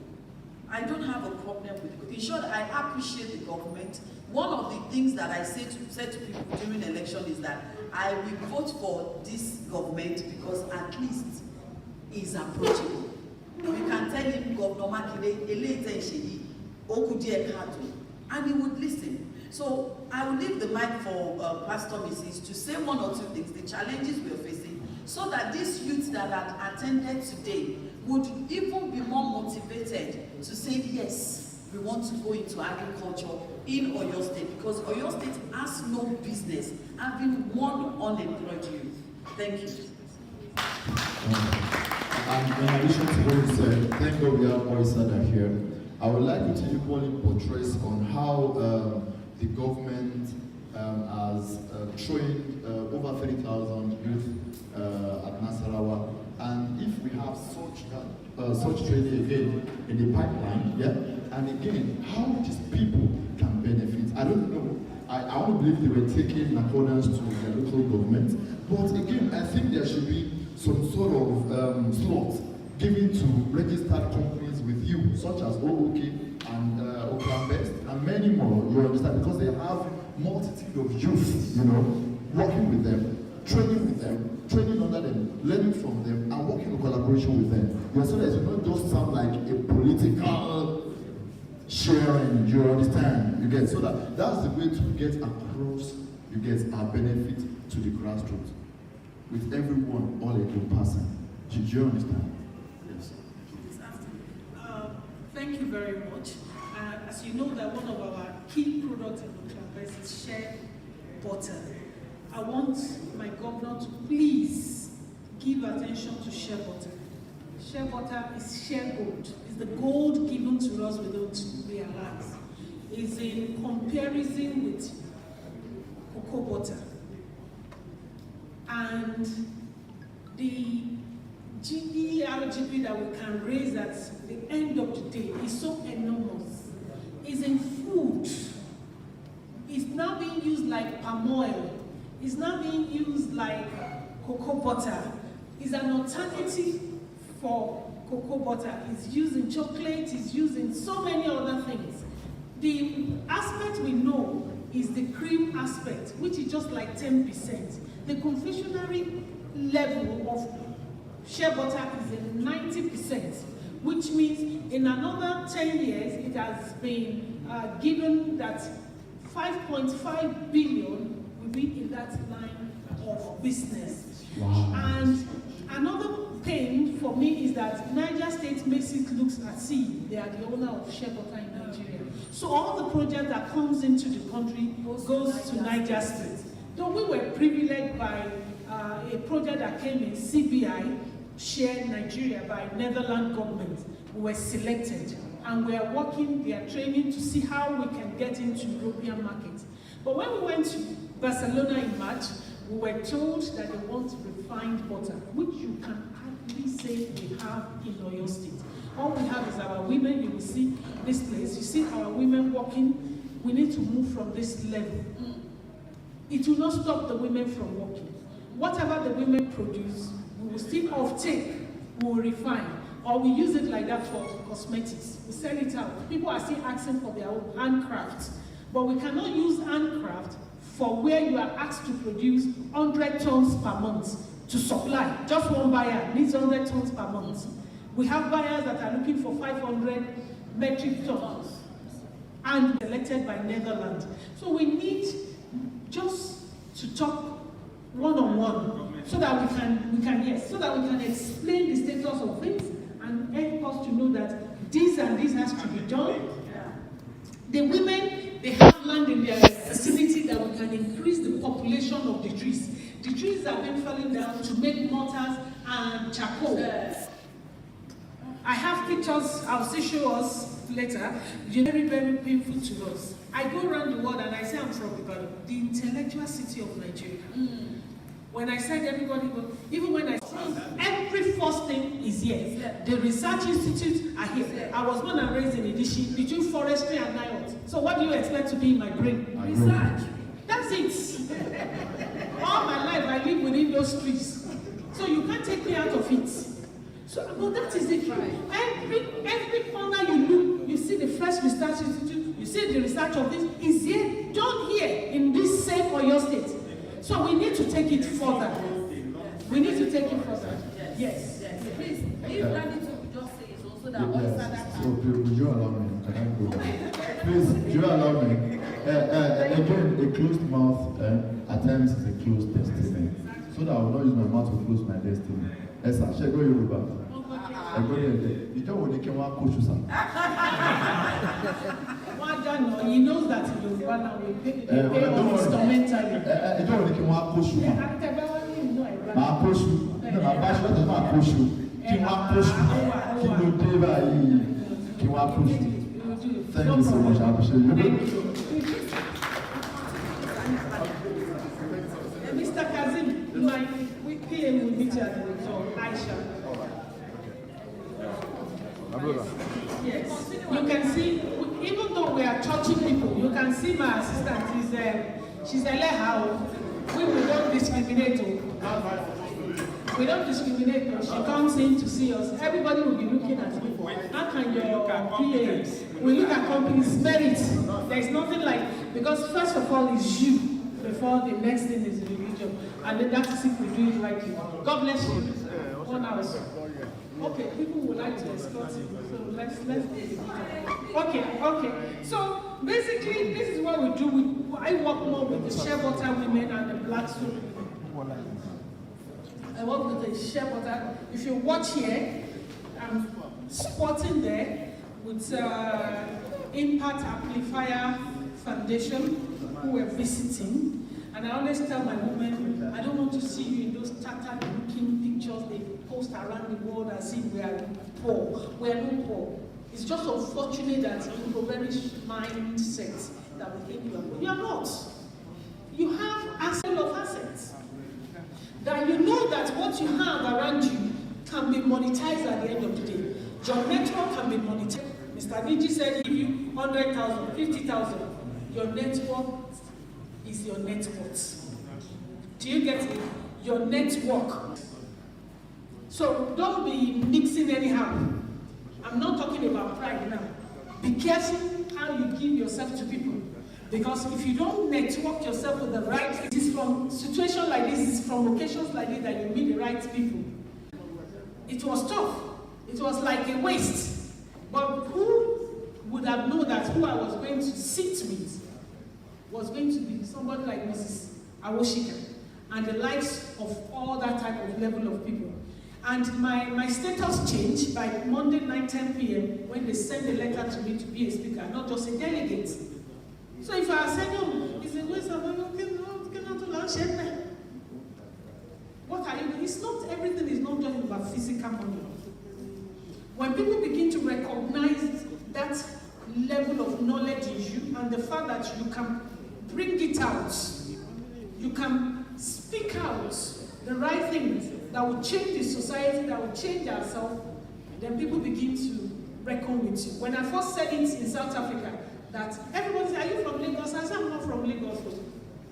I don't have a problem with it. In short, I appreciate the government. One of the things that I said to people during election is that I will vote for this government because at least it's approachable. We can tell him, Governor Makinde, and he would listen. So I will leave the mic for Pastor Mrs. to say one or two things, the challenges we are facing, so that these youths that had attended today would even be more motivated to say, yes, we want to go into agriculture in Oyo State, because Oyo State has no business having one unemployed youth. Thank you. And in addition to what you said, thank God we have OISADA here. I would like you to equally portray on how the government has trained over 30,000 youth at Nasarawa, and if we have such training again in the pipeline, yeah, and again, how these people can benefit. I don't know. I want to believe they were taken in accordance to their local government, but again, I think there should be some sort of slots given to registered companies with you, such as OOK and Best and many more, you understand, because they have multitude of youth, you know, working with them, training under them, learning from them, and working in collaboration with them. You understand, it will not just sound like a political sharing, you understand, you get, so that's the way to get across you get a benefit to the grassroots. With everyone, all encompassing. Do you understand? Yes. Thank you very much. As you know, that one of our key products in Bangladesh is shea butter. I want my governor to please give attention to shea butter. Shea butter is shea gold. It's the gold given to us we don't realize. It's in comparison with cocoa butter. And the GDP that we can raise at the end of the day is so enormous. It's in food. It's now being used like palm oil. It's now being used like cocoa butter. It's an alternative for cocoa butter. It's used in chocolate, it's used in so many other things. The aspect we know is the cream aspect, which is just like 10%. The confectionery level of shea butter is in 90%, which means in another 10 years, it has been given that 5.5 billion will be in that line of business. Wow. And another pain for me is that Niger State makes it look as if they are the owner of shea butter in Nigeria. So all the project that comes into the country goes to Niger State. Though we were privileged by a project that came in CBI, Share Nigeria, by Netherlands government, we were selected. And we are working, we are training to see how we can get into European markets. But when we went to Barcelona in March, we were told that they want refined butter, which you can hardly say we have in Oyo State. All we have is our women. You will see this place. You see our women working. We need to move from this level. It will not stop the women from working. Whatever the women produce, we will still offtake, we will refine, or we use it like that for cosmetics. We sell it out. People are still asking for their own handcraft, but we cannot use handcraft for where you are asked to produce 100 tons per month to supply. Just one buyer needs 100 tons per month. We have buyers that are looking for 500 metric tons and selected by Netherlands. So we need just to talk one-on-one so that we can explain the status of things and help us to know that this and this has to be done. The women, they have land in their vicinity that we can increase the population of the trees. The trees have been falling down to make mortars and charcoal. I have pictures I'll still show us later. Very, very painful to us. I go around the world and I say I'm from Ibadan, the intellectual city of Nigeria. When I said everybody, even when I said every first thing is here. The research institutes are here. I was born and raised in Edishi, between forestry and NIOT. So what do you expect to be in my brain? Research. That's it. All my life I live within those streets. So you can't take me out of it. So, but that is it. Every corner you look, you see the Fresh Research Institute, you see the research of this is here, done here in this same Oyo State. So we need to take it further. We need to take it further. Yes. Please, if Randy to just say it's also that Yes. So, would you allow me? Can I go? Please, do you allow me? Again, a closed mouth at times is a closed destiny. So that I will not use my mouth to close my destiny. Yes, sir. Shall I go Yoruba? You don't want to come out, coach, sir. He knows that in Yoruba now we pay instrumentally. You don't want to come out, coach, sir. My coach, no, my pastor does not coach you. Kim wa coach you. Kim do deva yi. Kim wa coach you. Thank you so much. I appreciate you. Mr. Kazim, my PM will meet you at the door. Aisha. Yes. You can see, even though we are touching people, you can see my assistant she's a leha. We don't discriminate. We don't discriminate. She comes in to see us. Everybody will be looking at me. How can your PA? We look at companies' merit. There's nothing like, because first of all it's you before the next thing is religion. And then that is if we do it rightly. God bless you. 1 hour. Okay, people would like to escort you, so let's do it. Okay. So basically, this is what we do. I work more with the shea butter women and the black soap women. I work with the shea butter. If you watch here, I'm squatting there with Impact Amplifier Foundation, who were visiting. And I always tell my women, I don't want to see you in those tattered looking pictures they post around the world as if we are poor. We are not poor. It's just unfortunate that in impoverished mindset that we think you are poor. You are not. You have assets of assets. That you know that what you have around you can be monetized at the end of the day. Your network can be monetized. Mr. Niji said, if you 100,000, 50,000, your network is your net worth. Do you get it? Your network. So don't be mixing anyhow. I'm not talking about pride now. Be careful how you give yourself to people. Because if you don't network yourself with the right, it is from situations like this, it's from occasions like this that you meet the right people. It was tough. It was like a waste. But who would have known that who I was going to sit with was going to be somebody like Mrs. Awoshika and the likes of all that type of level of people. And my status changed by Monday 9-10 p.m. when they send a letter to me to be a speaker, not just a delegate. So if I said, no, it's a waste of money, what are you? It's not, everything is not just about physical money. When people begin to recognize that level of knowledge in you and the fact that you can bring it out, you can speak out the right things that will change the society, that will change ourselves, then people begin to reckon with you. When I first said it in South Africa, that everybody said, are you from Lagos? I said, I'm not from Lagos.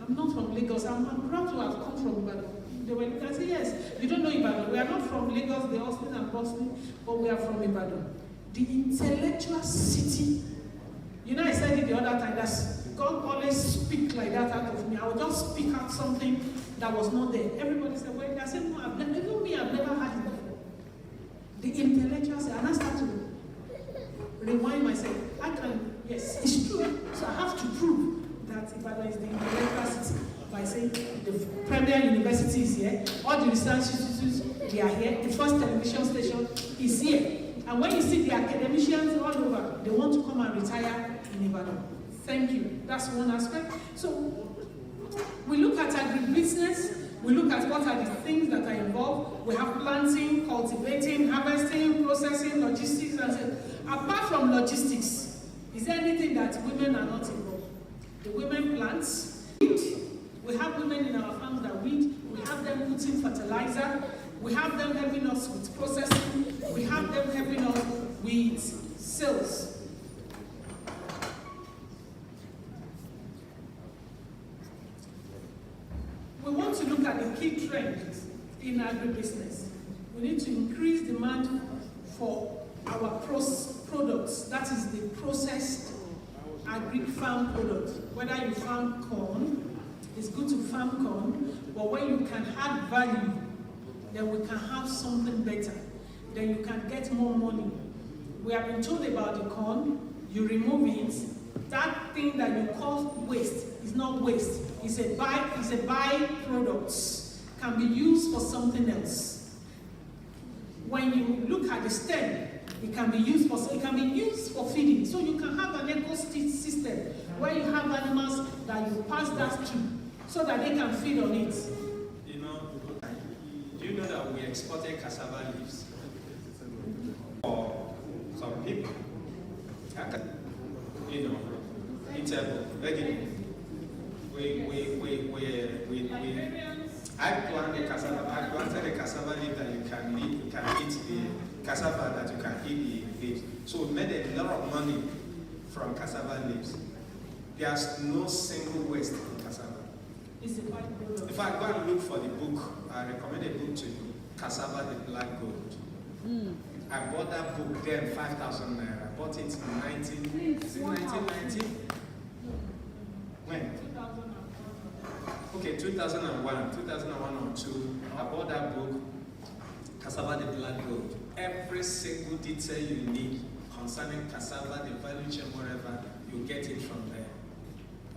I'm not from Lagos. I'm proud to have come from Ibadan. They were looking, I said, yes, you don't know Ibadan. We are not from Lagos, the Austin and Boston, but we are from Ibadan. The intellectual city. You know, I said it the other time, that God always speak like that out of me. I would just speak out something that was not there. Everybody said, well, I said, no, even me, I've never had it before. The intellectual city, and I start to rewind myself. I can, yes, it's true. So I have to prove that Ibadan is the intellectual city by saying the premier university is here, all the research institutes, they are here, the first television station is here. And when you see the academicians all over, they want to come and retire in Ibadan. Thank you. That's one aspect. So we look at agribusiness, we look at what are the things that are involved. We have planting, cultivating, harvesting, processing, logistics, and so. Apart from logistics, is there anything that women are not involved? The women plant, weed. We have women in our farms that weed. We have them putting fertilizer. We have them helping us with processing. We have them helping us with sales. We want to look at the key trends in agribusiness. We need to increase demand for our products. That is the processed agri-farm product. Whether you farm corn, it's good to farm corn, but when you can add value, then we can have something better. Then you can get more money. We have been told about the corn, you remove it, that thing that you call waste is not waste. It's a byproduct, can be used for something else. When you look at the stem, it can be used for feeding. So you can have an ecosystem where you have animals that you pass that to, so that they can feed on it. You know, do you know that we exported cassava leaves for some people? You know, it's I planted a cassava leaf that you can eat the cassava that you can eat the leaves. So we made a lot of money from cassava leaves. There's no single waste in cassava. It's a byproduct. If I go and look for the book, I recommend a book to you, Cassava the Black Gold. I bought that book then, 5,000 naira. I bought it in 1990? When? 2001 or 2. I bought that book, Cassava the Black Gold. every single detail you need concerning cassava, the value chain, whatever, you get it from there.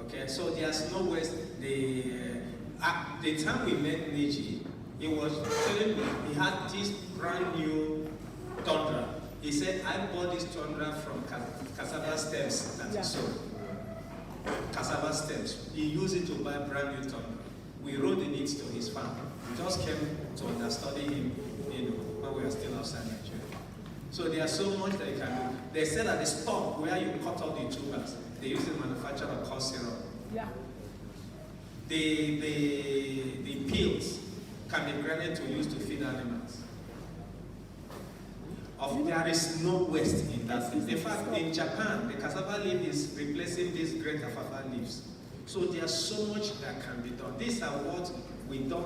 Okay, so there's no waste. The time we met Niji, he was telling me he had this brand new Tundra. He said, I bought this Tundra from cassava stems that he sold. Cassava stems. He used it to buy brand new Tundra. We rode in it to his farm. We just came to understudy him, when we were still outside Nigeria. So there's so much that you can do. They said at the stalk where you cut off the tubers, they use to manufacture a cough syrup. Yeah. The peels can be grinded to use to feed animals. There is no waste in that. In fact, in Japan, the cassava leaf is replacing these great cassava leaves. So there's so much that can be done. These are what we do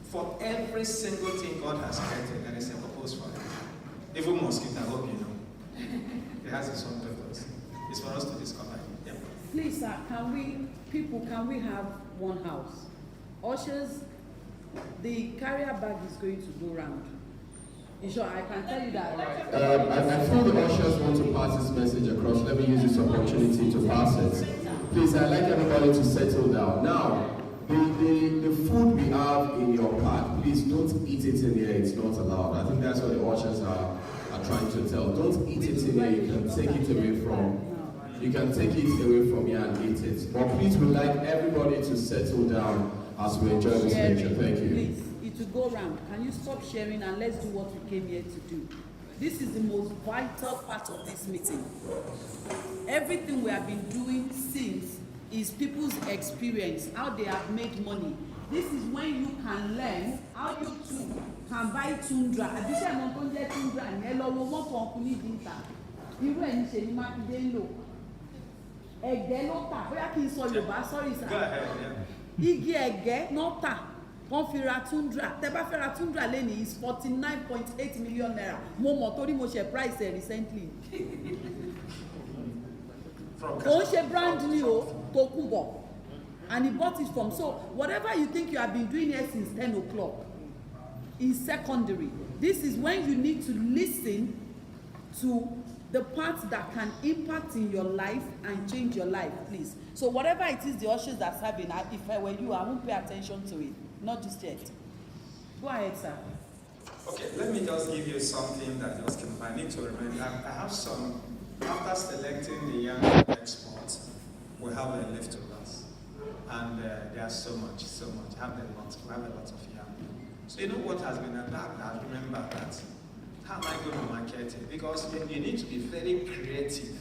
for every single thing God has created. There is a purpose for it. Even mosquito, I hope you know. It has its own purpose. It's for us to discover it. Yeah. Please, sir, can we have one house? Ushers, the carrier bag is going to go round. In short, I can tell you that. I feel the ushers want to pass this message across. Let me use this opportunity to pass it. Please, I'd like everybody to settle down. Now, the food we have in your pack, please don't eat it in here. It's not allowed. I think that's what the ushers are trying to tell. Don't eat it in here. You can take it away from. You can take it away from here and eat it. But please, we'd like everybody to settle down as we enjoy this lecture. Thank you. Please, it will go round. Can you stop sharing and let's do what we came here to do? This is the most vital part of this meeting. Everything we have been doing since is people's experience, how they have made money. This is when you can learn how you too can buy Tundra. Àbíṣẹ́ ìmọ̀ tó ń jẹ́ Tundra ní ẹ lọ wo mọ́tò ọkùnrin dídá. Irú ẹ̀ ní ṣe ní Mákindé ń lò. Ẹ̀gẹ́ ló tà, bóyá kí n sọ Yorùbá, sorry sir. Go ahead, yeah. Igi ẹ̀gẹ́ ló tà. Wọ́n fi ra Tundra. Tẹ́ bá fẹ́ ra Tundra lẹ́nìí is 49.8 million naira. Mo mọ̀ torí mo ṣe price ẹ̀ recently. Kò ń ṣe brand new o, Tokunbo. And he bought it from. So whatever you think you have been doing here since 10 o'clock is secondary. This is when you need to listen to the parts that can impact in your life and change your life, please. So whatever it is the ushers are serving, if I were you, I won't pay attention to it. Not just yet. Go ahead, sir. Okay, let me just give you something that just came. I need to remember. I have some, after selecting the young exports, we have a leftovers. And there's so much. We have a lot of yam. So you know what has been adapted? I remember that. How am I going to market it? Because you need to be very creative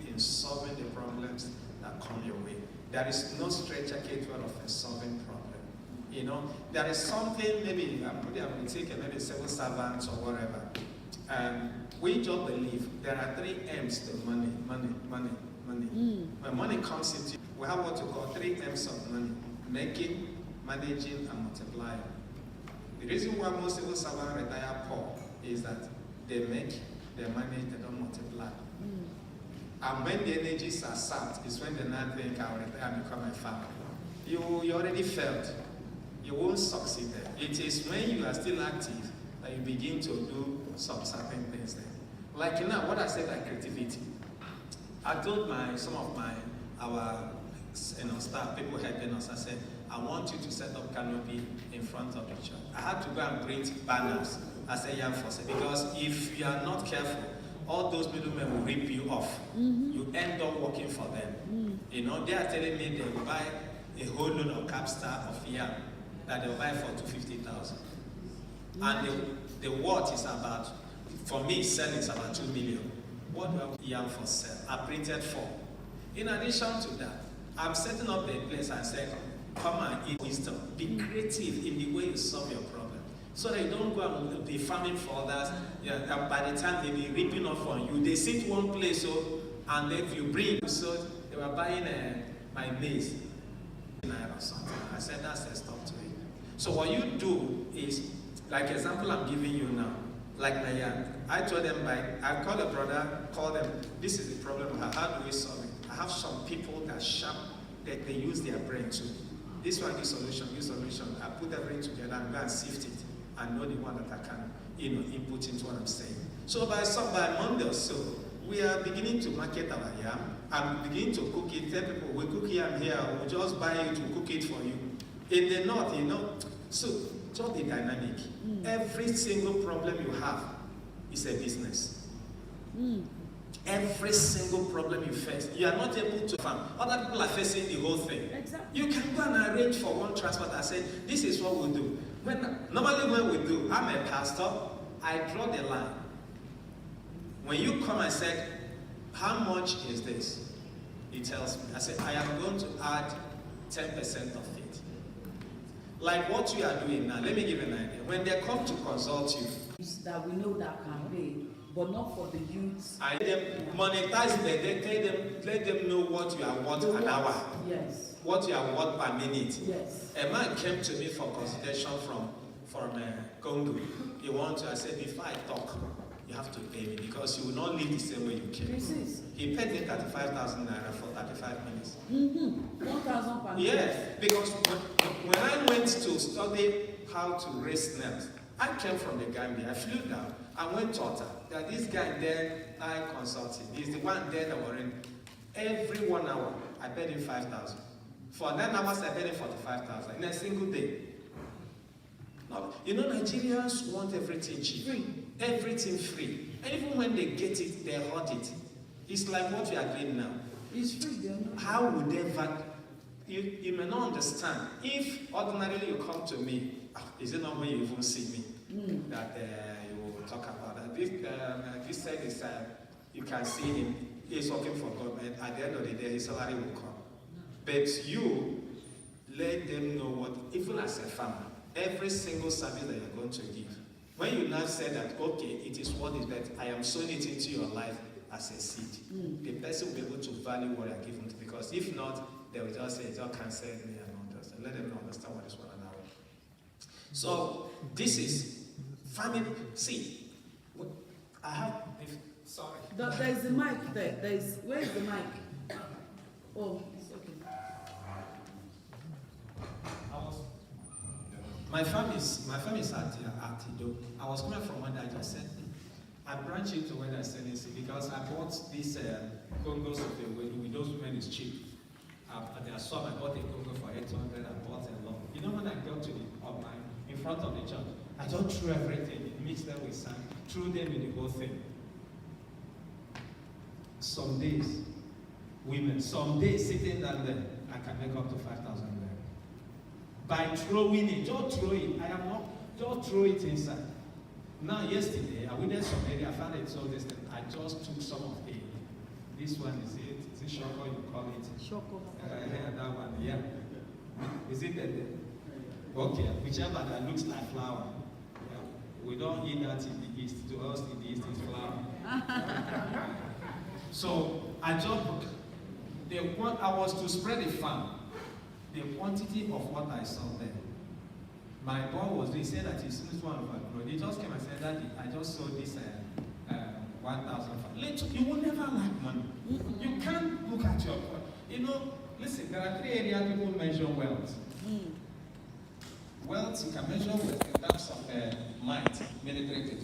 in solving the problems that come your way. There is no straightforward way of solving problem. You know, there is something, maybe I'm taking maybe civil servants or whatever. We just believe there are 3 M's to money. When money comes into, we have what you call 3 M's of money: making, managing, and multiplying. The reason why most civil servants retire poor is that they make, they manage, they don't multiply. And when the energies are sapped, is when they now think, I'll retire and become a farmer. You already failed. You won't succeed there. It is when you are still active that you begin to do some certain things there. Like now, what I said about creativity. I told some of our staff, people helping us, I said, I want you to set up canopy in front of the church. I had to go and print banners as a young force, because if you are not careful, all those middlemen will rip you off. You end up working for them. You know, they are telling me they will buy a whole load of capstar of yam that they'll buy for 250,000. And the worth is about, for me, selling is about 2 million. What do I have yam for sale? I printed 4. In addition to that, I'm setting up a place and saying, come and eat wisdom. Be creative in the way you solve your problem. So that you don't go and be farming for others. Yeah, by the time they be ripping off on you, they sit one place, and then you bring. So they were buying my maize or something. I said, that's a stop to it. So what you do is, like example I'm giving you now, like my yam. I told them, I called a brother, called them, this is the problem, how do we solve it? I have some people that sharp, that they use their brain too. This one, this solution. I put everything together and go and sift it and know the one that I can input into what I'm saying. So by Monday or so, we are beginning to market our yam. I'm beginning to cook it. Tell people, we cook yam here, we'll just buy it, we'll cook it for you. In the north, so just be dynamic. Every single problem you have is a business. Every single problem you face, you are not able to farm. Other people are facing the whole thing. Exactly. You can go and arrange for one transport and say, this is what we'll do. Normally when we do, I'm a pastor, I draw the line. When you come and say, how much is this? He tells me, I say, I am going to add 10% of it. Like what you are doing now, let me give you an idea. When they come to consult you, that we know that can pay, but not for the youths. I let them monetize it, let them know what you are worth an hour. Yes. What you are worth per minute. Yes. A man came to me for consultation from Congo. He wanted to, I said, before I talk, you have to pay me because you will not live the same way you came. He paid me 35,000 naira for 35 minutes. 1,000 per minute. Yes, because when I went to study how to raise snails, I came from the Gambia. I flew down. I went to Otta. That this guy there, I consulted. He's the one there that were in. Every 1 hour, I paid him 5,000. For 9 hours, I paid him 45,000 in a single day. Now, Nigerians want everything cheap. Free. Everything free. And even when they get it, they hoard it. It's like what we are doing now. It's free. How would they you may not understand. If ordinarily you come to me, is it not when you even see me that you will talk about that? This said is you can see him. He's working for government. At the end of the day, his salary will come. But you let them know what, even as a farmer, every single service that you're going to give. When you now say that, okay, it is what is that I am sowing it into your life as a seed, the person will be able to value what you're giving to, because if not, they will just say, just cancel me and all that. Let them understand what is one another. So, this is farming. See, I have, sorry. There is the mic there. Where is the mic? Oh, it's okay. My farm is at Ido. I was coming from where I just said, I branched into where I said this because I bought this Congos of the with those women is cheap. I saw I bought a Congo for 800 and bought a lot. When I got to in front of the church, I just threw everything, mixed them with sand, threw them in the whole thing. Some days, sitting down there, I can make up to 5,000 there. By throwing it, just throw it. Just throw it inside. Now, yesterday, I went there some area, I found it so this thing. I just took some of it. This one is it. Is it shoko you call it? Shoko. That one, yeah. Is it that? Okay, whichever that looks like flour. Yeah. We don't eat that in the East. To us, in the East is flour. So I just I was to spread the farm. The quantity of what I saw there. My boy was doing, he said that he's one of our growth. He just came and said that I just saw this 1,000. You will never like money. You can't look at your, listen, there are 3 areas people measure wealth. Wealth, you can measure wealth in terms of might, military.